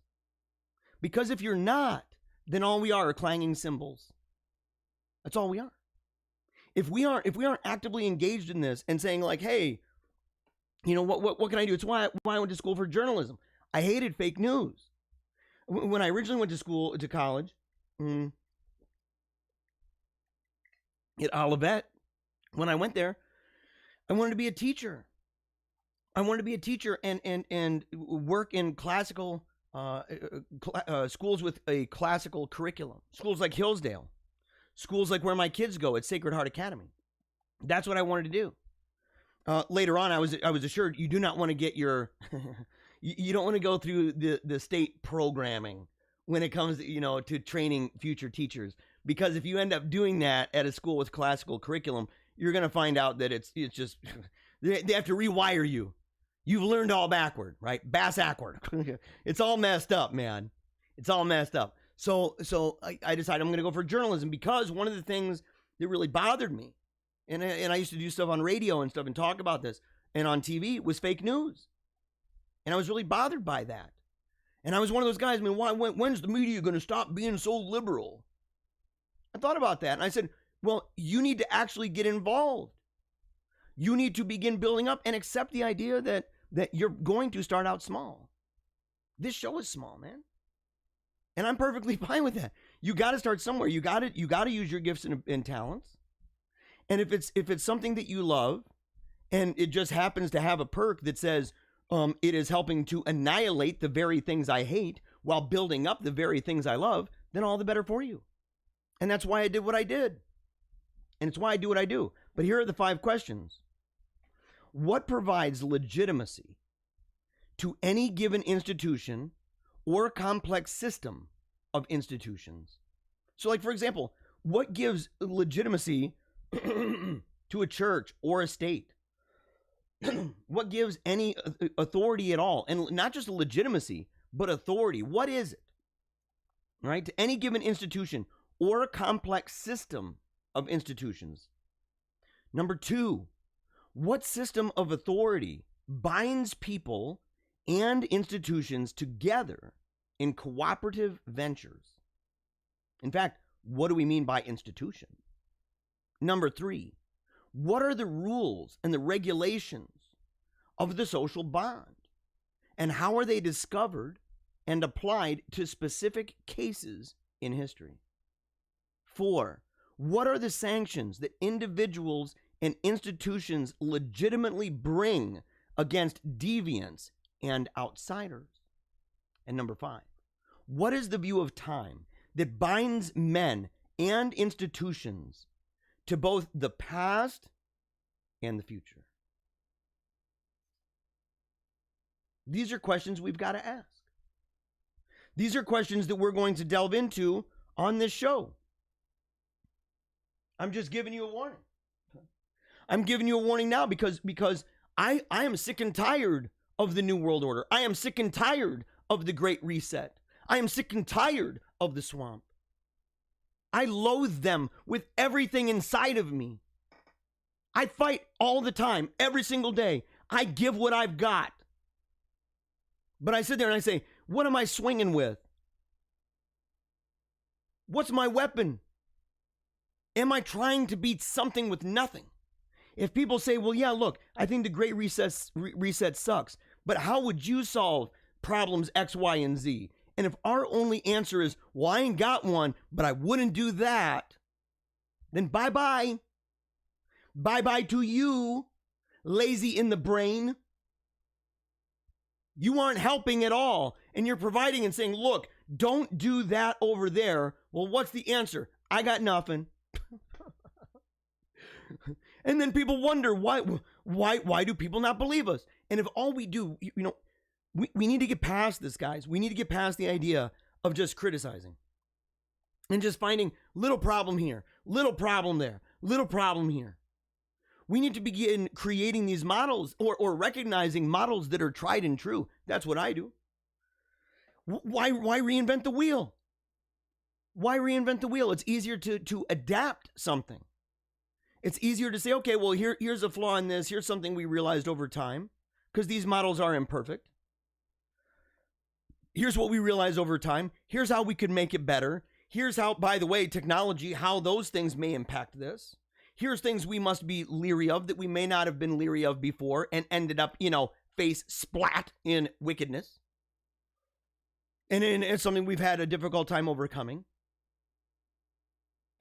Because if you're not, then all we are clanging cymbals. That's all we are. If we aren't actively engaged in this and saying like, hey, what can I do? It's why I went to school for journalism. I hated fake news. When I originally went to college, at Olivet, when I went there, I wanted to be a teacher. I wanted to be a teacher and work in classical schools with a classical curriculum. Schools like Hillsdale. Schools like where my kids go at Sacred Heart Academy. That's what I wanted to do. Later on, I was assured you do not want to get your you don't want to go through the state programming when it comes to training future teachers, because if you end up doing that at a school with classical curriculum, you're going to find out that it's just they have to rewire you. You've learned all backward, right? Bass-ackward. It's all messed up, man. It's all messed up. So I decided I'm going to go for journalism because one of the things that really bothered me, and I used to do stuff on radio and stuff and talk about this, and on TV, was fake news. And I was really bothered by that. And I was one of those guys, when's the media going to stop being so liberal? I thought about that, and I said, well, you need to actually get involved. You need to begin building up and accept the idea that you're going to start out small. This show is small, man. And I'm perfectly fine with that. You got to start somewhere. You got to use your gifts and talents. And if it's something that you love, and it just happens to have a perk that says it is helping to annihilate the very things I hate while building up the very things I love, then all the better for you. And that's why I did what I did. And it's why I do what I do. But here are the 5 questions. What provides legitimacy to any given institution or complex system of institutions? So, like, for example, what gives legitimacy to a church or a state? What gives any authority at all? And not just legitimacy, but authority. What is it? Right? To any given institution or a complex system of institutions. Number 2, what system of authority binds people and institutions together in cooperative ventures? In fact, what do we mean by institution? Number 3, what are the rules and the regulations of the social bond? And how are they discovered and applied to specific cases in history? 4, what are the sanctions that individuals and institutions legitimately bring against deviants and outsiders? And number 5, what is the view of time that binds men and institutions to both the past and the future? These are questions we've got to ask. These are questions that we're going to delve into on this show. I'm just giving you a warning. I'm giving you a warning now because I am sick and tired of the New World Order. I am sick and tired of the Great Reset. I am sick and tired of the swamp. I loathe them with everything inside of me. I fight all the time, every single day. I give what I've got. But I sit there and I say, what am I swinging with? What's my weapon? Am I trying to beat something with nothing? If people say, well, yeah, look, I think the Great Reset sucks, but how would you solve problems X, Y, and Z? And if our only answer is, well, I ain't got one, but I wouldn't do that, then bye-bye. Bye-bye to you, lazy in the brain. You aren't helping at all, and you're providing and saying, look, don't do that over there. Well, what's the answer? I got nothing. And then people wonder, why do people not believe us? And if all we do, we need to get past this, guys. We need to get past the idea of just criticizing and just finding little problem here, little problem there, little problem here. We need to begin creating these models or recognizing models that are tried and true. That's what I do. Why reinvent the wheel? Why reinvent the wheel? It's easier to adapt something. It's easier to say, okay, well, here's a flaw in this. Here's something we realized over time, because these models are imperfect. Here's what we realized over time. Here's how we could make it better. Here's how, by the way, technology, how those things may impact this. Here's things we must be leery of that we may not have been leery of before and ended up, face splat in wickedness. And it's something we've had a difficult time overcoming.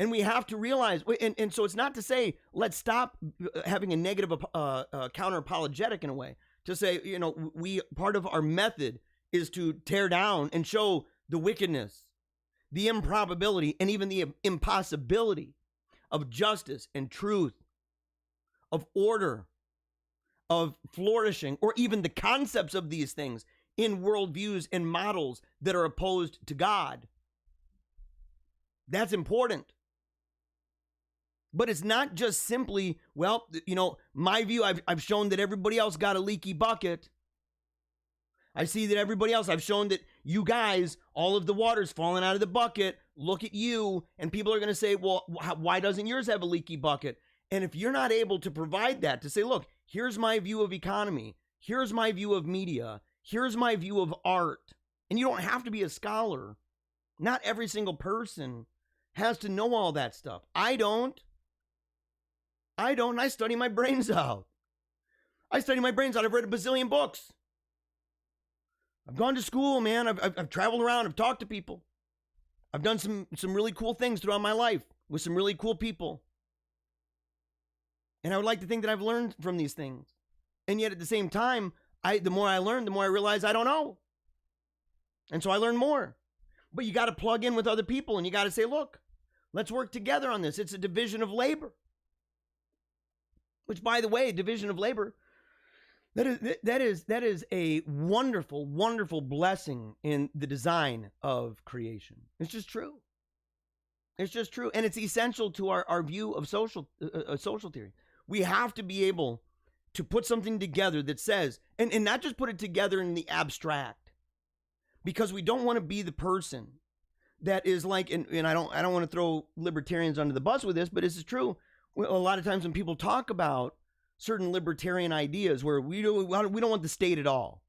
And we have to realize, and so it's not to say, let's stop having a negative counter-apologetic in a way. To say, part of our method is to tear down and show the wickedness, the improbability, and even the impossibility of justice and truth, of order, of flourishing, or even the concepts of these things in worldviews and models that are opposed to God. That's important. But it's not just simply, well, my view, I've shown that everybody else got a leaky bucket. I see that everybody else, I've shown that you guys, all of the water's falling out of the bucket. Look at you. And people are going to say, well, why doesn't yours have a leaky bucket? And if you're not able to provide that, to say, look, here's my view of economy. Here's my view of media. Here's my view of art. And you don't have to be a scholar. Not every single person has to know all that stuff. I don't. I study my brains out. I've read a bazillion books. I've gone to school, man. I've traveled around. I've talked to people. I've done some really cool things throughout my life with some really cool people. And I would like to think that I've learned from these things. And yet at the same time, the more I learn, the more I realize I don't know. And so I learn more. But you got to plug in with other people and you got to say, look, let's work together on this. It's a division of labor. Which, by the way, division of labor, that is a wonderful, wonderful blessing in the design of creation. It's just true. It's just true. And it's essential to our view of social theory. We have to be able to put something together that says, and not just put it together in the abstract, because we don't want to be the person that is like, and I don't want to throw libertarians under the bus with this, but this is true. A lot of times when people talk about certain libertarian ideas where we don't want the state at all.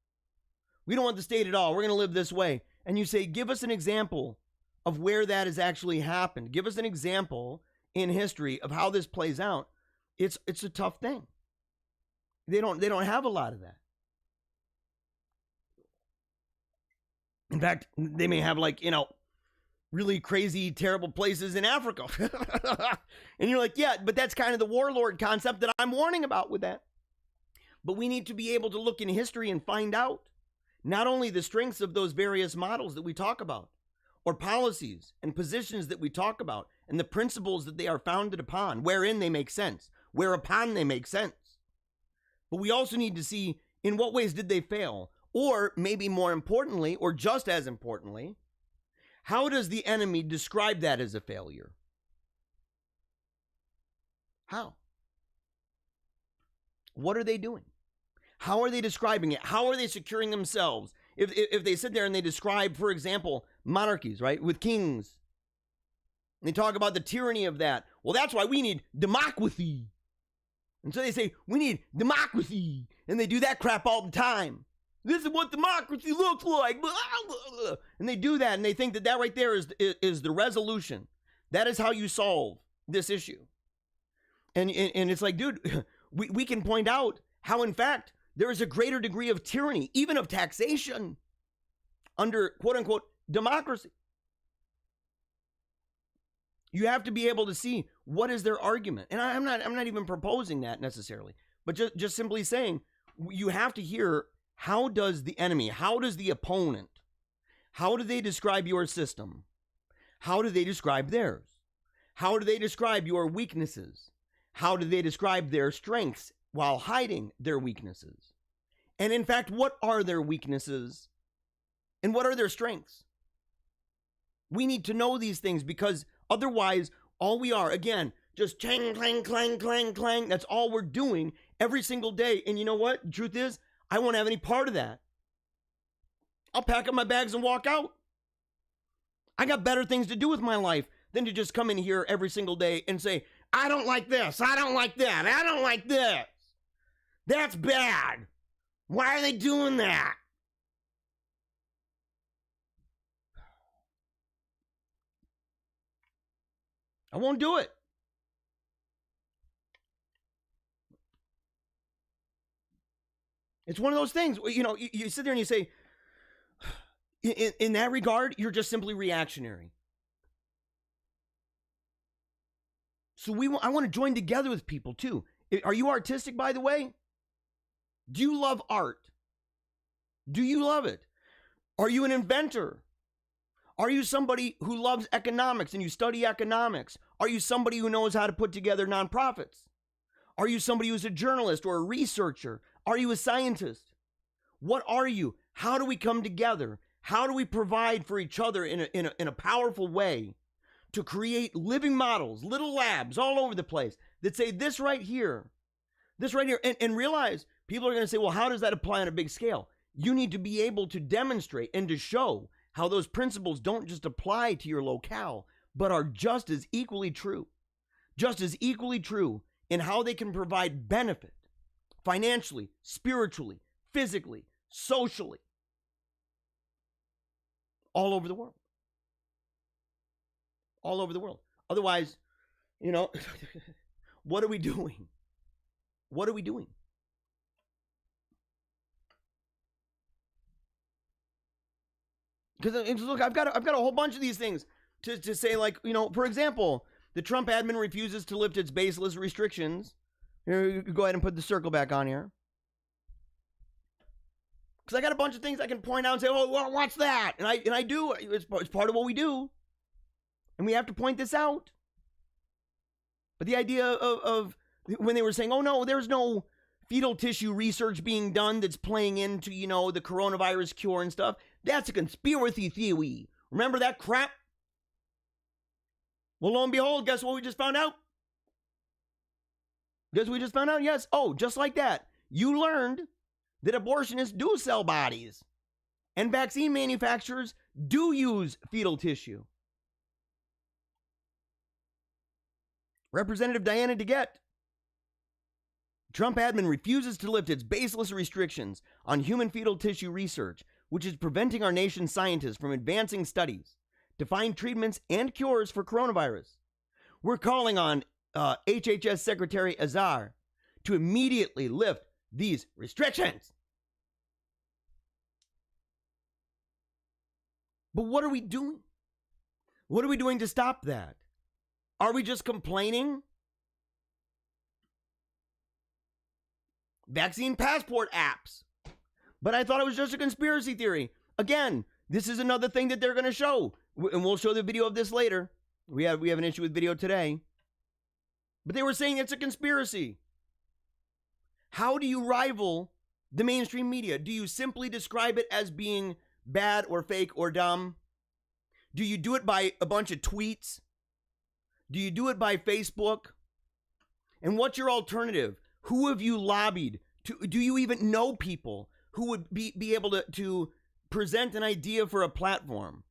We don't want the state at all. We're going to live this way. And you say, give us an example of where that has actually happened. Give us an example in history of how this plays out. It's a tough thing. They don't have a lot of that. In fact, they may have really crazy, terrible places in Africa. And you're like, yeah, but that's kind of the warlord concept that I'm warning about with that. But we need to be able to look in history and find out not only the strengths of those various models that we talk about, or policies and positions that we talk about and the principles that they are founded upon, wherein they make sense, whereupon they make sense. But we also need to see in what ways did they fail, or maybe more importantly, or just as importantly, how does the enemy describe that as a failure? How? What are they doing? How are they describing it? How are they securing themselves? If they sit there and they describe, for example, monarchies, right, with kings, and they talk about the tyranny of that, well, that's why we need democracy. And so they say, we need democracy. And they do that crap all the time. This is what democracy looks like. And they do that, and they think that that right there is the resolution. That is how you solve this issue. And it's like, dude, we can point out how, in fact, there is a greater degree of tyranny, even of taxation, under quote-unquote democracy. You have to be able to see what is their argument. And I'm not even proposing that necessarily, but just simply saying you have to hear, how does the enemy, how does the opponent, how do they describe your system? How do they describe theirs? How do they describe your weaknesses? How do they describe their strengths while hiding their weaknesses? And in fact, what are their weaknesses and what are their strengths? We need to know these things, because otherwise, all we are, again, just clang, clang, clang, clang, clang. That's all we're doing every single day. And you know what? The truth is, I won't have any part of that. I'll pack up my bags and walk out. I got better things to do with my life than to just come in here every single day and say, I don't like this, I don't like that, I don't like this. That's bad. Why are they doing that? I won't do it. It's one of those things, you know, you sit there and you say, in that regard, you're just simply reactionary. So I want to join together with people too. Are you artistic, by the way? Do you love art? Do you love it? Are you an inventor? Are you somebody who loves economics and you study economics? Are you somebody who knows how to put together nonprofits? Are you somebody who's a journalist or a researcher? Are you a scientist? What are you? How do we come together? How do we provide for each other in a powerful way to create living models, little labs all over the place that say this right here, and realize people are going to say, well, how does that apply on a big scale? You need to be able to demonstrate and to show how those principles don't just apply to your locale, but are just as equally true in how they can provide benefit financially, spiritually, physically, socially, all over the world. All over the world. Otherwise, you know, what are we doing? What are we doing? Because look, I've got a whole bunch of these things to say, like, you know, for example, the Trump admin refuses to lift its baseless restrictions. Here, you go ahead and put the circle back on here. Because I got a bunch of things I can point out and say, oh, well, what's that? And I do. It's part of what we do. And we have to point this out. But the idea of when they were saying, oh, no, there's no fetal tissue research being done that's playing into, you know, the coronavirus cure and stuff. That's a conspiracy theory. Remember that crap? Well, lo and behold, guess what we just found out? Guess what we just found out? Yes. Oh, just like that. You learned that abortionists do sell bodies. And vaccine manufacturers do use fetal tissue. Representative Diana DeGette. Trump admin refuses to lift its baseless restrictions on human fetal tissue research, which is preventing our nation's scientists from advancing studies to find treatments and cures for coronavirus. We're calling on HHS Secretary Azar to immediately lift these restrictions. But what are we doing? What are we doing to stop that? Are we just complaining? Vaccine passport apps. But I thought it was just a conspiracy theory. Again, this is another thing that they're going to show. And we'll show the video of this later. We have an issue with video today. But they were saying it's a conspiracy. How do you rival the mainstream media? Do you simply describe it as being bad or fake or dumb? Do you do it by a bunch of tweets? Do you do it by Facebook? And what's your alternative? Who have you lobbied to? Do you even know people who would be able to present an idea for a platform?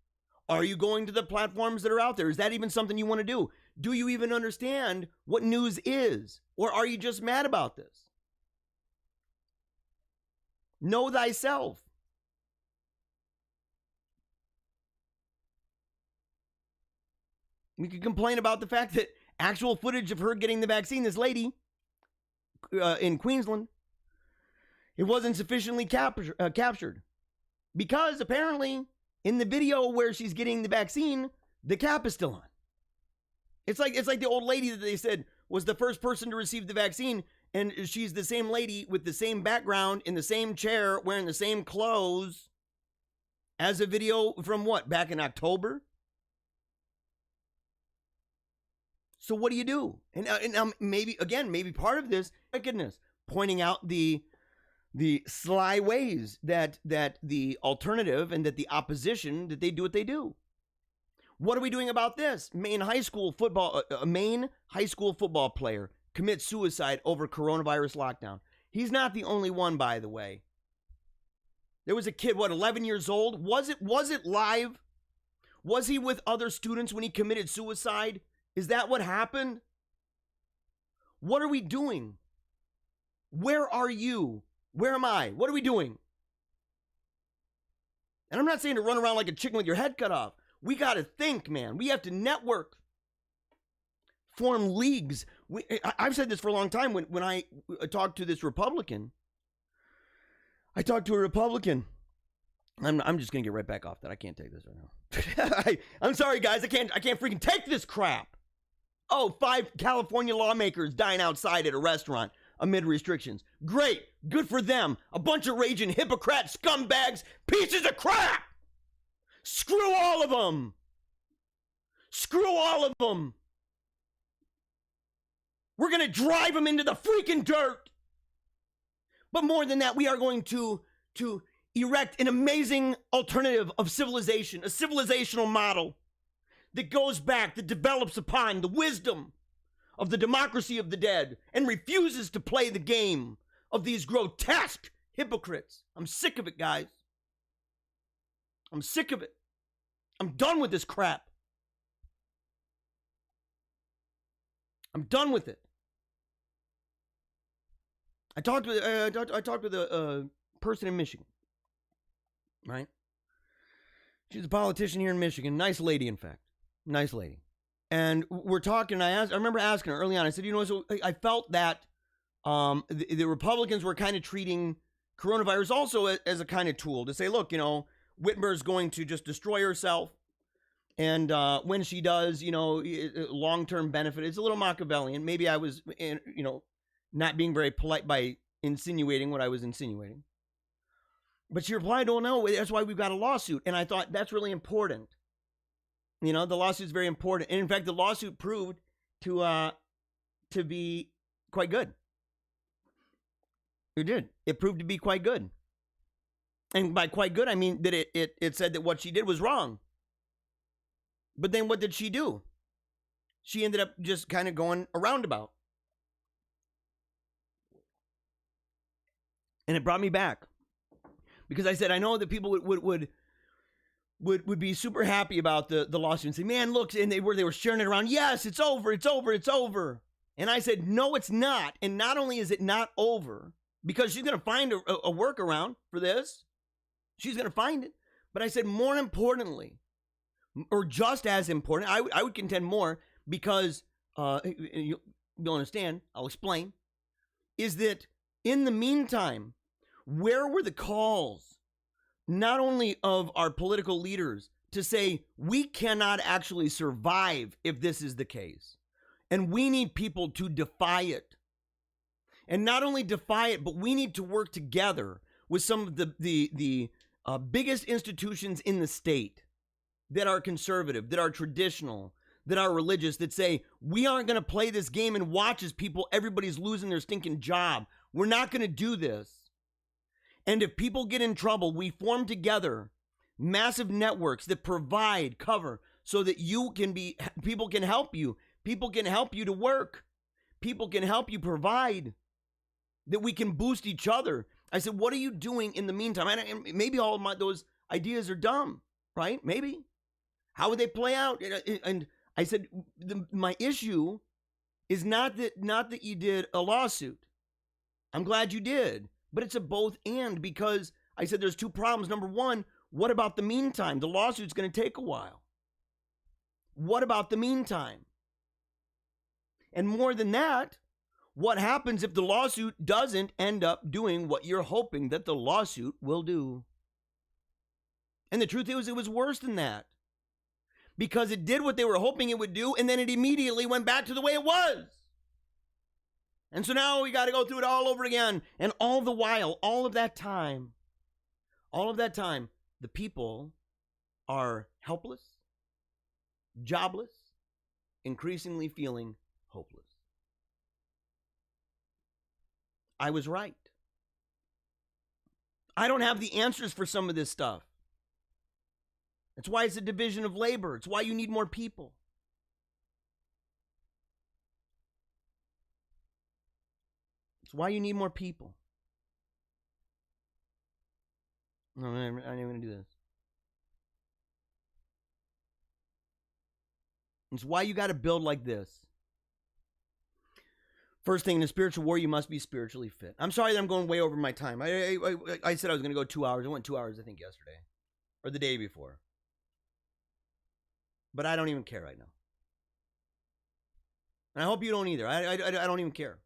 Are you going to the platforms that are out there? Is that even something you want to do? Do you even understand what news is? Or are you just mad about this? Know thyself. We could complain about the fact that actual footage of her getting the vaccine, this lady in Queensland, it wasn't sufficiently captured. Because apparently in the video where she's getting the vaccine, the cap is still on. It's like the old lady that they said was the first person to receive the vaccine, and she's the same lady with the same background in the same chair wearing the same clothes as a video from what, back in October? So what do you do? And maybe part of this, my goodness, pointing out the sly ways that the alternative and that the opposition, that they do what they do. What are we doing about this? A Maine high school football player commits suicide over coronavirus lockdown. He's not the only one, by the way. There was a kid, 11 years old? Was it live? Was he with other students when he committed suicide? Is that what happened? What are we doing? Where are you? Where am I? What are we doing? And I'm not saying to run around like a chicken with your head cut off. We got to think, man. We have to network, form leagues. I've said this for a long time. When I talked to this Republican, I'm just going to get right back off that. I can't take this right now. I'm sorry, guys. I can't freaking take this crap. Oh, 5 California lawmakers dying outside at a restaurant amid restrictions. Great. Good for them. A bunch of raging hypocrite scumbags, pieces of crap. Screw all of them. Screw all of them. We're going to drive them into the freaking dirt. But more than that, we are going to erect an amazing alternative of civilization, a civilizational model that goes back, that develops upon the wisdom of the democracy of the dead and refuses to play the game of these grotesque hypocrites. I'm sick of it, guys. I'm sick of it. I'm done with this crap. I'm done with it. I talked with a person in Michigan, right? She's a politician here in Michigan. Nice lady, in fact. Nice lady. And we're talking, I remember asking her early on, I said, so I felt that the Republicans were kind of treating coronavirus also as a kind of tool to say, look, Whitmer's going to just destroy herself. And when she does, long-term benefit, it's a little Machiavellian. Maybe I was, not being very polite by insinuating what I was insinuating. But she replied, oh, no, that's why we've got a lawsuit. And I thought that's really important. The lawsuit's very important. And in fact, the lawsuit proved to be quite good. It did. It proved to be quite good. And by quite good, I mean that it said that what she did was wrong. But then what did she do? She ended up just kind of going a roundabout. And it brought me back. Because I said, I know that people would be super happy about the lawsuit and say, man, look, and they were sharing it around. Yes, it's over, it's over, it's over. And I said, no, it's not. And not only is it not over, because she's going to find a workaround for this. She's going to find it. But I said, more importantly, or just as important, I would contend more, because you'll understand, I'll explain, is that in the meantime, where were the calls, not only of our political leaders, to say we cannot actually survive if this is the case, and we need people to defy it, and not only defy it, but we need to work together with some of the biggest institutions in the state that are conservative, that are traditional, that are religious, that say, we aren't going to play this game and watch as everybody's losing their stinking job. We're not going to do this. And if people get in trouble, we form together massive networks that provide cover so that people can help you. People can help you to work. People can help you provide, that we can boost each other. I said, what are you doing in the meantime? And maybe all of those ideas are dumb, right? Maybe. How would they play out? And I said, my issue is not that you did a lawsuit. I'm glad you did, but it's a both and, because I said there's two problems. Number one, what about the meantime? The lawsuit's going to take a while. What about the meantime? And more than that, what happens if the lawsuit doesn't end up doing what you're hoping that the lawsuit will do? And the truth is, it was worse than that. Because it did what they were hoping it would do, and then it immediately went back to the way it was. And so now we got to go through it all over again. And all the while, all of that time, the people are helpless, jobless, increasingly feeling hopeless. I was right. I don't have the answers for some of this stuff. That's why it's a division of labor. It's why you need more people. It's why you need more people. No, I'm not even going to do this. It's why you got to build like this. First thing, in a spiritual war, you must be spiritually fit. I'm sorry that I'm going way over my time. I said I was going to go 2 hours. I went 2 hours, I think, yesterday. Or the day before. But I don't even care right now. And I hope you don't either. I don't even care.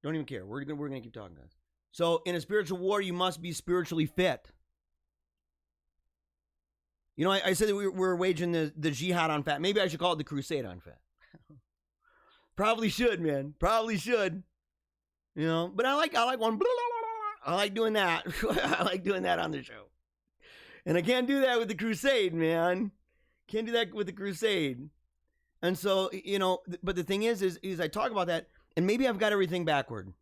Don't even care. We're going to keep talking, guys. So, in a spiritual war, you must be spiritually fit. You know, I said that we're waging the jihad on fat. Maybe I should call it the crusade on fat. Probably should, man. Probably should. You know, but I like one. I like doing that. I like doing that on the show. And I can't do that with the crusade, man. Can't do that with the crusade. And so, you know, but the thing is I talk about that, and maybe I've got everything backward.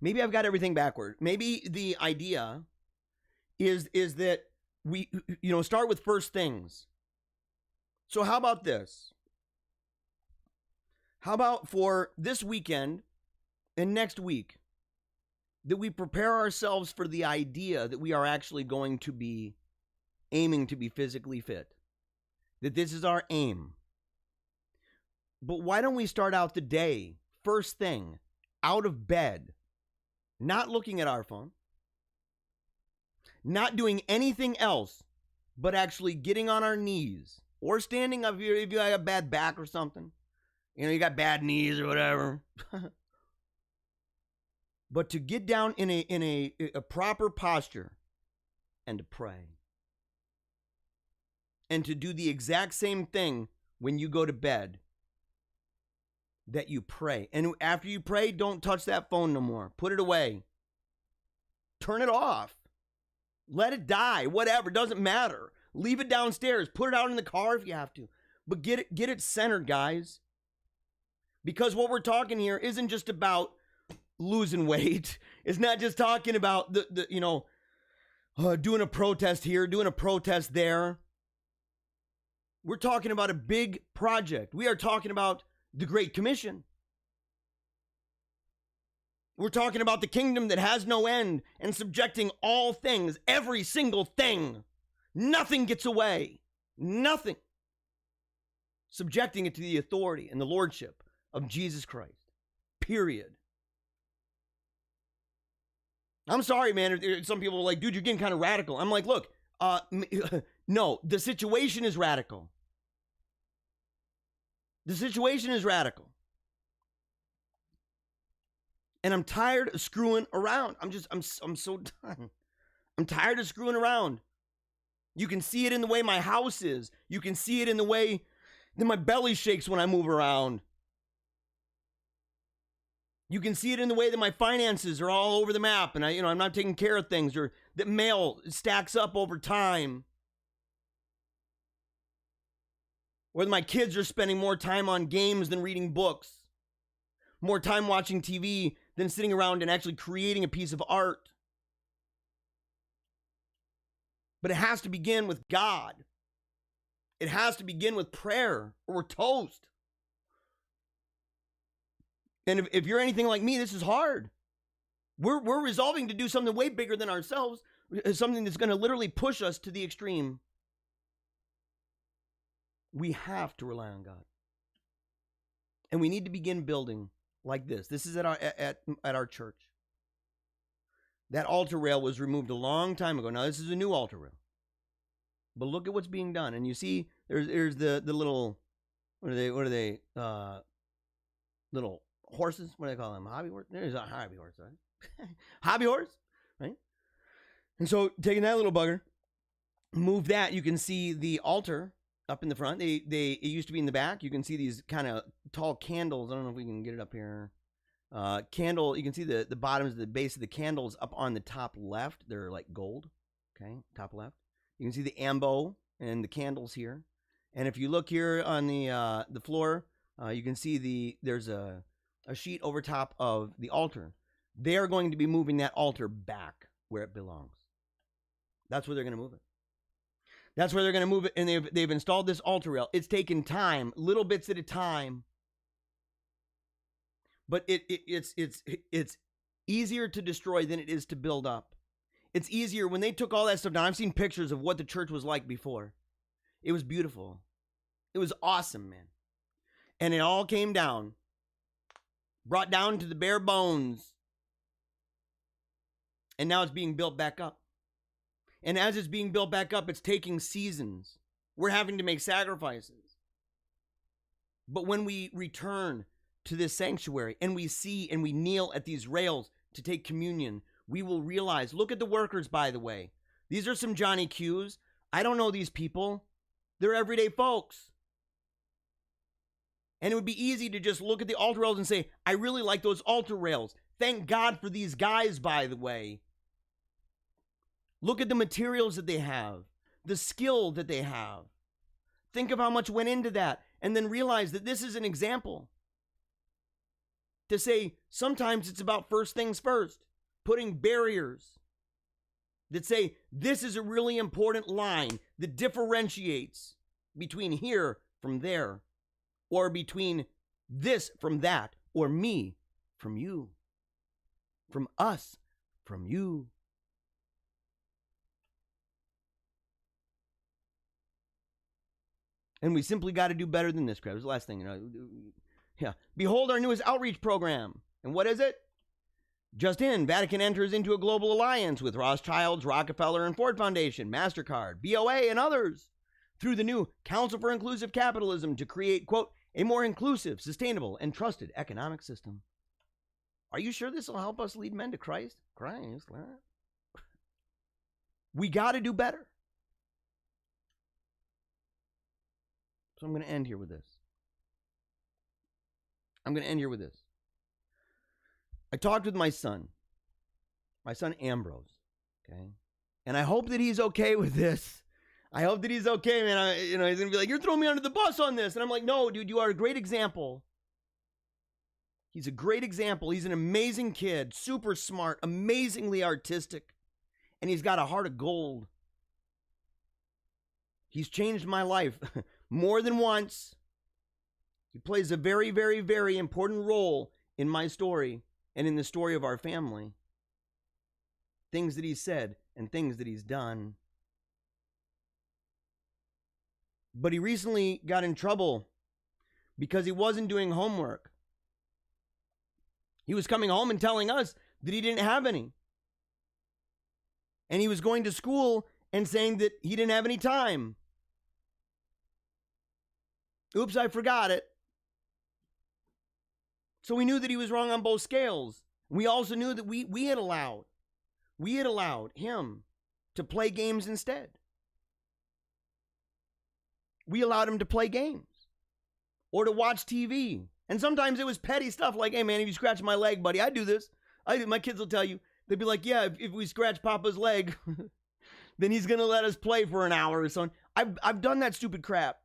Maybe the idea is that we, you know, start with first things. So how about this? How about for this weekend and next week that we prepare ourselves for the idea that we are actually going to be aiming to be physically fit, that this is our aim. But why don't we start out the day, first thing, out of bed, not looking at our phone, not doing anything else, but actually getting on our knees or standing up if you have a bad back or something, you know, you got bad knees or whatever. But to get down in a proper posture and to pray. And to do the exact same thing when you go to bed, that you pray. And after you pray, don't touch that phone no more. Put it away. Turn it off. Let it die. Whatever. Doesn't matter. Leave it downstairs. Put it out in the car if you have to. But get it centered, guys. Because what we're talking here isn't just about losing weight. It's not just talking about the you know, doing a protest here, doing a protest there. We're talking about a big project. We are talking about the Great Commission. We're talking about the kingdom that has no end and subjecting all things, every single thing. Nothing gets away. Nothing. Subjecting it to the authority and the lordship of Jesus Christ. Period. I'm sorry, man. Some people are like, dude, you're getting kind of radical. I'm like, look, no, the situation is radical. The situation is radical. And I'm tired of screwing around. I'm so done. I'm tired of screwing around. You can see it in the way my house is. You can see it in the way that my belly shakes when I move around. You can see it in the way that my finances are all over the map and I'm not taking care of things, or that mail stacks up over time. Or my kids are spending more time on games than reading books, more time watching TV than sitting around and actually creating a piece of art. But it has to begin with God. It has to begin with prayer, or we're toast. And if you're anything like me, this is hard. We're resolving to do something way bigger than ourselves, something that's going to literally push us to the extreme. We have to rely on God. And we need to begin building like this. This is at our church. That altar rail was removed a long time ago. Now this is a new altar rail. But look at what's being done. And you see there's the little, what are they little horses? What do they call them? Hobby horse? There's a hobby horse, right? Hobby horse, right? And so taking that little bugger, move that, you can see the altar up in the front. It used to be in the back. You can see these kind of tall candles. I don't know if we can get it up here. Candle, you can see the bottoms, the base of the candles up on the top left. They're like gold. Okay, top left. You can see the ambo and the candles here. And if you look here on the floor, you can see there's a sheet over top of the altar. They are going to be moving that altar back where it belongs. That's where they're going to move it. That's where they're going to move it. And they've installed this altar rail. It's taken time, little bits at a time. But it's easier to destroy than it is to build up. It's easier when they took all that stuff down. I've seen pictures of what the church was like before. It was beautiful. It was awesome, man. And it all came down, brought down to the bare bones. And now it's being built back up. And as it's being built back up, it's taking seasons. We're having to make sacrifices. But when we return to this sanctuary and we see and we kneel at these rails to take communion, we will realize, look at the workers, by the way. These are some Johnny Q's. I don't know these people. They're everyday folks. And it would be easy to just look at the altar rails and say, I really like those altar rails. Thank God for these guys, by the way. Look at the materials that they have, the skill that they have. Think of how much went into that, and then realize that this is an example. To say, sometimes it's about first things first, putting barriers that say, this is a really important line that differentiates between here from there, or between this from that, or me from you, from us from you. And we simply got to do better than this, crap. It was the last thing, Yeah. Behold our newest outreach program. And what is it? Just in, Vatican enters into a global alliance with Rothschilds, Rockefeller, and Ford Foundation, MasterCard, BOA, and others through the new Council for Inclusive Capitalism to create, quote, a more inclusive, sustainable, and trusted economic system. Are you sure this will help us lead men to Christ? We got to do better. So I'm going to end here with this. I talked with my son Ambrose, okay? And I hope that he's okay with this. I hope that he's okay, man. He's going to be like, you're throwing me under the bus on this. And I'm like, no, dude, you are a great example. He's a great example. He's an amazing kid, super smart, amazingly artistic, and he's got a heart of gold. He's changed my life more than once. He plays a very, very, very important role in my story and in the story of our family. Things that he's said and things that he's done. But he recently got in trouble because he wasn't doing homework. He was coming home and telling us that he didn't have any. And he was going to school and saying that he didn't have any time. Oops, I forgot it. So we knew that he was wrong on both scales. We also knew that we had allowed him to play games instead. We allowed him to play games or to watch TV. And sometimes it was petty stuff like, hey man, if you scratch my leg, buddy, I do this. My kids will tell you, they'd be like, yeah, if we scratch Papa's leg, then he's going to let us play for an hour or so. I've done that stupid crap.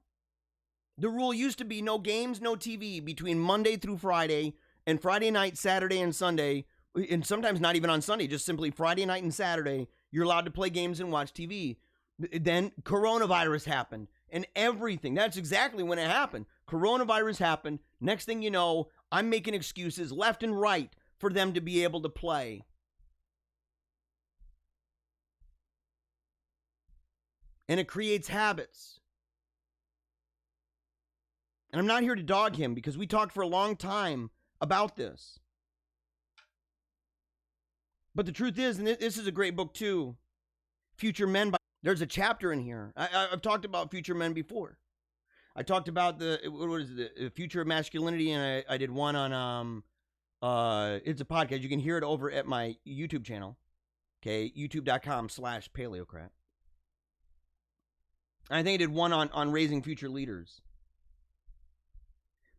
The rule used to be no games, no TV between Monday through Friday, and Friday night, Saturday, and Sunday, and sometimes not even on Sunday, just simply Friday night and Saturday, you're allowed to play games and watch TV. Then coronavirus happened and everything. That's exactly when it happened. Coronavirus happened. Next thing you know, I'm making excuses left and right for them to be able to play. And it creates habits. And I'm not here to dog him because we talked for a long time about this. But the truth is, and this is a great book too, Future Men. There's a chapter in here. I've talked about future men before. I talked about the future of masculinity, and I did one on it's a podcast. You can hear it over at my YouTube channel. Okay, youtube.com/Paleocrat. I think I did one on raising future leaders.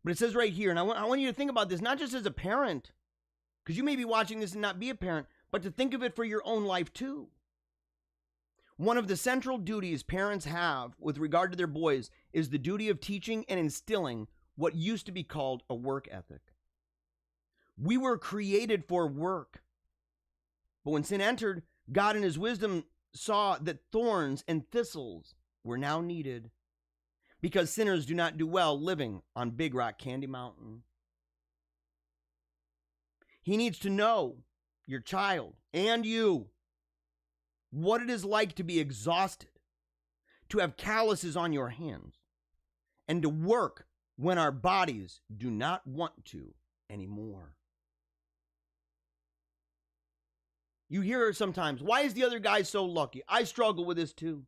But it says right here, and I want you to think about this, not just as a parent, because you may be watching this and not be a parent, but to think of it for your own life too. One of the central duties parents have with regard to their boys is the duty of teaching and instilling what used to be called a work ethic. We were created for work. But when sin entered, God in his wisdom saw that thorns and thistles were now needed because sinners do not do well living on Big Rock Candy Mountain. He needs to know, your child and you, what it is like to be exhausted, to have calluses on your hands, and to work when our bodies do not want to anymore. You hear sometimes, why is the other guy so lucky? I struggle with this too.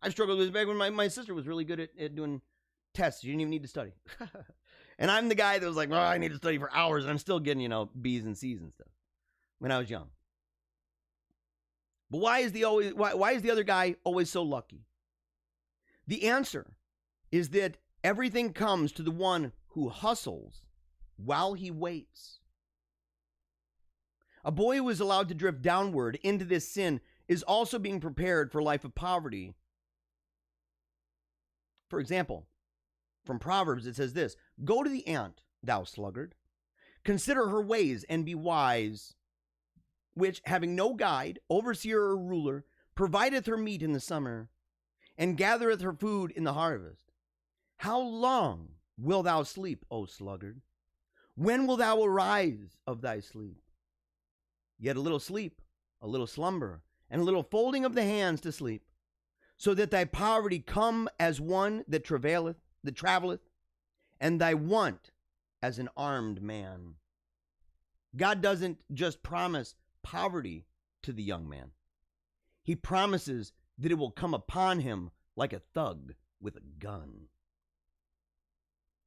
I struggled with this back when my sister was really good at doing tests. She didn't even need to study. And I'm the guy that was like, well, I need to study for hours, and I'm still getting, B's and C's and stuff when I was young. But why is the other guy always so lucky? The answer is that everything comes to the one who hustles while he waits. A boy who is allowed to drift downward into this sin is also being prepared for a life of poverty. For example, from Proverbs it says this, go to the ant, thou sluggard, consider her ways and be wise, which, having no guide, overseer, or ruler, provideth her meat in the summer, and gathereth her food in the harvest. How long wilt thou sleep, O sluggard? When wilt thou arise of thy sleep? Yet a little sleep, a little slumber, and a little folding of the hands to sleep, so that thy poverty come as one that travaileth, that traveleth, and thy want as an armed man. God doesn't just promise poverty to the young man. He promises that it will come upon him like a thug with a gun.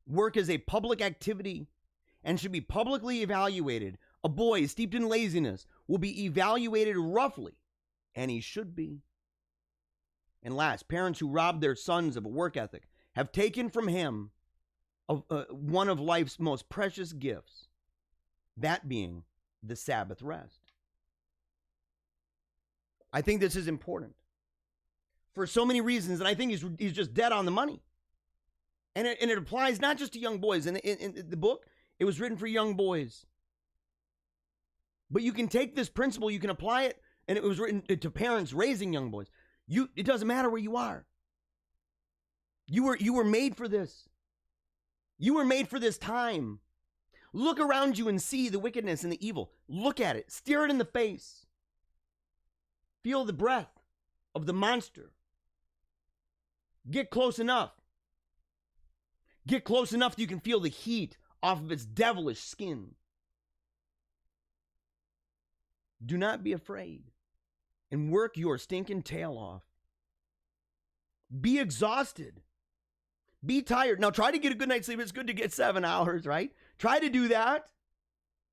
Work is a public activity and should be publicly evaluated. A boy steeped in laziness will be evaluated roughly, and he should be. And last, parents who rob their sons of a work ethic have taken from him one of life's most precious gifts, that being the Sabbath rest. I think this is important for so many reasons, and I think he's just dead on the money. And it applies not just to young boys. In the book, it was written for young boys. But you can take this principle, you can apply it, and it was written to parents raising young boys. It doesn't matter where you are. You were made for this. You were made for this time. Look around you and see the wickedness and the evil. Look at it. Stare it in the face. Feel the breath of the monster. Get close enough. Get close enough that you can feel the heat off of its devilish skin. Do not be afraid and work your stinking tail off. Be exhausted. Be tired. Now try to get a good night's sleep. It's good to get 7 hours, right? Try to do that.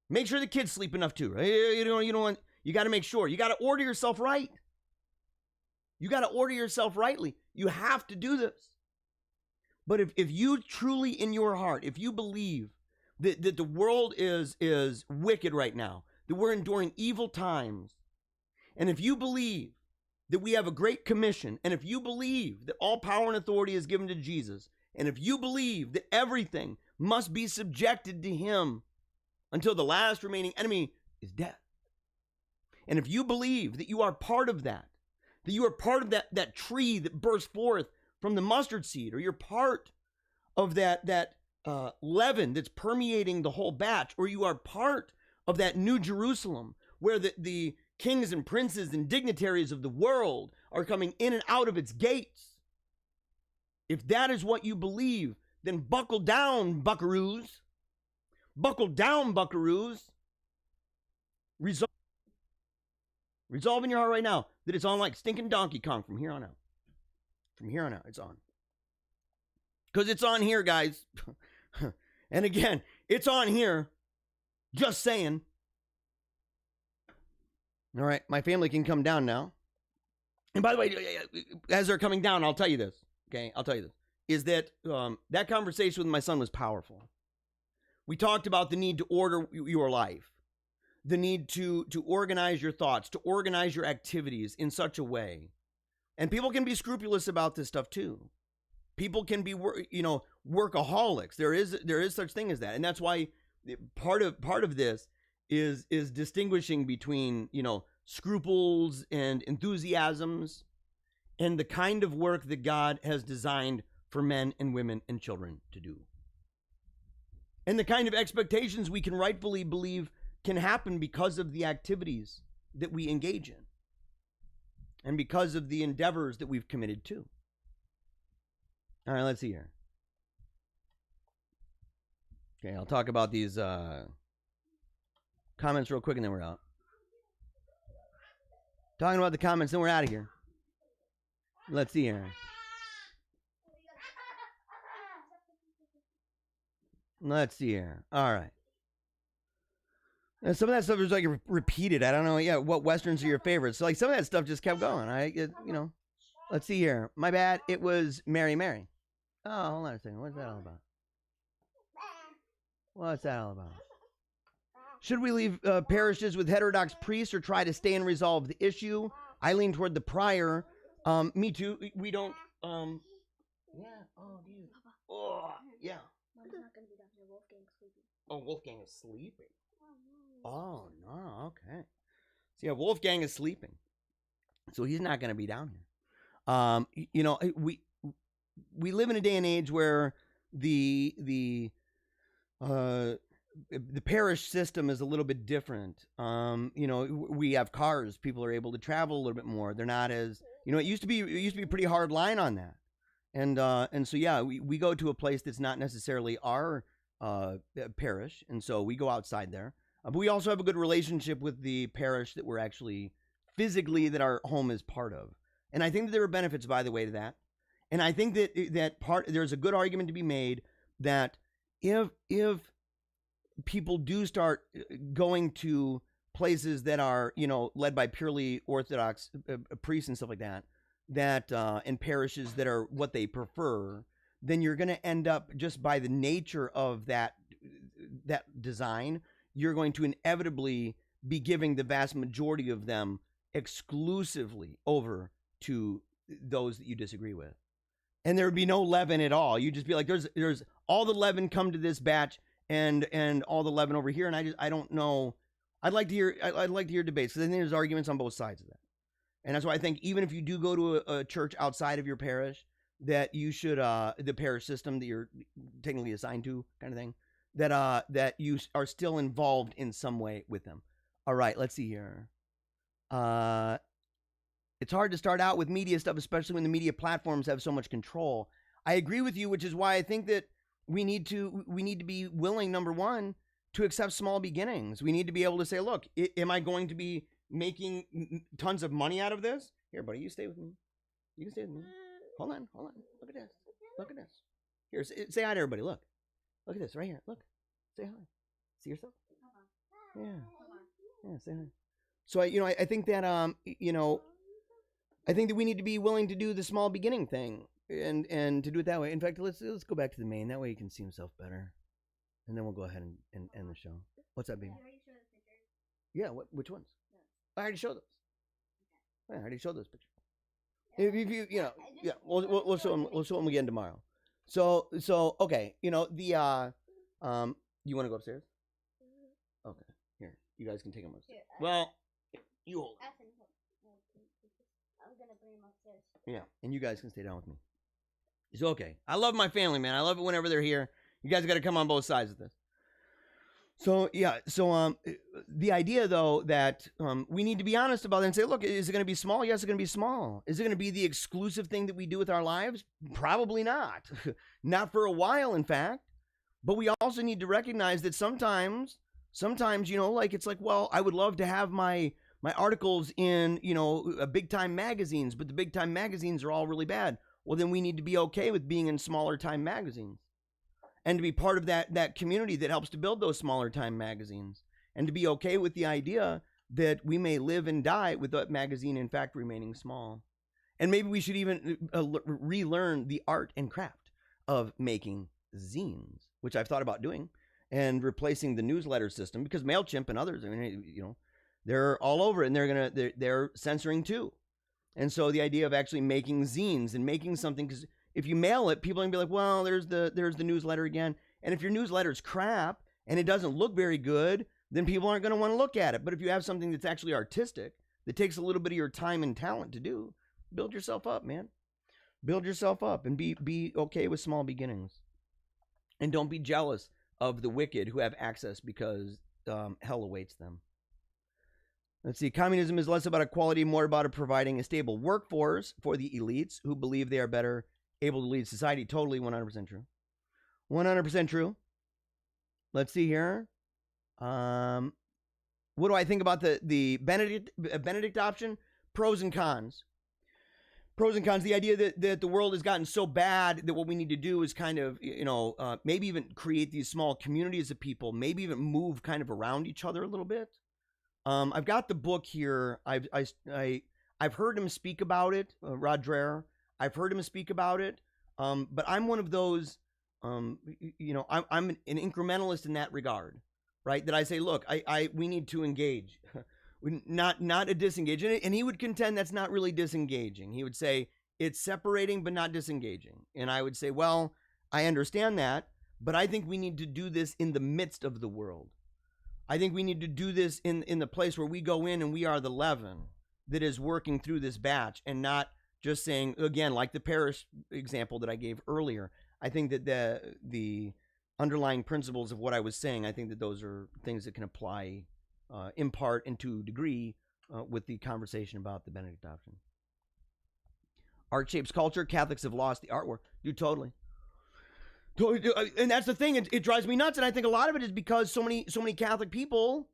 Make sure the kids sleep enough too, right? You got to make sure. You got to order yourself right. You got to order yourself rightly. You have to do this. But if you truly in your heart, if you believe that the world is wicked right now, that we're enduring evil times, and if you believe that we have a great commission, and if you believe that all power and authority is given to Jesus, and if you believe that everything must be subjected to him until the last remaining enemy is death, and if you believe that you are part of that you are part of that tree that bursts forth from the mustard seed, or you're part of that leaven that's permeating the whole batch, or you are part of that new Jerusalem where the kings and princes and dignitaries of the world are coming in and out of its gates. If that is what you believe, then buckle down, buckaroos. Buckle down, buckaroos. Resolve in your heart right now that it's on like stinking Donkey Kong from here on out. From here on out, it's on. Because it's on here, guys. And again, it's on here. Just saying. All right, my family can come down now. And by the way, as they're coming down, I'll tell you this. Okay, I'll tell you this. Is that that conversation with my son was powerful. We talked about the need to order your life. The need to organize your thoughts, to organize your activities in such a way. And people can be scrupulous about this stuff too. People can be, workaholics. There is such thing as that. And that's why part of this is distinguishing between, scruples and enthusiasms and the kind of work that God has designed for men and women and children to do. And the kind of expectations we can rightfully believe can happen because of the activities that we engage in and because of the endeavors that we've committed to. All right, let's see here. Okay, I'll talk about these comments real quick and then we're out. Talking about the comments, then we're out of here. Let's see here. Let's see here. All right. And some of that stuff was like repeated. I don't know. Yeah, what westerns are your favorites? So like some of that stuff just kept going. Let's see here. My bad. It was Mary Mary. Oh, hold on a second. What's that all about? What's that all about? Should we leave parishes with heterodox priests or try to stay and resolve the issue? I lean toward the prior. Me too. We don't. Yeah. Oh, dude. Oh, yeah. Mom's not gonna be down here. Wolfgang's sleeping. Oh, Wolfgang is sleeping. Oh, no, okay. So yeah, Wolfgang is sleeping. So he's not going to be down here. We live in a day and age where the parish system is a little bit different. We have cars. People are able to travel a little bit more. They're not as, it used to be a pretty hard line on that. And so, yeah, we go to a place that's not necessarily our parish. And so we go outside there. But we also have a good relationship with the parish that we're actually physically, that our home is part of. And I think that there are benefits, by the way, to that. And I think that there's a good argument to be made that if people do start going to places that are, led by purely Orthodox priests and stuff like that, and parishes that are what they prefer, then you're going to end up, just by the nature of that design, you're going to inevitably be giving the vast majority of them exclusively over to those that you disagree with. And there would be no leaven at all. You'd just be like, there's all the leaven come to this batch and all the leaven over here. And I don't know. I'd like to hear debates, because I think there's arguments on both sides of that. And that's why I think even if you do go to a church outside of your parish, that you should, the parish system that you're technically assigned to, kind of thing, that you are still involved in some way with them. All right, let's see here. It's hard to start out with media stuff, especially when the media platforms have so much control. I agree with you, which is why I think that we need to be willing, number one, to accept small beginnings. We need to be able to say, look, am I going to be making tons of money out of this? Here, buddy, you stay with me. You can stay with me. Hold on. Look at this. Look at this. Here, say hi to everybody. Look at this right here. Look, say hi. See yourself? Yeah, say hi. So I think that I think that we need to be willing to do the small beginning thing and to do it that way. In fact, let's go back to the main. That way you can see himself better, and then we'll go ahead and end the show. What's that, baby? Yeah. Which ones? I already showed those. Okay. Yeah, I already showed those pictures. If you yeah, we'll show them again tomorrow. So okay, you know the you want to go upstairs? Okay, here you guys can take them upstairs. Well, you hold. I'm gonna bring him upstairs. Yeah, and you guys can stay down with me. It's okay. I love my family, man. I love it whenever they're here. You guys got to come on both sides of this. So yeah, so the idea though that we need to be honest about it and say, look, is it going to be small? Yes, it's going to be small. Is it going to be the exclusive thing that we do with our lives? Probably not. Not for a while, in fact. But we also need to recognize that sometimes, you know, like it's like, well, I would love to have my articles in, you know, big time magazines, but the big time magazines are all really bad. Well, then we need to be okay with being in smaller time magazines and to be part of that community that helps to build those smaller time magazines, and to be okay with the idea that we may live and die with that magazine, in fact, remaining small. And maybe we should even relearn the art and craft of making zines, which I've thought about doing, and replacing the newsletter system, because MailChimp and others, I mean, you know, they're all over it, and they're censoring too. And so the idea of actually making zines and making something, because if you mail it, people are gonna be like, well, there's the newsletter again. And if your newsletter's crap and it doesn't look very good, then people aren't gonna want to look at it. But if you have something that's actually artistic, that takes a little bit of your time and talent to do, build yourself up, man. Build yourself up and be okay with small beginnings. And don't be jealous of the wicked who have access, because hell awaits them. Let's see. Communism is less about equality, more about providing a stable workforce for the elites who believe they are better able to lead society. Totally 100% true. 100% true. Let's see here. What do I think about the Benedict option? Pros and cons. Pros and cons. The idea that the world has gotten so bad that what we need to do is kind of, you know, maybe even create these small communities of people, maybe even move kind of around each other a little bit. I've got the book here. I've heard him speak about it, Rod Dreher. I've heard him speak about it. But I'm one of those, you know, I'm an incrementalist in that regard, right? That I say, look, we need to engage, not a disengage. And he would contend that's not really disengaging. He would say it's separating, but not disengaging. And I would say, well, I understand that, but I think we need to do this in the midst of the world. I think we need to do this in the place where we go in and we are the leaven that is working through this batch, and not just saying, again, like the Paris example that I gave earlier. I think that the underlying principles of what I was saying, I think that those are things that can apply in part and to a degree with the conversation about the Benedict option. Art shapes culture. Catholics have lost the artwork. Dude, totally. And that's the thing. It drives me nuts. And I think a lot of it is because so many Catholic people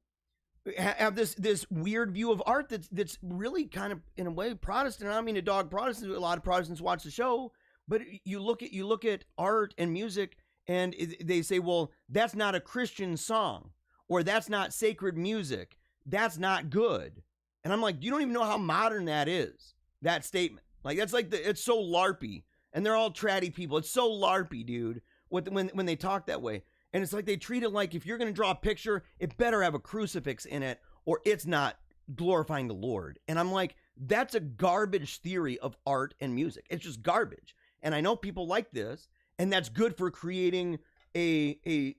have this weird view of art that's really kind of, in a way, Protestant. I don't mean to dog Protestants. A lot of Protestants watch the show, but you look at art and music, and they say, well, that's not a Christian song, or that's not sacred music. That's not good. And I'm like, you don't even know how modern that is. That statement, like, that's like it's so LARPy. And they're all tratty people. It's so LARPy, dude, when they talk that way. And it's like they treat it like if you're going to draw a picture, it better have a crucifix in it, or it's not glorifying the Lord. And I'm like, that's a garbage theory of art and music. It's just garbage. And I know people like this, and that's good for creating a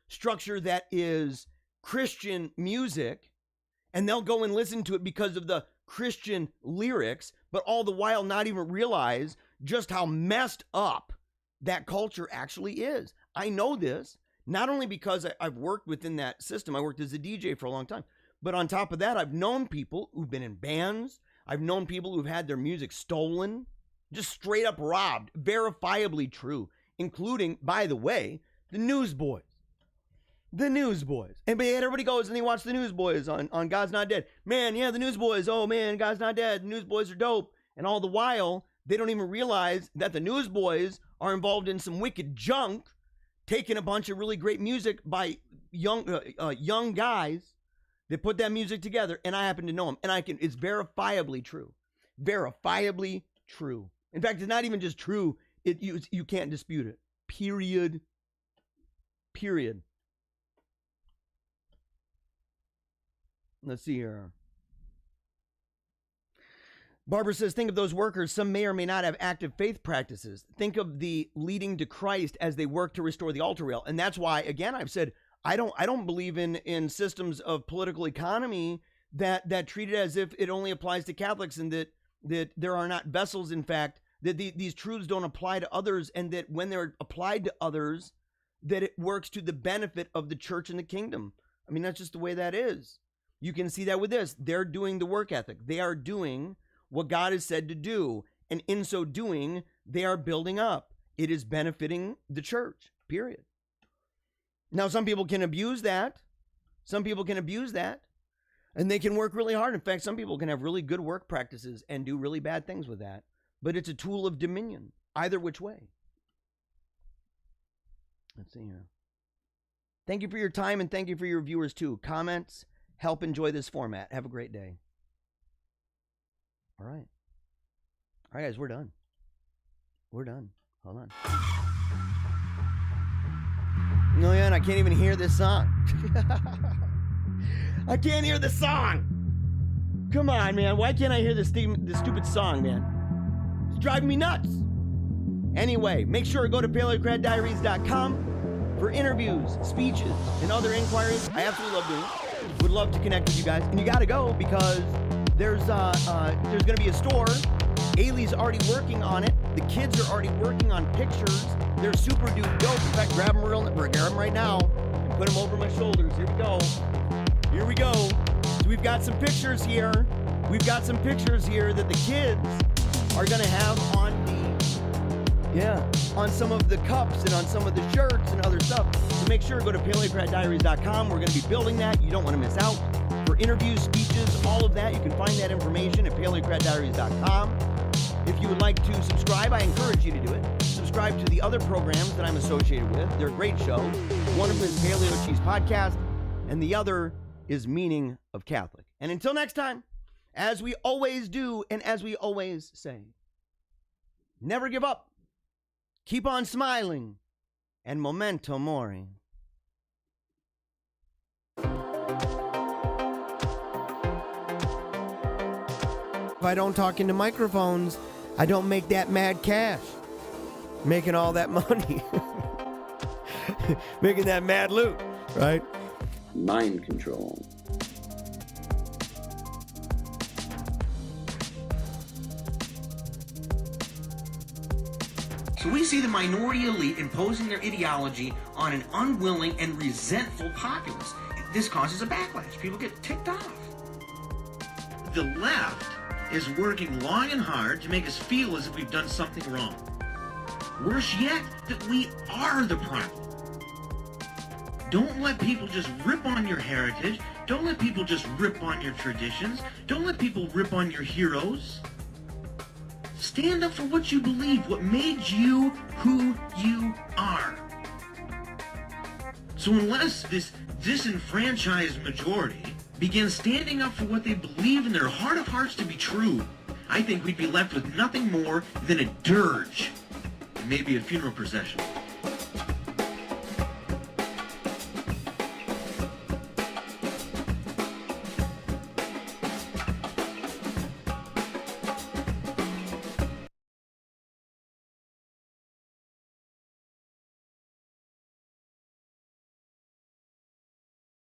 structure that is Christian music, and they'll go and listen to it because of the Christian lyrics, but all the while not even realize just how messed up that culture actually is. I know this not only because I've worked within that system. I worked as a DJ for a long time, but on top of that, I've known people who've been in bands. I've known people who've had their music stolen, just straight up robbed. Verifiably true, including, by the way, the Newsboys. The Newsboys. And everybody goes and they watch the Newsboys on God's Not Dead. Man, yeah, the Newsboys. Oh man, God's Not Dead. The Newsboys are dope. And all the while, they don't even realize that the Newsboys are involved in some wicked junk, taking a bunch of really great music by young guys that put that music together. And I happen to know them, and it's verifiably true. Verifiably true. In fact, it's not even just true. You can't dispute it. Period. Let's see here. Barbara says, think of those workers. Some may or may not have active faith practices. Think of the leading to Christ as they work to restore the altar rail. And that's why, again, I've said, I don't believe in systems of political economy that treat it as if it only applies to Catholics, and that there are not vessels, in fact, that these truths don't apply to others, and that when they're applied to others, that it works to the benefit of the church and the kingdom. I mean, that's just the way that is. You can see that with this. They're doing the work ethic. They are doing what God has said to do. And in so doing, they are building up. It is benefiting the church, period. Now, some people can abuse that. Some people can abuse that. And they can work really hard. In fact, some people can have really good work practices and do really bad things with that. But it's a tool of dominion, either which way. Let's see here. Thank you for your time, and thank you for your viewers too. Comments help enjoy this format. Have a great day. All right. All right, guys, we're done. We're done. Hold on. No, yeah, and I can't even hear this song. I can't hear the song. Come on, man. Why can't I hear this stupid song, man? It's driving me nuts. Anyway, make sure to go to paleocratdiaries.com for interviews, speeches, and other inquiries. I absolutely love doing it. Would love to connect with you guys. And you got to go because there's going to be a store. Ailey's already working on it. The kids are already working on pictures. They're super duper dope. In fact, grab them right now and put them over my shoulders. Here we go. Here we go. So we've got some pictures here. We've got some pictures here that the kids are going to have on on some of the cups and on some of the shirts and other stuff. So make sure to go to paleocratdiaries.com. We're going to be building that. You don't want to miss out. For interviews, speeches, all of that, you can find that information at paleocratdiaries.com. If you would like to subscribe, I encourage you to do it. Subscribe to the other programs that I'm associated with. They're a great show. One of them is Paleo Cheese Podcast, and the other is Meaning of Catholic. And until next time, as we always do and as we always say, never give up. Keep on smiling, and memento mori. If I don't talk into microphones, I don't make that mad cash. Making all that money. Making that mad loot, right? Mind control. So we see the minority elite imposing their ideology on an unwilling and resentful populace. This causes a backlash. People get ticked off. The left is working long and hard to make us feel as if we've done something wrong. Worse yet, that we are the problem. Don't let people just rip on your heritage. Don't let people just rip on your traditions. Don't let people rip on your heroes. Stand up for what you believe, what made you who you are. So unless this disenfranchised majority begins standing up for what they believe in their heart of hearts to be true, I think we'd be left with nothing more than a dirge and maybe a funeral procession.